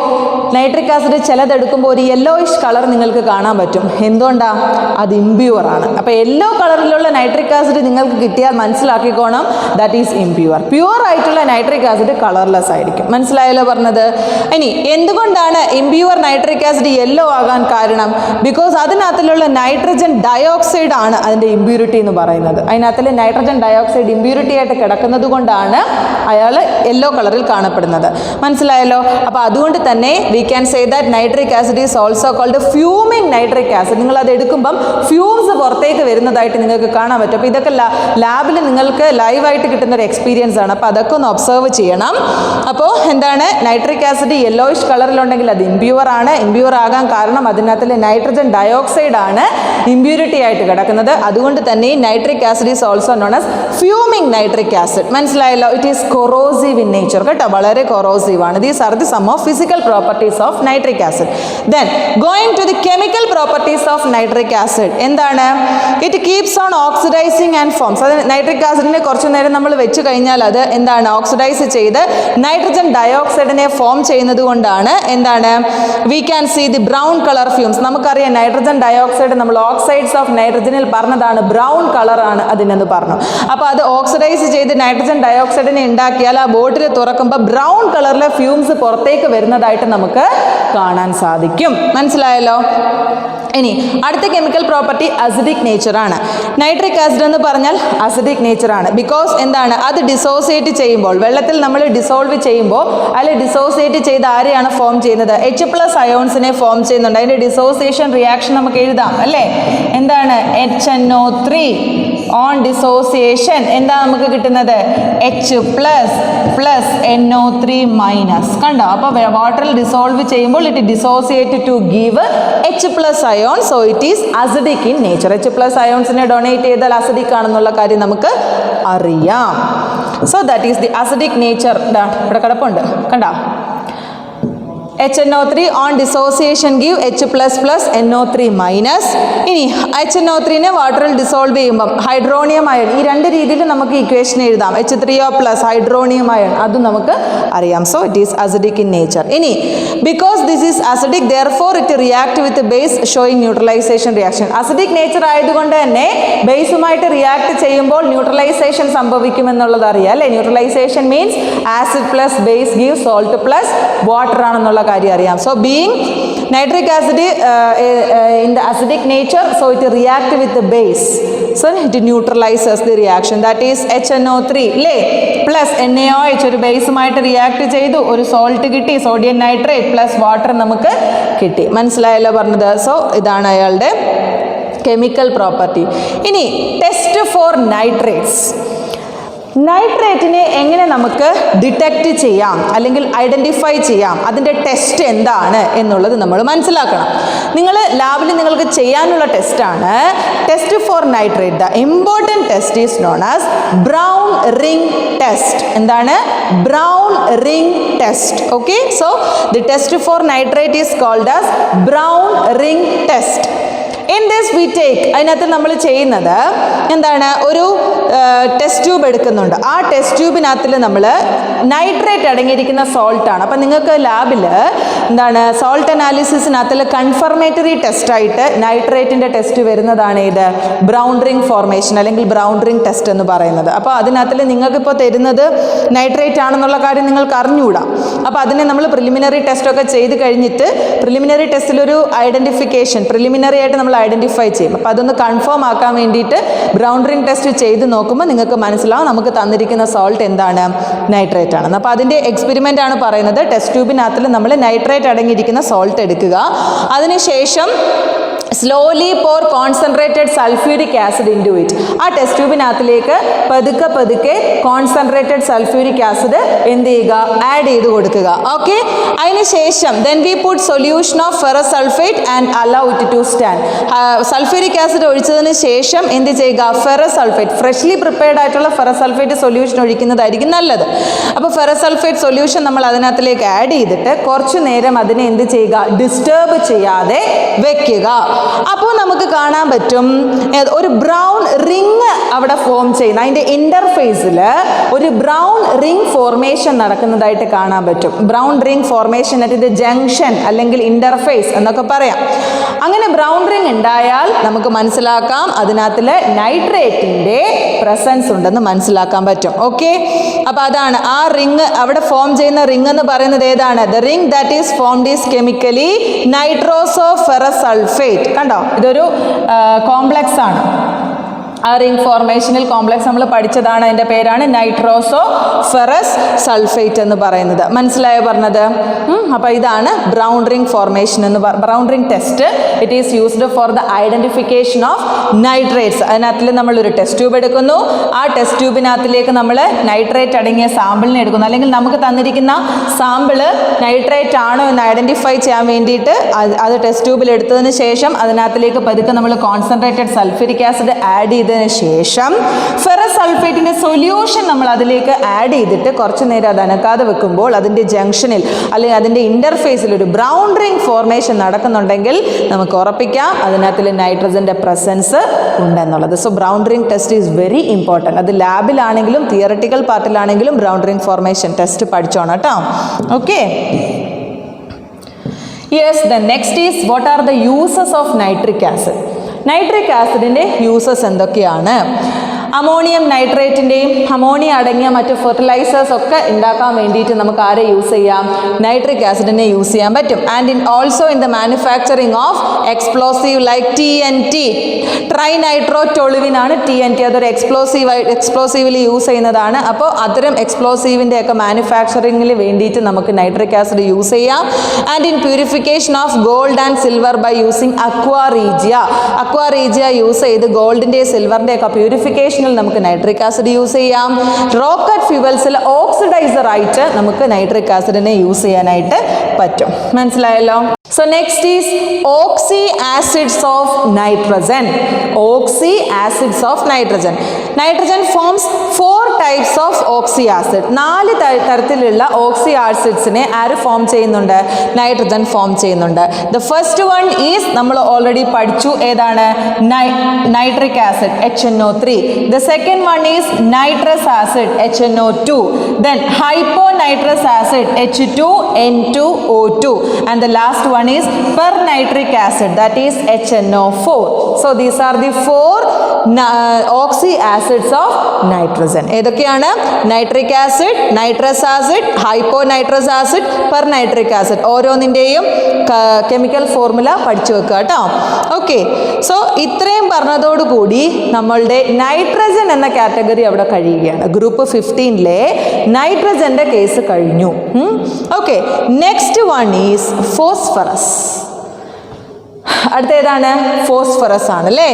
നൈട്രിക് ആസിഡ് ചിലതെടുക്കുമ്പോൾ ഒരു യെല്ലോയിഷ് കളർ നിങ്ങൾക്ക് കാണാൻ പറ്റും. എന്തുകൊണ്ടാണ്? അത് ഇംപ്യൂർ ആണ്. അപ്പോൾ യെല്ലോ കളറിലുള്ള നൈട്രിക് ആസിഡ് നിങ്ങൾക്ക് കിട്ടിയാൽ മനസ്സിലാക്കിക്കോണം, ദാറ്റ് ഈസ് ഇംപ്യൂർ. പ്യൂർ ആയിട്ടുള്ള നൈട്രിക് ആസിഡ് കളർലെസ് ആയിരിക്കും. മനസ്സിലായല്ലോ പറഞ്ഞത്? ഇനി എന്തുകൊണ്ടാണ് ഇംപ്യൂർ നൈട്രിക് ആസിഡ് യെല്ലോ ആകാൻ കാരണം? ബിക്കോസ് അതിനകത്തിലുള്ള നൈട്രജൻ ഡയോക്സൈഡ് ആണ് അതിൻ്റെ ഇംപ്യൂരിറ്റി എന്ന് പറയുന്നത്. അതിനകത്തിൽ നൈട്രജൻ ഡയോക്സൈഡ് ഇംപ്യൂരിറ്റി ആയിട്ട് കിടക്കുന്നത് കൊണ്ടാണ് അയാൾ യെല്ലോ കളറിൽ കാണപ്പെടുന്നത്. മനസ്സിലായല്ലോ? അപ്പോൾ അതുകൊണ്ട് തന്നെ we can say that nitric acid is also called fuming nitric acid. നിങ്ങൾ അത് എടുക്കുമ്പം ഫ്യൂംസ് പുറത്തേക്ക് വരുന്നതായിട്ട് നിങ്ങൾക്ക് കാണാൻ പറ്റും. അപ്പോൾ ഇതൊക്കെ ലാബിൽ നിങ്ങൾക്ക് ലൈവായിട്ട് കിട്ടുന്ന ഒരു എക്സ്പീരിയൻസ് ആണ്. അപ്പോൾ അതൊക്കെ ഒന്ന് ഒബ്സർവ് ചെയ്യണം. അപ്പോൾ എന്താണ്? നൈട്രിക് ആസിഡ് യെല്ലോയിഷ് കളറിലുണ്ടെങ്കിൽ അത് ഇംപ്യൂർ ആണ്. ഇംപ്യൂർ ആകാൻ കാരണം അതിനകത്തിൽ നൈട്രജൻ ഡയോക്സൈഡ് ആണ് ഇംപ്യൂരിറ്റി ആയിട്ട് കിടക്കുന്നത്. അതുകൊണ്ട് തന്നെ nitric acid is also known as fuming nitric acid. മനസ്സിലായല്ലോ? It is corrosive in nature കേട്ടോ, വളരെ കൊറോസീവ് ആണ്. These are the some of physical properties of nitric acid. Then going to the chemical properties of nitric acid. എന്താണ്? It keeps on oxidising and forms. അത് നൈട്രിക് ആസിഡിനെ കുറച്ചു നേരം നമ്മൾ വെച്ച് കഴിഞ്ഞാൽ അത് എന്താണ്? ഓക്സിഡൈസ് ചെയ്ത് നൈട്രജൻ ഡയോക്സൈഡിനെ ഫോം ചെയ്യുന്നത് കൊണ്ടാണ് എന്താണ്? We can see the brown colour fumes. നമുക്കറിയാം നൈട്രജൻ ഡയോക്സൈഡ് നമ്മൾ ഓക്സൈഡ്സ് ഓഫ് നൈട്രജനിൽ പറഞ്ഞതാണ് ബ്രൗൺ കളറാണ് അതിനെന്ന് പറഞ്ഞു. അപ്പോൾ അത് ഓക്സിഡൈസ് ചെയ്ത് നൈട്രജൻ ഡയോക്സൈഡിനെ ഉണ്ടാക്കിയാൽ ആ ബോട്ടിൽ തുറക്കുമ്പോൾ ബ്രൗൺ കളറിലെ ഫ്യൂംസ് പുറത്തേക്ക് വരുന്നതായിട്ട് നമുക്ക് കാണാൻ സാധിക്കും. മനസ്സിലായല്ലോ? ഇനി അടുത്ത കെമിക്കൽ പ്രോപ്പർട്ടി അസിഡിക് നേച്ചറാണ്. നൈട്രിക് ആസിഡ് എന്ന് പറഞ്ഞാൽ അസിഡിക് നേച്ചറാണ്. ബിക്കോസ് എന്താണ്? അത് ഡിസോസിയേറ്റ് ചെയ്യുമ്പോൾ, വെള്ളത്തിൽ നമ്മൾ ഡിസോൾവ് ചെയ്യുമ്പോൾ അതിൽ ഡിസോസിയേറ്റ് ചെയ്ത് ആരെയാണ് ഫോം ചെയ്യുന്നത്? H+ അയോൺസിനെ ഫോം ചെയ്യുന്നുണ്ട്. അതിൻ്റെ ഡിസോസിയേഷൻ റിയാക്ഷൻ നമുക്ക് എഴുതാം അല്ലേ? എന്താണ്? HNO3 ഓൺ ഡിസോസിയേഷൻ എന്താ നമുക്ക് കിട്ടുന്നത്? H++NO3-. കണ്ടോ? അപ്പോൾ വാട്ടറിൽ ഡിസോൾവ് ചെയ്യുമ്പോൾ it dissociate to give H+ ion. So it is acidic in nature. H+ അയോൺസിനെ ഡൊണേറ്റ് ചെയ്താൽ അസിഡിക് ആണെന്നുള്ള കാര്യം നമുക്ക് അറിയാം. So that is the acidic nature. ഇവിടെ കിടപ്പുണ്ട്, കണ്ടോ? HNO3 on dissociation give H++ NO3 minus. ഇനി HNO3നെ വാട്ടറിൽ ഡിസോൾവ് ചെയ്യുമ്പം ഹൈഡ്രോണിയം അയൺ, ഈ രണ്ട് രീതിയിൽ നമുക്ക് ഇക്വേഷൻ എഴുതാം. H3O+ ഹൈഡ്രോണിയം അയൺ, അതും നമുക്ക് അറിയാം. So it is acidic in nature. ഇനി because this is acidic therefore it react with base showing neutralization reaction. Acidic nature ആയതുകൊണ്ട് തന്നെ ബേസുമായിട്ട് റിയാക്ട് ചെയ്യുമ്പോൾ ന്യൂട്രലൈസേഷൻ സംഭവിക്കുമെന്നുള്ളത് അറിയാം അല്ലേ? Neutralisation means acid plus base give salt plus water ആണെന്നുള്ള കാര്യം അറിയാം. So being nitric acid in the acidic nature, so it react with the base, so it neutralizes the reaction. That is HNO3 അല്ലേ പ്ലസ് NaOH ഒരു ബേസുമായിട്ട് റിയാക്ട് ചെയ്തു, ഒരു സോൾട്ട് കിട്ടി, സോഡിയം നൈട്രേറ്റ് പ്ലസ് വാട്ടർ നമുക്ക് കിട്ടി. മനസ്സിലായല്ലോ പറഞ്ഞത്? സോ ഇതാണ് അയാളുടെ കെമിക്കൽ പ്രോപ്പർട്ടി. ഇനി ടെസ്റ്റ് ഫോർ നൈട്രേറ്റ്സ്. നൈട്രേറ്റിനെ എങ്ങനെ നമുക്ക് ഡിറ്റക്റ്റ് ചെയ്യാം അല്ലെങ്കിൽ ഐഡൻറ്റിഫൈ ചെയ്യാം, അതിൻ്റെ ടെസ്റ്റ് എന്താണ് എന്നുള്ളത് നമ്മൾ മനസ്സിലാക്കണം. നിങ്ങൾ ലാബിൽ നിങ്ങൾക്ക് ചെയ്യാനുള്ള ടെസ്റ്റാണ് test for nitrate. The important test is known as brown ring test. എന്താണ്? Brown ring test. Okay, so the test for nitrate is called as brown ring test. In this we take, അതിനകത്ത് നമ്മൾ ചെയ്യുന്നത് എന്താണ്? ഒരു ടെസ്റ്റ് ട്യൂബ് എടുക്കുന്നുണ്ട്. ആ ടെസ്റ്റ് ട്യൂബിനകത്തിൽ നമ്മൾ നൈട്രേറ്റ് അടങ്ങിയിരിക്കുന്ന സോൾട്ടാണ്. അപ്പം നിങ്ങൾക്ക് ലാബിൽ എന്താണ് സോൾട്ട് അനാലിസിസിനകത്തിൽ കൺഫർമേറ്ററി ടെസ്റ്റായിട്ട് നൈട്രേറ്റിൻ്റെ ടെസ്റ്റ് വരുന്നതാണ് ഇത് ബ്രൗൺ റിംഗ് ഫോർമേഷൻ അല്ലെങ്കിൽ ബ്രൗൺ റിംഗ് ടെസ്റ്റ് എന്ന് പറയുന്നത്. അപ്പോൾ അതിനകത്തിൽ നിങ്ങൾക്കിപ്പോൾ തരുന്നത് നൈട്രേറ്റ് ആണെന്നുള്ള കാര്യം നിങ്ങൾക്ക് അറിഞ്ഞുകൂടാ. അപ്പോൾ അതിനെ നമ്മൾ പ്രിലിമിനറി ടെസ്റ്റൊക്കെ ചെയ്ത് കഴിഞ്ഞിട്ട് പ്രിലിമിനറി ടെസ്റ്റിലൊരു ഐഡൻറ്റിഫിക്കേഷൻ പ്രിലിമിനറി ആയിട്ട് നമ്മൾ ഐഡൻറ്റിഫൈ ചെയ്യും. അപ്പോൾ അതൊന്ന് കൺഫേം ആക്കാൻ വേണ്ടിയിട്ട് ബ്രൗൺ റിംഗ് ടെസ്റ്റ് ചെയ്ത് നോക്കുമ്പോൾ നിങ്ങൾക്ക് മനസ്സിലാവും നമുക്ക് തന്നിരിക്കുന്ന സോൾട്ട് എന്താണ്? നൈട്രേറ്റ് ആണെന്ന്. അപ്പോൾ അതിൻ്റെ എക്സ്പെരിമെൻ്റ് ആണ് പറയുന്നത്. ടെസ്റ്റ് ട്യൂബിനകത്തിൽ നമ്മൾ നൈട്രേറ്റ് അടങ്ങിയിരിക്കുന്ന സോൾട്ട് എടുക്കുക. അതിനുശേഷം slowly pour concentrated sulphuric acid into it. ആ ടെസ്റ്റ് ട്യൂബിനകത്തിലേക്ക് പതുക്കെ പതുക്കെ കോൺസെൻട്രേറ്റഡ് സൾഫ്യൂരിക് ആസിഡ് എന്ത് ചെയ്യുക? ആഡ് ചെയ്ത് കൊടുക്കുക. ഓക്കെ, അതിനുശേഷം then we put solution of ferrous sulphate and allow it to stand. Sulphuric acid ഒഴിച്ചതിന് ശേഷം എന്ത് ചെയ്യുക? ഫെറസ് സൾഫേറ്റ്, ഫ്രഷ്ലി പ്രിപ്പയർഡ് ആയിട്ടുള്ള ഫെറസ് സൾഫേറ്റ് സൊല്യൂഷൻ ഒഴിക്കുന്നതായിരിക്കും നല്ലത്. അപ്പോൾ ഫെറസ് സൾഫേറ്റ് സൊല്യൂഷൻ നമ്മൾ അതിനകത്തിലേക്ക് ആഡ് ചെയ്തിട്ട് കുറച്ചു നേരം അതിനെ എന്ത് ചെയ്യുക? ഡിസ്റ്റർബ് ചെയ്യാതെ വെക്കുക. അപ്പോൾ നമുക്ക് കാണാൻ പറ്റും ഒരു ബ്രൗൺ റിങ് അവിടെ ഫോം ചെയ്യുന്ന, അതിൻ്റെ ഇൻ്റർഫേസിൽ ഒരു ബ്രൗൺ റിങ് ഫോർമേഷൻ നടക്കുന്നതായിട്ട് കാണാൻ പറ്റും. Brown ring formation at the junction അല്ലെങ്കിൽ ഇൻ്റർഫേസ് എന്നൊക്കെ പറയാം. അങ്ങനെ ബ്രൗൺ റിങ് ഉണ്ടായാൽ നമുക്ക് മനസ്സിലാക്കാം അതിനകത്തിൽ നൈട്രേറ്റിൻ്റെ പ്രസൻസ് ഉണ്ടെന്ന് മനസ്സിലാക്കാൻ പറ്റും. ഓക്കെ, അപ്പോൾ അതാണ് ആ റിങ് അവിടെ ഫോം ചെയ്യുന്ന റിങ് എന്ന് പറയുന്നത് ഏതാണ്? The ring that is formed is chemically nitroso ferrous sulphate. കണ്ടോ, ഇതൊരു കോംപ്ലക്സ് ആണ്. ആ റിംഗ് ഫോർമേഷനിൽ കോംപ്ലക്സ് നമ്മൾ പഠിച്ചതാണ്. അതിൻ്റെ പേരാണ് നൈട്രോസോ ഫെറസ് സൾഫേറ്റ് എന്ന് പറയുന്നത്. മനസ്സിലായോ പറഞ്ഞത്? അപ്പോൾ ഇതാണ് ബ്രൗൺ റിംഗ് ഫോർമേഷൻ എന്ന് brown ring test. It is used for the identification of nitrates. അതിനകത്തിൽ നമ്മളൊരു ടെസ്റ്റ് ട്യൂബ് എടുക്കുന്നു. ആ ടെസ്റ്റ് ട്യൂബിനകത്തിലേക്ക് നമ്മൾ നൈട്രേറ്റ് അടങ്ങിയ സാമ്പിളിനെ എടുക്കുന്നു. അല്ലെങ്കിൽ നമുക്ക് തന്നിരിക്കുന്ന സാമ്പിള് നൈട്രേറ്റ് ആണോ എന്ന് ഐഡൻറ്റിഫൈ ചെയ്യാൻ വേണ്ടിയിട്ട് അത് ടെസ്റ്റ് ട്യൂബിൽ എടുത്തതിന് ശേഷം അതിനകത്തിലേക്ക് പതുക്കെ നമ്മൾ കോൺസെൻട്രേറ്റഡ് സൾഫ്യൂരിക് ആസിഡ് ആഡ് ചെയ്തതിന് ശേഷം ഫെറസ് സൾഫേറ്റിൻ്റെ സൊല്യൂഷൻ നമ്മൾ അതിലേക്ക് ആഡ് ചെയ്തിട്ട് കുറച്ച് നേരം അത് അനക്കാതെ വെക്കുമ്പോൾ അതിൻ്റെ ജംഗ്ഷനിൽ അല്ലെങ്കിൽ അതിൻ്റെ ഇൻ്റർഫേസിൽ ഒരു ബ്രൗൺ റിംഗ് ഫോർമേഷൻ നടക്കുന്നുണ്ടെങ്കിൽ നമുക്ക് ഉറപ്പിക്കാം അതിനകത്തിൽ നൈട്രജൻ്റെ പ്രസൻസ് ഉണ്ടെന്നുള്ളത്. So brown ring test is very important. അത് ലാബിലാണെങ്കിലും തിയറട്ടിക്കൽ പാർട്ടിലാണെങ്കിലും ബ്രൗൺ റിംഗ് ഫോർമേഷൻ ടെസ്റ്റ് പഠിച്ചോണം കേട്ടോ. Okay, yes. The next is what are the uses of nitric acid. Nitric ആസിഡിൻ്റെ യൂസസ് എന്തൊക്കെയാണ്? അമോണിയം നൈട്രേറ്റിൻ്റെയും അമോണിയ അടങ്ങിയ മറ്റ് ഫെർട്ടിലൈസേഴ്സ് ഒക്കെ ഉണ്ടാക്കാൻ വേണ്ടിയിട്ട് നമുക്ക് ആരെ യൂസ് ചെയ്യാം? നൈട്രിക് ആസിഡിനെ യൂസ് ചെയ്യാൻ പറ്റും. And also in the manufacturing of explosive like TNT, try nitro toluene ആണ് TNT. അതൊരു എക്സ്പ്ലോസീവ്ലി യൂസ് ചെയ്യുന്നതാണ്. അപ്പോൾ അത്തരം എക്സ്പ്ലോസീവിൻ്റെ ഒക്കെ മാനുഫാക്ചറിങ്ങിൽ വേണ്ടിയിട്ട് നമുക്ക് നൈട്രിക് ആസിഡ് യൂസ് ചെയ്യാം. And in purification of gold and silver by using aqua regia use ചെയ്ത് ഗോൾഡിൻ്റെ സിൽവറിൻ്റെ ഒക്കെ പ്യൂരിഫിക്കേഷൻ സിറ്റുവേഷനിൽ നമുക്ക് നൈട്രിക് ആസിഡ് യൂസ് ചെയ്യാം. റോക്കറ്റ് ഫ്യൂവൽസിൽ ഓക്സിഡൈസർ ആയിട്ട് നമുക്ക് നൈട്രിക് ആസിഡിനെ യൂസ് ചെയ്യാനായിട്ട് പറ്റും. മനസ്സിലായല്ലോ? So next is oxy acids of nitrogen. Oxy acids of nitrogen. Nitrogen forms 4 types of oxy acid. 4 തരത്തിലുള്ള ഓക്സി ആസിഡ്സിനെ ആര് ഫോം ചെയ്യുന്നുണ്ട്? നൈട്രജൻ ഫോം ചെയ്യുന്നുണ്ട്. The first one is നമ്മൾ ഓൾറെഡി പഠിച്ചു, ഏതാണ്? Nitric acid HNO3. The second one is nitrous acid HNO2. Then hyponitrous acid H2N2O2. And the last one is pernitric acid, that is HNO4. So these are the 4 oxy acids of nitrogen. ഏതൊക്കെയാണ്? Nitric acid, nitrous acid, hyponitrous acid, pernitric acid. ഓരോന്നിൻ്റെയും കെമിക്കൽ ഫോർമുല പഠിച്ചു വെക്കുക കേട്ടോ. ഓക്കെ, സോ ഇത്രയും പറഞ്ഞതോടുകൂടി നമ്മളുടെ നൈട്രജൻ എന്ന കാറ്റഗറി അവിടെ കഴിയുകയാണ്. ഗ്രൂപ്പ് 15-ലെ നൈട്രജൻ്റെ കേസ് കഴിഞ്ഞു. Okay, next one is phosphorus. അടുത്തേതാണ്? ഫോസ്ഫറസ് ആണ് അല്ലേ?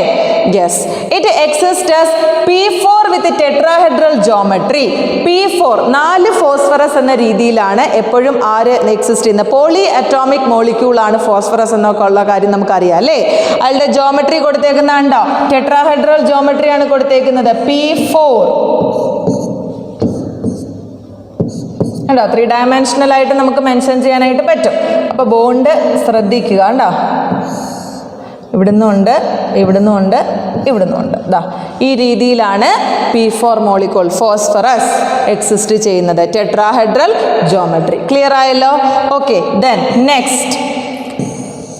Yes, it exist as P4 with tetrahedral geometry. P4 4 phosphorus എന്ന രീതിയിലാണ് എപ്പോഴും ആര് എക്സിസ്റ്റ് ചെയ്യുന്നത്? പോളി അറ്റോമിക് മോളിക്യൂൾ ആണ് ഫോസ്ഫറസ് എന്നൊക്കെ ഉള്ള കാര്യം നമുക്കറിയാം അല്ലേ? അതിൻ്റെ ജോമെട്രി കൊടുത്തേക്കുന്നുണ്ടോ? ടെട്രാഹെഡ്രൽ ജോമെട്രി ആണ് കൊടുത്തേക്കുന്നത്. P4 ഉണ്ടോ? 3 ഡയമെൻഷണൽ ആയിട്ട് നമുക്ക് മെൻഷൻ ചെയ്യാനായിട്ട് പറ്റും. അപ്പോൾ ബോണ്ട് ശ്രദ്ധിക്കുക കേട്ടോ. ഇവിടുന്നുണ്ട്, ഇവിടുന്നുണ്ട്, ഇവിടുന്നുണ്ട്. ദാ ഈ രീതിയിലാണ് P4 മോളിക്യൂൾ ഫോസ്ഫറസ് എക്സിസ്റ്റ് ചെയ്യുന്നത്. Tetrahedral geometry. ക്ലിയർ ആയല്ലോ? Okay, then next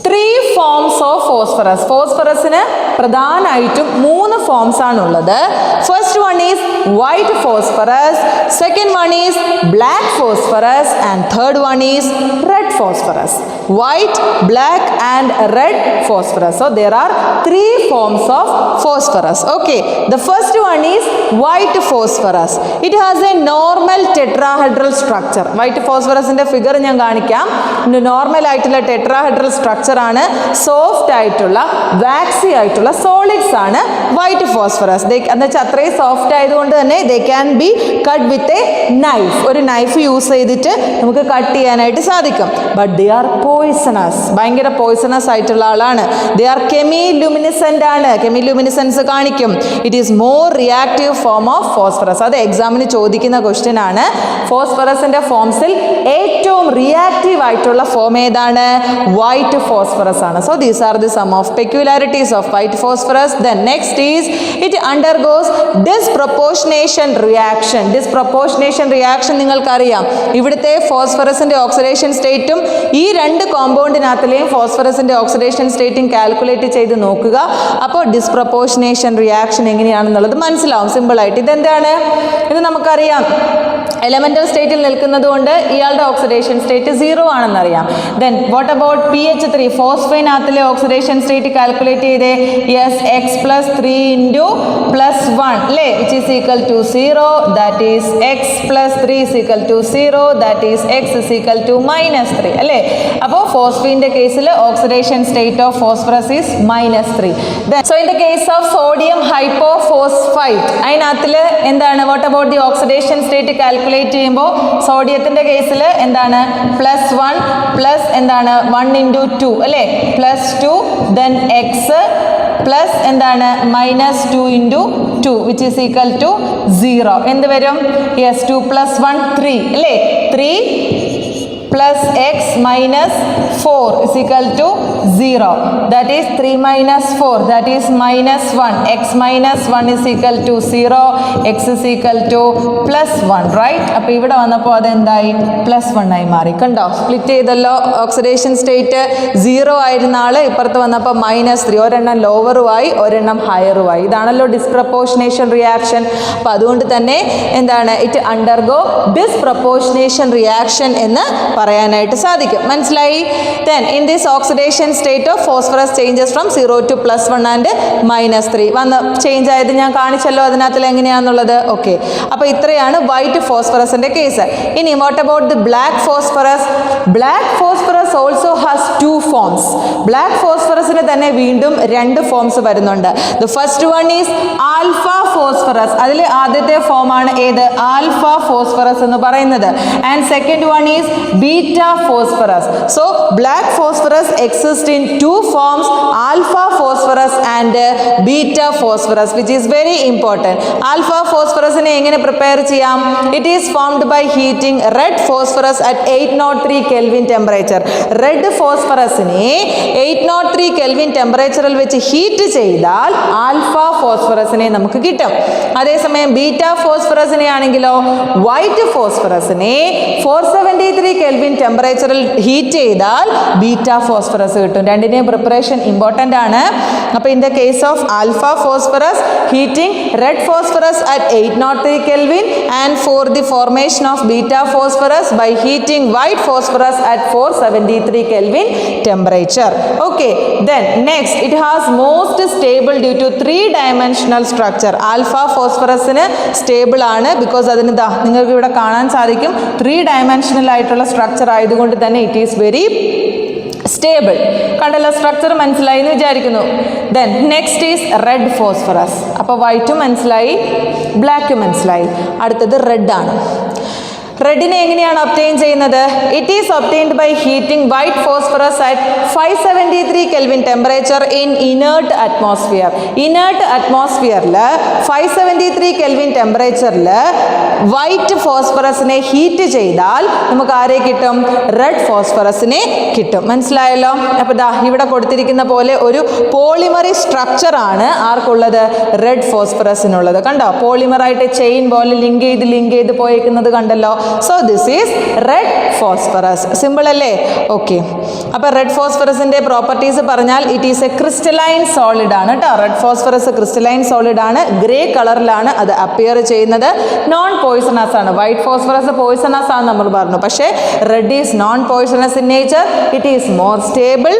3 forms of phosphorus. ഫോസ്ഫറസിന് പ്രധാനമായിട്ടും 3 ഫോംസ് ആണുള്ളത്. First one is white phosphorus, second one is black phosphorus, and third one is red phosphorus. White, black and red phosphorus. So there are 3 forms of phosphorus. Okay, the first one is white phosphorus. It has a normal tetrahedral structure. White phosphorus ന്റെ ഫിഗർ ഞാൻ കാണിക്കാം. നോർമൽ ആയിട്ടുള്ള ടെട്രാഹെഡ്രൽ സ്ട്രക്ചർ ആണ്. സോഫ്റ്റ് ആയിട്ടുള്ള വാക്സി ആയിട്ടുള്ള സോളിഡ്സ് ആണ് വൈറ്റ് ഫോസ്ഫറസ്. എന്ന് വെച്ചാൽ അത്രയും സോഫ്റ്റ് ആയതുകൊണ്ട് തന്നെ they can be cut with a knife. ഒരു നൈഫ് യൂസ് ചെയ്തിട്ട് നമുക്ക് കട്ട് ചെയ്യാനായിട്ട് സാധിക്കും. But they are poisonous. ഭയങ്കര പോയിസണസ് ആയിട്ടുള്ള ആളാണ്. ദേ ആർ കെമിലുമിനിസെന്റ് ആണ്. കെമിലുമിനിസെൻസ് കാണിക്കും. It is more reactive form of phosphorus. അത് എക്സാമിന് ചോദിക്കുന്ന ക്വസ്റ്റ്യൻ ആണ്. ഫോസ്ഫറസിന്റെ ഫോംസിൽ ഏറ്റവും റിയാക്റ്റീവ് ആയിട്ടുള്ള ഫോം ഏതാണ്? വൈറ്റ് ഫോസ്ഫറസ് ആണ്. So these are the some of peculiarities of white phosphorus. Then next is it undergoes disproportionation reaction. Disproportionation reaction നിങ്ങൾക്കറിയാം. ഇവിടുത്തെ ഫോസ്ഫറസിന്റെ ഓക്സിഡേഷൻ സ്റ്റേറ്റും ഈ 2 കോമ്പൗണ്ടിനകത്തിലെയും ഫോസ്ഫറസിന്റെ ഓക്സിഡേഷൻ സ്റ്റേറ്റും കാൽക്കുലേറ്റ് ചെയ്ത് നോക്കുക. അപ്പോൾ ഡിസ്പ്രൊപ്പോർഷനേഷൻ റിയാക്ഷൻ എങ്ങനെയാണെന്നുള്ളത് മനസ്സിലാവും സിമ്പിളായിട്ട്. ഇതെന്താണ്? ഇത് നമുക്കറിയാം. എലമെന്റൽ സ്റ്റേറ്റിൽ നിൽക്കുന്നത് കൊണ്ട് ഇയാളുടെ ഓക്സിഡേഷൻ സ്റ്റേറ്റ് 0 ആണെന്നറിയാം. Then what about PH3? ഫോസ്ഫൈനകത്തിലെ ഓക്സിഡേഷൻ സ്റ്റേറ്റ് കാൽക്കുലേറ്റ് ചെയ്തേ. യെസ്, x + 3 × +1 അല്ലേ, which is equal to 0. That is x + 3 = 0. That is x -3 അല്ലേ? അപ്പോൾ ഫോസ്ഫീൻ്റെ കേസിൽ oxidation state of phosphorus is -3. So in the case of sodium hypophosphite അതിനകത്തിൽ എന്താണ്? What about the oxidation state calculate ചെയ്യുമ്പോൾ സോഡിയത്തിന്റെ കേസിൽ എന്താണ്? +1 പ്ലസ് എന്താണ്? 1 × 2 അല്ലേ, +2. ദെൻ എക്സ് പ്ലസ് എന്താണ്? -2 × 2 വിച്ച് ഈസ് ഈക്വൽ ടു 0. എന്ത് വരും? യെസ്, 2 + 1 3 അല്ലേ? 3 plus x minus 4 is equal to 0. That is 3 minus 4. That is -1. X minus 1 is equal to 0. X is equal to +1. Right? അപ്പോൾ ഇവിടെ വന്നപ്പോൾ അതെന്തായി? +1 ആയി മാറി. കണ്ടോ? സ്പ്ലിറ്റ് ചെയ്തല്ലോ. ഓക്സിഡേഷൻ സ്റ്റേറ്റ് 0 ആയിരുന്ന ആള് ഇപ്പുറത്ത് വന്നപ്പോൾ -3. ഒരെണ്ണം ലോവറുമായി ഒരെണ്ണം ഹയറുമായി. ഇതാണല്ലോ ഡിസ്പ്രപ്പോർഷനേഷൻ റിയാക്ഷൻ. അപ്പോൾ അതുകൊണ്ട് തന്നെ എന്താണ്? ഇറ്റ് അണ്ടർഗോ ഡിസ്പ്രപ്പോർഷനേഷൻ റിയാക്ഷൻ എന്ന് പറയാനായിട്ട് സാധിക്കും. മനസ്സിലായി? Then in this oxidation state of phosphorus changes from 0 to +1 and -3 വന്ന് ചേഞ്ച് ആയത് ഞാൻ കാണിച്ചല്ലോ അതിനകത്തിൽ എങ്ങനെയാണെന്നുള്ളത്. ഓക്കെ, അപ്പോൾ ഇത്രയാണ് വൈറ്റ് ഫോസ്ഫറസിൻ്റെ കേസ്. ഇനി what about the black phosphorus? Black phosphorus also has 2 forms. Black ഫോസ്ഫറസിന് തന്നെ വീണ്ടും 2 ഫോംസ് വരുന്നുണ്ട്. The first one is alpha phosphorus. അതിൽ ആദ്യത്തെ ഫോമാണ് ഏത്? ആൽഫ ഫോസ്ഫറസ് എന്ന് പറയുന്നത്. And second one is beta phosphorus. So black phosphorus exist in 2 forms, alpha phosphorus and beta phosphorus, which is very important. Alpha ഫോസ്ഫറസിനെ എങ്ങനെ പ്രിപ്പയർ ചെയ്യാം? It is formed by heating red phosphorus at 803 kelvin temperature. Red ഫോസ്ഫറസിനെ 803 കെൽവിൻ ടെമ്പറേച്ചറിൽ വെച്ച് ഹീറ്റ് ചെയ്താൽ ആൽഫ ഫോസ്ഫറസിനെ നമുക്ക് കിട്ടും. അതേസമയം ബീറ്റ ഫോസ്ഫറസിനെ ആണെങ്കിലോ വൈറ്റ് ഫോസ്ഫറസിനെ 473 കെൽവിൻ ടെമ്പറേച്ചറിൽ ഹീറ്റ് ചെയ്താൽ ബീറ്റ ഫോസ്ഫറസ് കിട്ടും. രണ്ടിനെയും പ്രിപ്പറേഷൻ ഇമ്പോർട്ടൻ്റ് ആണ്. അപ്പോൾ in the case of alpha phosphorus, heating red phosphorus at 803 kelvin and for the formation of beta phosphorus by heating white phosphorus at 473 kelvin temperature. Okay, then next it has most stable due to 3-dimensional structure. Alpha ഫോസ്ഫറസിന് സ്റ്റേബിൾ ആണ് ബിക്കോസ് അതിന് നിങ്ങൾക്ക് ഇവിടെ കാണാൻ സാധിക്കും 3-dimensional ആയിട്ടുള്ള സ്ട്രക്ചർ ആയതുകൊണ്ട് തന്നെ ഇറ്റ് ഈസ് വെരി സ്റ്റേബിൾ. കണ്ടല്ലോ, സ്ട്രക്ചർ മനസ്സിലായി എന്ന് വിചാരിക്കുന്നു. Then next is red phosphorus. അപ്പോൾ വൈറ്റും മനസ്സിലായി, ബ്ലാക്കും മനസ്സിലായി. അടുത്തത് റെഡ് ആണ്. റെഡിനെ എങ്ങനെയാണ് ഒബ്റ്റെയിൻ ചെയ്യുന്നത്? It is obtained by heating white phosphorus at 573 kelvin temperature in inert atmosphere. Inert അറ്റ്മോസ്ഫിയറിൽ 573 കെൽവിൻ ടെമ്പറേച്ചറിൽ വൈറ്റ് ഫോസ്ഫറസിനെ ഹീറ്റ് ചെയ്താൽ നമുക്ക് ആരെ കിട്ടും? റെഡ് ഫോസ്ഫറസിനെ കിട്ടും. മനസ്സിലായല്ലോ? അപ്പോൾ ദാ ഇവിടെ കൊടുത്തിരിക്കുന്ന പോലെ ഒരു പോളിമറി സ്ട്രക്ചറാണ് ആർക്കുള്ളത്? റെഡ് ഫോസ്ഫറസിനുള്ളത്. കണ്ടോ, പോളിമറായിട്ട് ചെയിൻ പോലെ ലിങ്ക് ചെയ്ത് പോയേക്കുന്നത് കണ്ടല്ലോ. So this is red phosphorus. Simple അല്ലേ? ഓക്കെ, അപ്പോൾ റെഡ് ഫോസ്ഫറസിൻ്റെ പ്രോപ്പർട്ടീസ് പറഞ്ഞാൽ it is a crystalline solid ആണ് കേട്ടോ. റെഡ് ഫോസ്ഫറസ് ക്രിസ്റ്റലൈൻ സോളിഡ് ആണ്. ഗ്രേ കളറിലാണ് അത് അപ്പിയർ ചെയ്യുന്നത്. നോൺ പോയിസണസ് ആണ്. വൈറ്റ് ഫോസ്ഫറസ് പോയിസണസ് ആണ് നമ്മൾ പറഞ്ഞു. പക്ഷേ red is non poisonous in nature. It is more stable.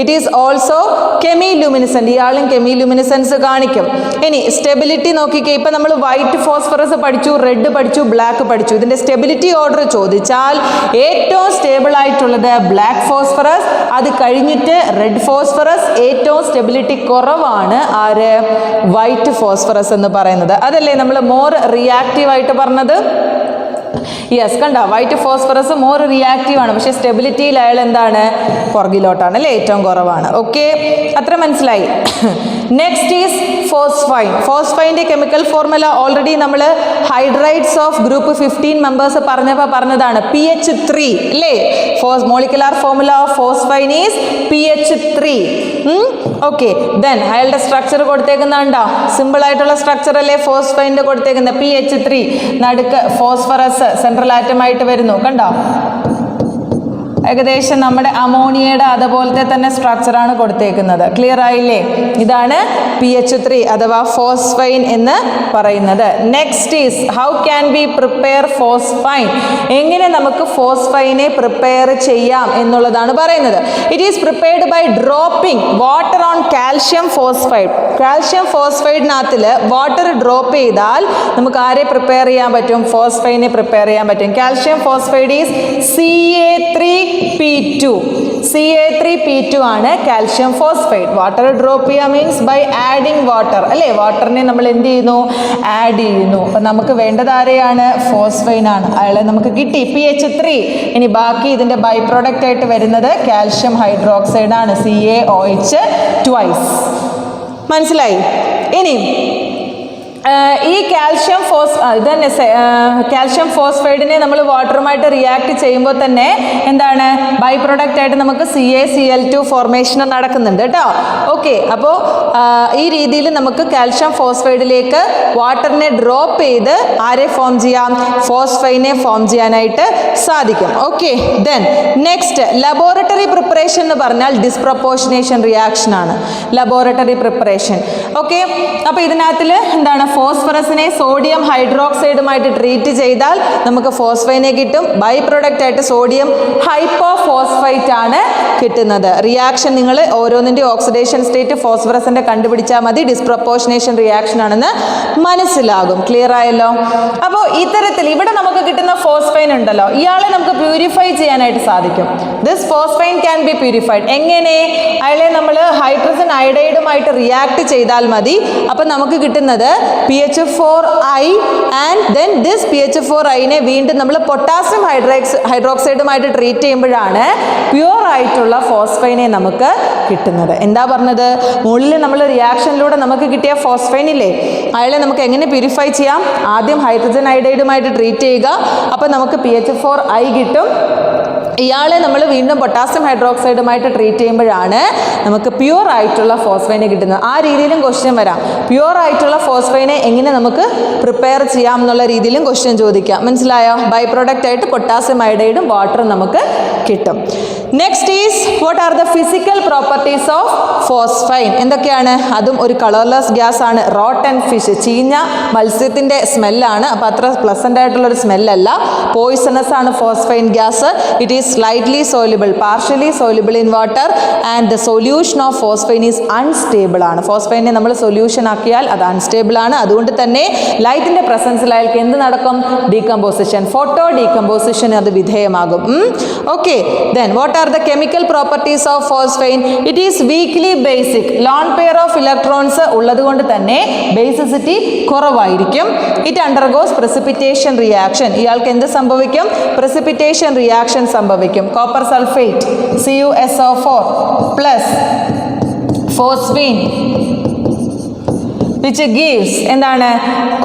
It is also chemiluminescent. ഇയാളും കെമിലുമിനിസെൻസ് കാണിക്കും. ഇനി സ്റ്റെബിലിറ്റി നോക്കിക്കേ. ഇപ്പം നമ്മൾ വൈറ്റ് ഫോസ്ഫറസ് പഠിച്ചു, റെഡ് പഠിച്ചു, ബ്ലാക്ക് പഠിച്ചു. ഇതിൻ്റെ സ്റ്റെബിലിറ്റി ഓർഡർ ചോദിച്ചാൽ ഏറ്റവും സ്റ്റേബിൾ ആയിട്ടുള്ളത് ബ്ലാക്ക് ഫോസ്ഫറസ്, അത് കഴിഞ്ഞിട്ട് റെഡ് ഫോസ്ഫറസ്, ഏറ്റവും സ്റ്റെബിലിറ്റി കുറവാണ് ആര്? വൈറ്റ് ഫോസ്ഫറസ് എന്ന് പറയുന്നത്. അതല്ലേ നമ്മൾ മോർ റിയാക്റ്റീവ് ആയിട്ട് പറഞ്ഞത്? യെസ്, കണ്ടോ, വൈറ്റ് ഫോസ്ഫറസ് മോർ റിയാക്റ്റീവ് ആണ്, പക്ഷേ സ്റ്റെബിലിറ്റിയിൽ അയാൾ എന്താണ്? പുറകിലോട്ടാണ് അല്ലേ, ഏറ്റവും കുറവാണ്. ഓക്കെ, അത്ര മനസ്സിലായി. Next is phosphine. ഫോസ്ഫൈൻ്റെ കെമിക്കൽ ഫോർമുല ഓൾറെഡി നമ്മൾ ഹൈഡ്രൈഡ്സ് ഓഫ് ഗ്രൂപ്പ് 15 മെമ്പേഴ്സ് പറഞ്ഞതാണ് PH3 അല്ലേ. Molecular formula of phosphine is PH3. Okay, then അയാളുടെ സ്ട്രക്ചർ കൊടുത്തേക്കുന്നുണ്ടോ? സിമ്പിൾ ആയിട്ടുള്ള സ്ട്രക്ചർ അല്ലേ ഫോസ്ഫൈൻ്റെ കൊടുത്തേക്കുന്നത്? PH3, നടുക്ക് ഫോസ്ഫറസ് സെൻട്രൽ ആറ്റമായിട്ട് വരുന്നു. കണ്ടോ, ഏകദേശം നമ്മുടെ അമോണിയയുടെ അതുപോലത്തെ തന്നെ സ്ട്രക്ചറാണ് കൊടുത്തേക്കുന്നത്. ക്ലിയർ ആയില്ലേ? ഇതാണ് PH3 അഥവാ ഫോസ്ഫൈൻ എന്ന് പറയുന്നത്. Next is how can be prepare phosphine. എങ്ങനെ നമുക്ക് ഫോസ്ഫൈനെ പ്രിപ്പയർ ചെയ്യാം എന്നുള്ളതാണ് പറയുന്നത്. It is prepared by dropping water on calcium phosphide. Calcium ഫോസ്ഫൈഡിനകത്തിൽ വാട്ടർ ഡ്രോപ്പ് ചെയ്താൽ നമുക്ക് ആരെ പ്രിപ്പയർ ചെയ്യാൻ പറ്റും? ഫോസ്ഫൈനെ പ്രിപ്പയർ ചെയ്യാൻ പറ്റും. Calcium phosphide is CA3P2. CA3P2 ആണ് കാൽഷ്യം ഫോസ്ഫൈഡ്. വാട്ടർ ഡ്രോപ്പ് ചെയ്യുക മീൻസ് ബൈ ആഡിങ് വാട്ടർ അല്ലേ. വാട്ടറിനെ നമ്മൾ എന്ത് ചെയ്യുന്നു? ആഡ് ചെയ്യുന്നു. അപ്പം നമുക്ക് വേണ്ടത് ആരെയാണ്? ഫോസ്ഫൈൻ ആണ്. അയാളെ നമുക്ക് കിട്ടി PH3. ഇനി ബാക്കി ഇതിൻ്റെ ബൈ പ്രോഡക്റ്റ് ആയിട്ട് വരുന്നത് കാൽഷ്യം ഹൈഡ്രോക്സൈഡ് ആണ്, CaOH twice. മനസ്സിലായി? ഇനി ഈ കാൽഷ്യം ഇതന്നെ കാൽഷ്യം ഫോസ്ഫൈഡിനെ നമ്മൾ വാട്ടറുമായിട്ട് റിയാക്ട് ചെയ്യുമ്പോൾ തന്നെ എന്താണ്? ബൈ പ്രൊഡക്റ്റ് ആയിട്ട് നമുക്ക് CaCl2 ഫോർമേഷൻ നടക്കുന്നുണ്ട് കേട്ടോ. ഓക്കെ, അപ്പോൾ ഈ രീതിയിൽ നമുക്ക് കാൽഷ്യം ഫോസ്ഫൈഡിലേക്ക് വാട്ടറിനെ ഡ്രോപ്പ് ചെയ്ത് ആരെ ഫോം ചെയ്യാം? ഫോസ്ഫൈനെ ഫോം ചെയ്യാനായിട്ട് സാധിക്കും. Okay, then next laboratory preparation എന്ന് പറഞ്ഞാൽ ഡിസ്പ്രപ്പോർഷനേഷൻ റിയാക്ഷൻ ആണ് ലബോറട്ടറി പ്രിപ്പറേഷൻ. ഓക്കെ, അപ്പോൾ ഇതിനകത്തിൽ എന്താണ്? ഫോസ്ഫറസിനെ സോഡിയം ഹൈഡ്രോക്സൈഡുമായിട്ട് ട്രീറ്റ് ചെയ്താൽ നമുക്ക് ഫോസ്ഫൈനെ കിട്ടും. ബൈ പ്രൊഡക്റ്റ് ആയിട്ട് സോഡിയം ഹൈപ്പോഫോസ്ഫൈറ്റ് ആണ് കിട്ടുന്നത്. റിയാക്ഷൻ നിങ്ങൾ ഓരോന്നിൻ്റെ ഓക്സിഡേഷൻ സ്റ്റേറ്റ് ഫോസ്ഫറസിൻ്റെ കണ്ടുപിടിച്ചാൽ മതി. ഡിസ്പ്രപ്പോർഷനേഷൻ റിയാക്ഷൻ ആണെന്ന് മനസ്സിലാകും. ക്ലിയർ ആയല്ലോ? അപ്പോൾ ഇത്തരത്തിൽ ഇവിടെ നമുക്ക് കിട്ടുന്ന ഫോസ്ഫൈൻ ഉണ്ടല്ലോ, ഇയാളെ നമുക്ക് പ്യൂരിഫൈ ചെയ്യാനായിട്ട് സാധിക്കും. This phosphine can be purified. എങ്ങനെ? അയാളെ നമ്മൾ ഹൈഡ്രജൻ അയഡൈഡുമായിട്ട് റിയാക്ട് ചെയ്താൽ മതി. അപ്പം നമുക്ക് കിട്ടുന്നത് PH4I ആൻഡ് ദെൻ ദിസ് PH4Iനെ വീണ്ടും നമ്മൾ പൊട്ടാസ്യം ഹൈഡ്രോക്സൈഡുമായിട്ട് ട്രീറ്റ് ചെയ്യുമ്പോഴാണ് പ്യുവർ ആയിട്ടുള്ള ഫോസ്ഫൈനെ നമുക്ക് കിട്ടുന്നത്. എന്താ പറഞ്ഞത്? മുകളിൽ നമ്മൾ റിയാക്ഷനിലൂടെ നമുക്ക് കിട്ടിയ ഫോസ്ഫൈൻ ഇല്ലേ, അയാളെ നമുക്ക് എങ്ങനെ പ്യൂരിഫൈ ചെയ്യാം? ആദ്യം ഹൈഡ്രജൻ അയഡൈഡുമായിട്ട് ട്രീറ്റ് ചെയ്യുക, അപ്പം നമുക്ക് PH4I കിട്ടും. ഇയാളെ നമ്മൾ വീണ്ടും പൊട്ടാസ്യം ഹൈഡ്രോക്സൈഡുമായിട്ട് ട്രീറ്റ് ചെയ്യുമ്പോഴാണ് നമുക്ക് പ്യുവർ ആയിട്ടുള്ള ഫോസ്ഫൈനെ കിട്ടുന്നത്. ആ രീതിയിലും ക്വസ്റ്റ്യൻ വരാം. പ്യുവർ ആയിട്ടുള്ള ഫോസ്ഫൈനെ എങ്ങനെ നമുക്ക് പ്രിപ്പയർ ചെയ്യാം എന്നുള്ള രീതിയിലും ക്വസ്റ്റ്യൻ ചോദിക്കാം. മനസ്സിലായോ? ബൈ പ്രോഡക്റ്റ് ആയിട്ട് പൊട്ടാസ്യം അയഡൈഡും വാട്ടറും നമുക്ക് കിട്ടും. Next is what are the physical properties of phosphine? എന്തൊക്കെയാണ്? അതും ഒരു കളർലെസ് ഗ്യാസ് ആണ്. റോട്ടൻ ഫിഷ്, ചീഞ്ഞ മത്സ്യത്തിൻ്റെ സ്മെല്ലാണ്. അപ്പോൾ അത്ര പ്ലസൻ്റ് ആയിട്ടുള്ളൊരു സ്മെല്ലല്ല. പോയിസണസ് ആണ് phosphine gas. It is slightly soluble, partially soluble in water and the solution of phosphine is unstable ആണ്. ഫോസ്ഫൈനെ നമ്മൾ സൊല്യൂഷൻ ആക്കിയാൽ അത് അൺസ്റ്റേബിൾ ആണ്. അതുകൊണ്ട് തന്നെ ലൈറ്റിൻ്റെ പ്രസൻസിൽ അയാൾക്ക് എന്ത് നടക്കും? ഡീകമ്പോസിഷൻ, ഫോട്ടോ ഡീകമ്പോസിഷൻ അത് വിധേയമാകും. Okay, then what are the chemical properties of phosphine? It is weakly basic. Lone pair of electrons ഉള്ളത് കൊണ്ട് തന്നെ ബേസിസിറ്റി കുറവായിരിക്കും. It undergoes precipitation reaction. ഇയാൾക്ക് എന്ത് സംഭവിക്കും? precipitation റിയാക്ഷൻ സംഭവിക്കും. Copper sulphate CuSO4 plus phosphine which gives എന്താണ്?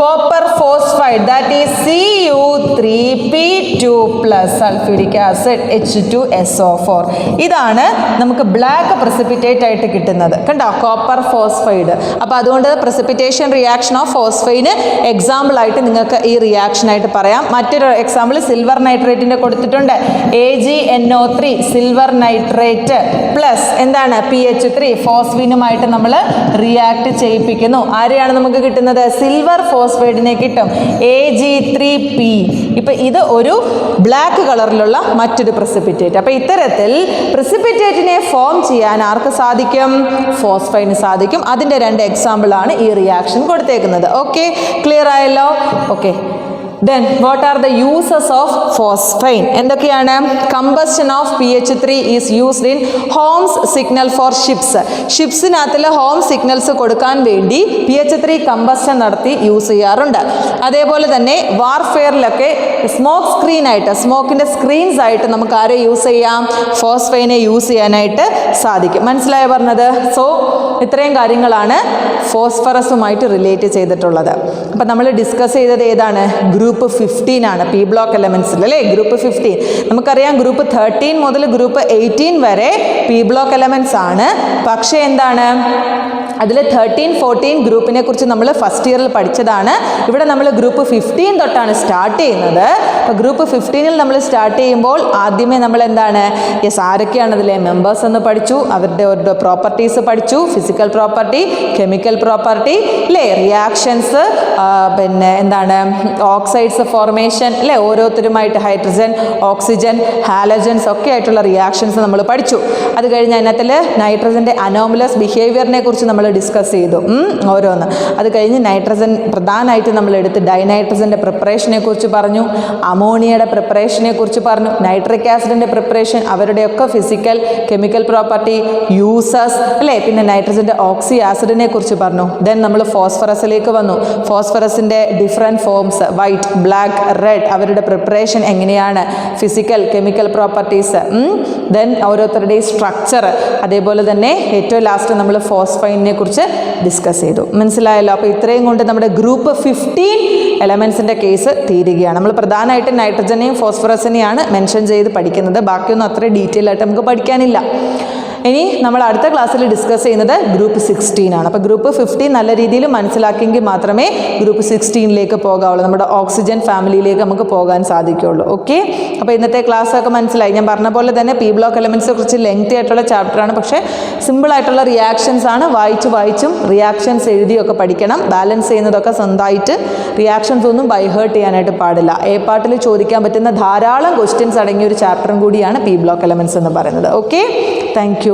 Copper phosphide, that is Cu3P2 plus sulphuric acid H2SO4. ഇതാണ് നമുക്ക് ബ്ലാക്ക് പ്രസിപ്പിറ്റേറ്റ് ആയിട്ട് കിട്ടുന്നത്. കണ്ടോ? Copper phosphide. അപ്പോൾ അതുകൊണ്ട് പ്രസിപ്പിറ്റേഷൻ റിയാക്ഷൻ ഓഫ് ഫോസ്ഫൈന് എക്സാമ്പിൾ ആയിട്ട് നിങ്ങൾക്ക് ഈ റിയാക്ഷൻ ആയിട്ട് പറയാം. മറ്റൊരു എക്സാമ്പിൾ സിൽവർ നൈട്രേറ്റിൻ്റെ കൊടുത്തിട്ടുണ്ട്. AgNO3 സിൽവർ നൈട്രേറ്റ് പ്ലസ് എന്താണ്? PH3 ഫോസ്ഫീനുമായിട്ട് നമ്മൾ റിയാക്ട് ചെയ്യിപ്പിക്കുന്നു. ആരെയാണ് നമുക്ക് കിട്ടുന്നത്? സിൽവർ ഫോസ്ഫൈഡിനെ കിട്ടും, Ag3P. ഇപ്പം ഇത് ഒരു ബ്ലാക്ക് കളറിലുള്ള മറ്റൊരു പ്രസിപ്പിറ്റേറ്റ്. അപ്പോൾ ഇത്തരത്തിൽ പ്രസിപ്പിറ്റേറ്റിനെ ഫോം ചെയ്യാൻ ആർക്ക് സാധിക്കും? ഫോസ്ഫൈന് സാധിക്കും. അതിൻ്റെ 2 എക്സാമ്പിളാണ് ഈ റിയാക്ഷൻ കൊടുത്തേക്കുന്നത്. ഓക്കെ, ക്ലിയർ ആയല്ലോ? Okay, then what are the uses of phosphine? എന്തൊക്കെയാണ്? combustion of PH3 is used in Holmes signal for ships. ഷിപ്സിനകത്തിൽ ഹോം സിഗ്നൽസ് കൊടുക്കാൻ വേണ്ടി PH3 കമ്പസ്റ്റൻ നടത്തി യൂസ് ചെയ്യാറുണ്ട്. അതേപോലെ തന്നെ വാർഫെയറിലൊക്കെ സ്മോക്ക് സ്ക്രീൻ ആയിട്ട്, സ്മോക്കിൻ്റെ സ്ക്രീൻസ് ആയിട്ട് നമുക്ക് ആരെ യൂസ് ചെയ്യാം? ഫോസ്ഫൈനെ യൂസ് ചെയ്യാനായിട്ട് സാധിക്കും. മനസ്സിലായോ പറഞ്ഞത്? സോ ഇത്രയും കാര്യങ്ങളാണ് ഫോസ്ഫറസുമായിട്ട് റിലേറ്റ് ചെയ്തിട്ടുള്ളത്. അപ്പം നമ്മൾ ഡിസ്കസ് ചെയ്തത് ഏതാണ്? ഗ്രൂപ്പ് 15 ആണ്. പി ബ്ലോക്ക് എലമെൻസിൽ അല്ലേ? ഗ്രൂപ്പ് 15. നമുക്കറിയാം ഗ്രൂപ്പ് 13 മുതൽ ഗ്രൂപ്പ് 18 വരെ പി ബ്ലോക്ക് എലമെൻസ് ആണ്. പക്ഷേ എന്താണ്? അതിൽ 13, 14 ഗ്രൂപ്പിനെ കുറിച്ച് നമ്മൾ ഫസ്റ്റ് ഇയറിൽ പഠിച്ചതാണ്. ഇവിടെ നമ്മൾ ഗ്രൂപ്പ് 15 തൊട്ടാണ് സ്റ്റാർട്ട് ചെയ്യുന്നത്. അപ്പോൾ ഗ്രൂപ്പ് 15ൽ നമ്മൾ സ്റ്റാർട്ട് ചെയ്യുമ്പോൾ ആദ്യമേ നമ്മൾ എന്താണ്? ആരൊക്കെയാണ് അതിലെ മെമ്പേഴ്സ് എന്ന് പഠിച്ചു, അവരുടെ ഓരോ പ്രോപ്പർട്ടീസ് പഠിച്ചു. ഫിസിക്കൽ പ്രോപ്പർട്ടി, കെമിക്കൽ പ്രോപ്പർട്ടി അല്ലേ, റിയാക്ഷൻസ്, പിന്നെ എന്താണ് ഓക്സൈഡ്സ് ഫോർമേഷൻ അല്ലേ, ഓരോരുത്തരുമായിട്ട് ഹൈഡ്രജൻ, ഓക്സിജൻ, ഹാലജൻസ് ഒക്കെ ആയിട്ടുള്ള റിയാക്ഷൻസ് നമ്മൾ പഠിച്ചു. അത് കഴിഞ്ഞ് അതിനകത്തിൽ നൈട്രജൻ്റെ അനോമലസ് ബിഹേവിയറിനെ കുറിച്ച് നമ്മൾ ഡിസ്കസ് ചെയ്തു ഓരോന്ന്. അത് കഴിഞ്ഞ് നൈട്രജൻ പ്രധാനമായിട്ട് നമ്മൾ എടുത്ത് ഡൈനൈട്രജൻ്റെ പ്രിപ്പറേഷനെ കുറിച്ച് പറഞ്ഞു, അമോണിയയുടെ പ്രിപ്പറേഷനെ കുറിച്ച് പറഞ്ഞു, നൈട്രിക് ആസിഡിൻ്റെ പ്രിപ്പറേഷൻ, അവരുടെയൊക്കെ ഫിസിക്കൽ കെമിക്കൽ പ്രോപ്പർട്ടി, യൂസസ് അല്ലേ, പിന്നെ നൈട്രജൻ്റെ ഓക്സി ആസിഡിനെ കുറിച്ച് പറഞ്ഞു. ദെൻ നമ്മൾ ഫോസ്ഫറസിലേക്ക് വന്നു. ഫോസ്ഫറസിൻ്റെ different forms, white, black, red, അവരുടെ പ്രിപ്പറേഷൻ എങ്ങനെയാണ്, ഫിസിക്കൽ കെമിക്കൽ പ്രോപ്പർട്ടീസ്, ദെൻ ഓരോരുത്തരുടെയും സ്ട്രക്ചർ, അതേപോലെ തന്നെ ഏറ്റവും ലാസ്റ്റ് നമ്മൾ ഫോസ്ഫൈനെ കുറിച്ച് ഡിസ്കസ് ചെയ്തു. മനസ്സിലായല്ലോ? അപ്പോൾ ഇത്രയും കൊണ്ട് നമ്മുടെ ഗ്രൂപ്പ് 15 എലമെൻസിൻ്റെ കേസ് തീരുകയാണ്. നമ്മൾ പ്രധാനമായിട്ടും നൈട്രജനെയും ഫോസ്ഫറസിനെയാണ് മെൻഷൻ ചെയ്ത് പഠിക്കുന്നത്. ബാക്കിയൊന്നും അത്ര ഡീറ്റെയിൽ ആയിട്ട് നമുക്ക് പഠിക്കാനില്ല. ഇനി നമ്മൾ അടുത്ത ക്ലാസ്സിൽ ഡിസ്കസ് ചെയ്യുന്നത് ഗ്രൂപ്പ് 16 ആണ്. അപ്പോൾ ഗ്രൂപ്പ് 15 നല്ല രീതിയിൽ മനസ്സിലാക്കിയെങ്കിൽ മാത്രമേ ഗ്രൂപ്പ് 16ലേക്ക് പോകാവുള്ളൂ, നമ്മുടെ ഓക്സിജൻ ഫാമിലിയിലേക്ക് നമുക്ക് പോകാൻ സാധിക്കുകയുള്ളൂ. ഓക്കെ, അപ്പോൾ ഇന്നത്തെ ക്ലാസ് ഒക്കെ മനസ്സിലായി. ഞാൻ പറഞ്ഞ പോലെ തന്നെ പി ബ്ലോക്ക് എലമെൻറ്റ്സ് കുറച്ച് ലെങ്തി ആയിട്ടുള്ള ചാപ്റ്ററാണ്, പക്ഷേ സിമ്പിളായിട്ടുള്ള റിയാക്ഷൻസ് ആണ്. വായിച്ചും റിയാക്ഷൻസ് എഴുതിയൊക്കെ പഠിക്കണം. ബാലൻസ് ചെയ്യുന്നതൊക്കെ സ്വന്തമായിട്ട്, റിയാക്ഷൻസ് ഒന്നും ബൈഹേർട്ട് ചെയ്യാനായിട്ട് പാടില്ല. എ പാർട്ടിൽ ചോദിക്കാൻ പറ്റുന്ന ധാരാളം ക്വസ്റ്റ്യൻസ് അടങ്ങിയ ഒരു ചാപ്റ്ററും കൂടിയാണ് പി ബ്ലോക്ക് എലമെൻറ്റ്സ് എന്ന് പറയുന്നത്. Okay, thank you.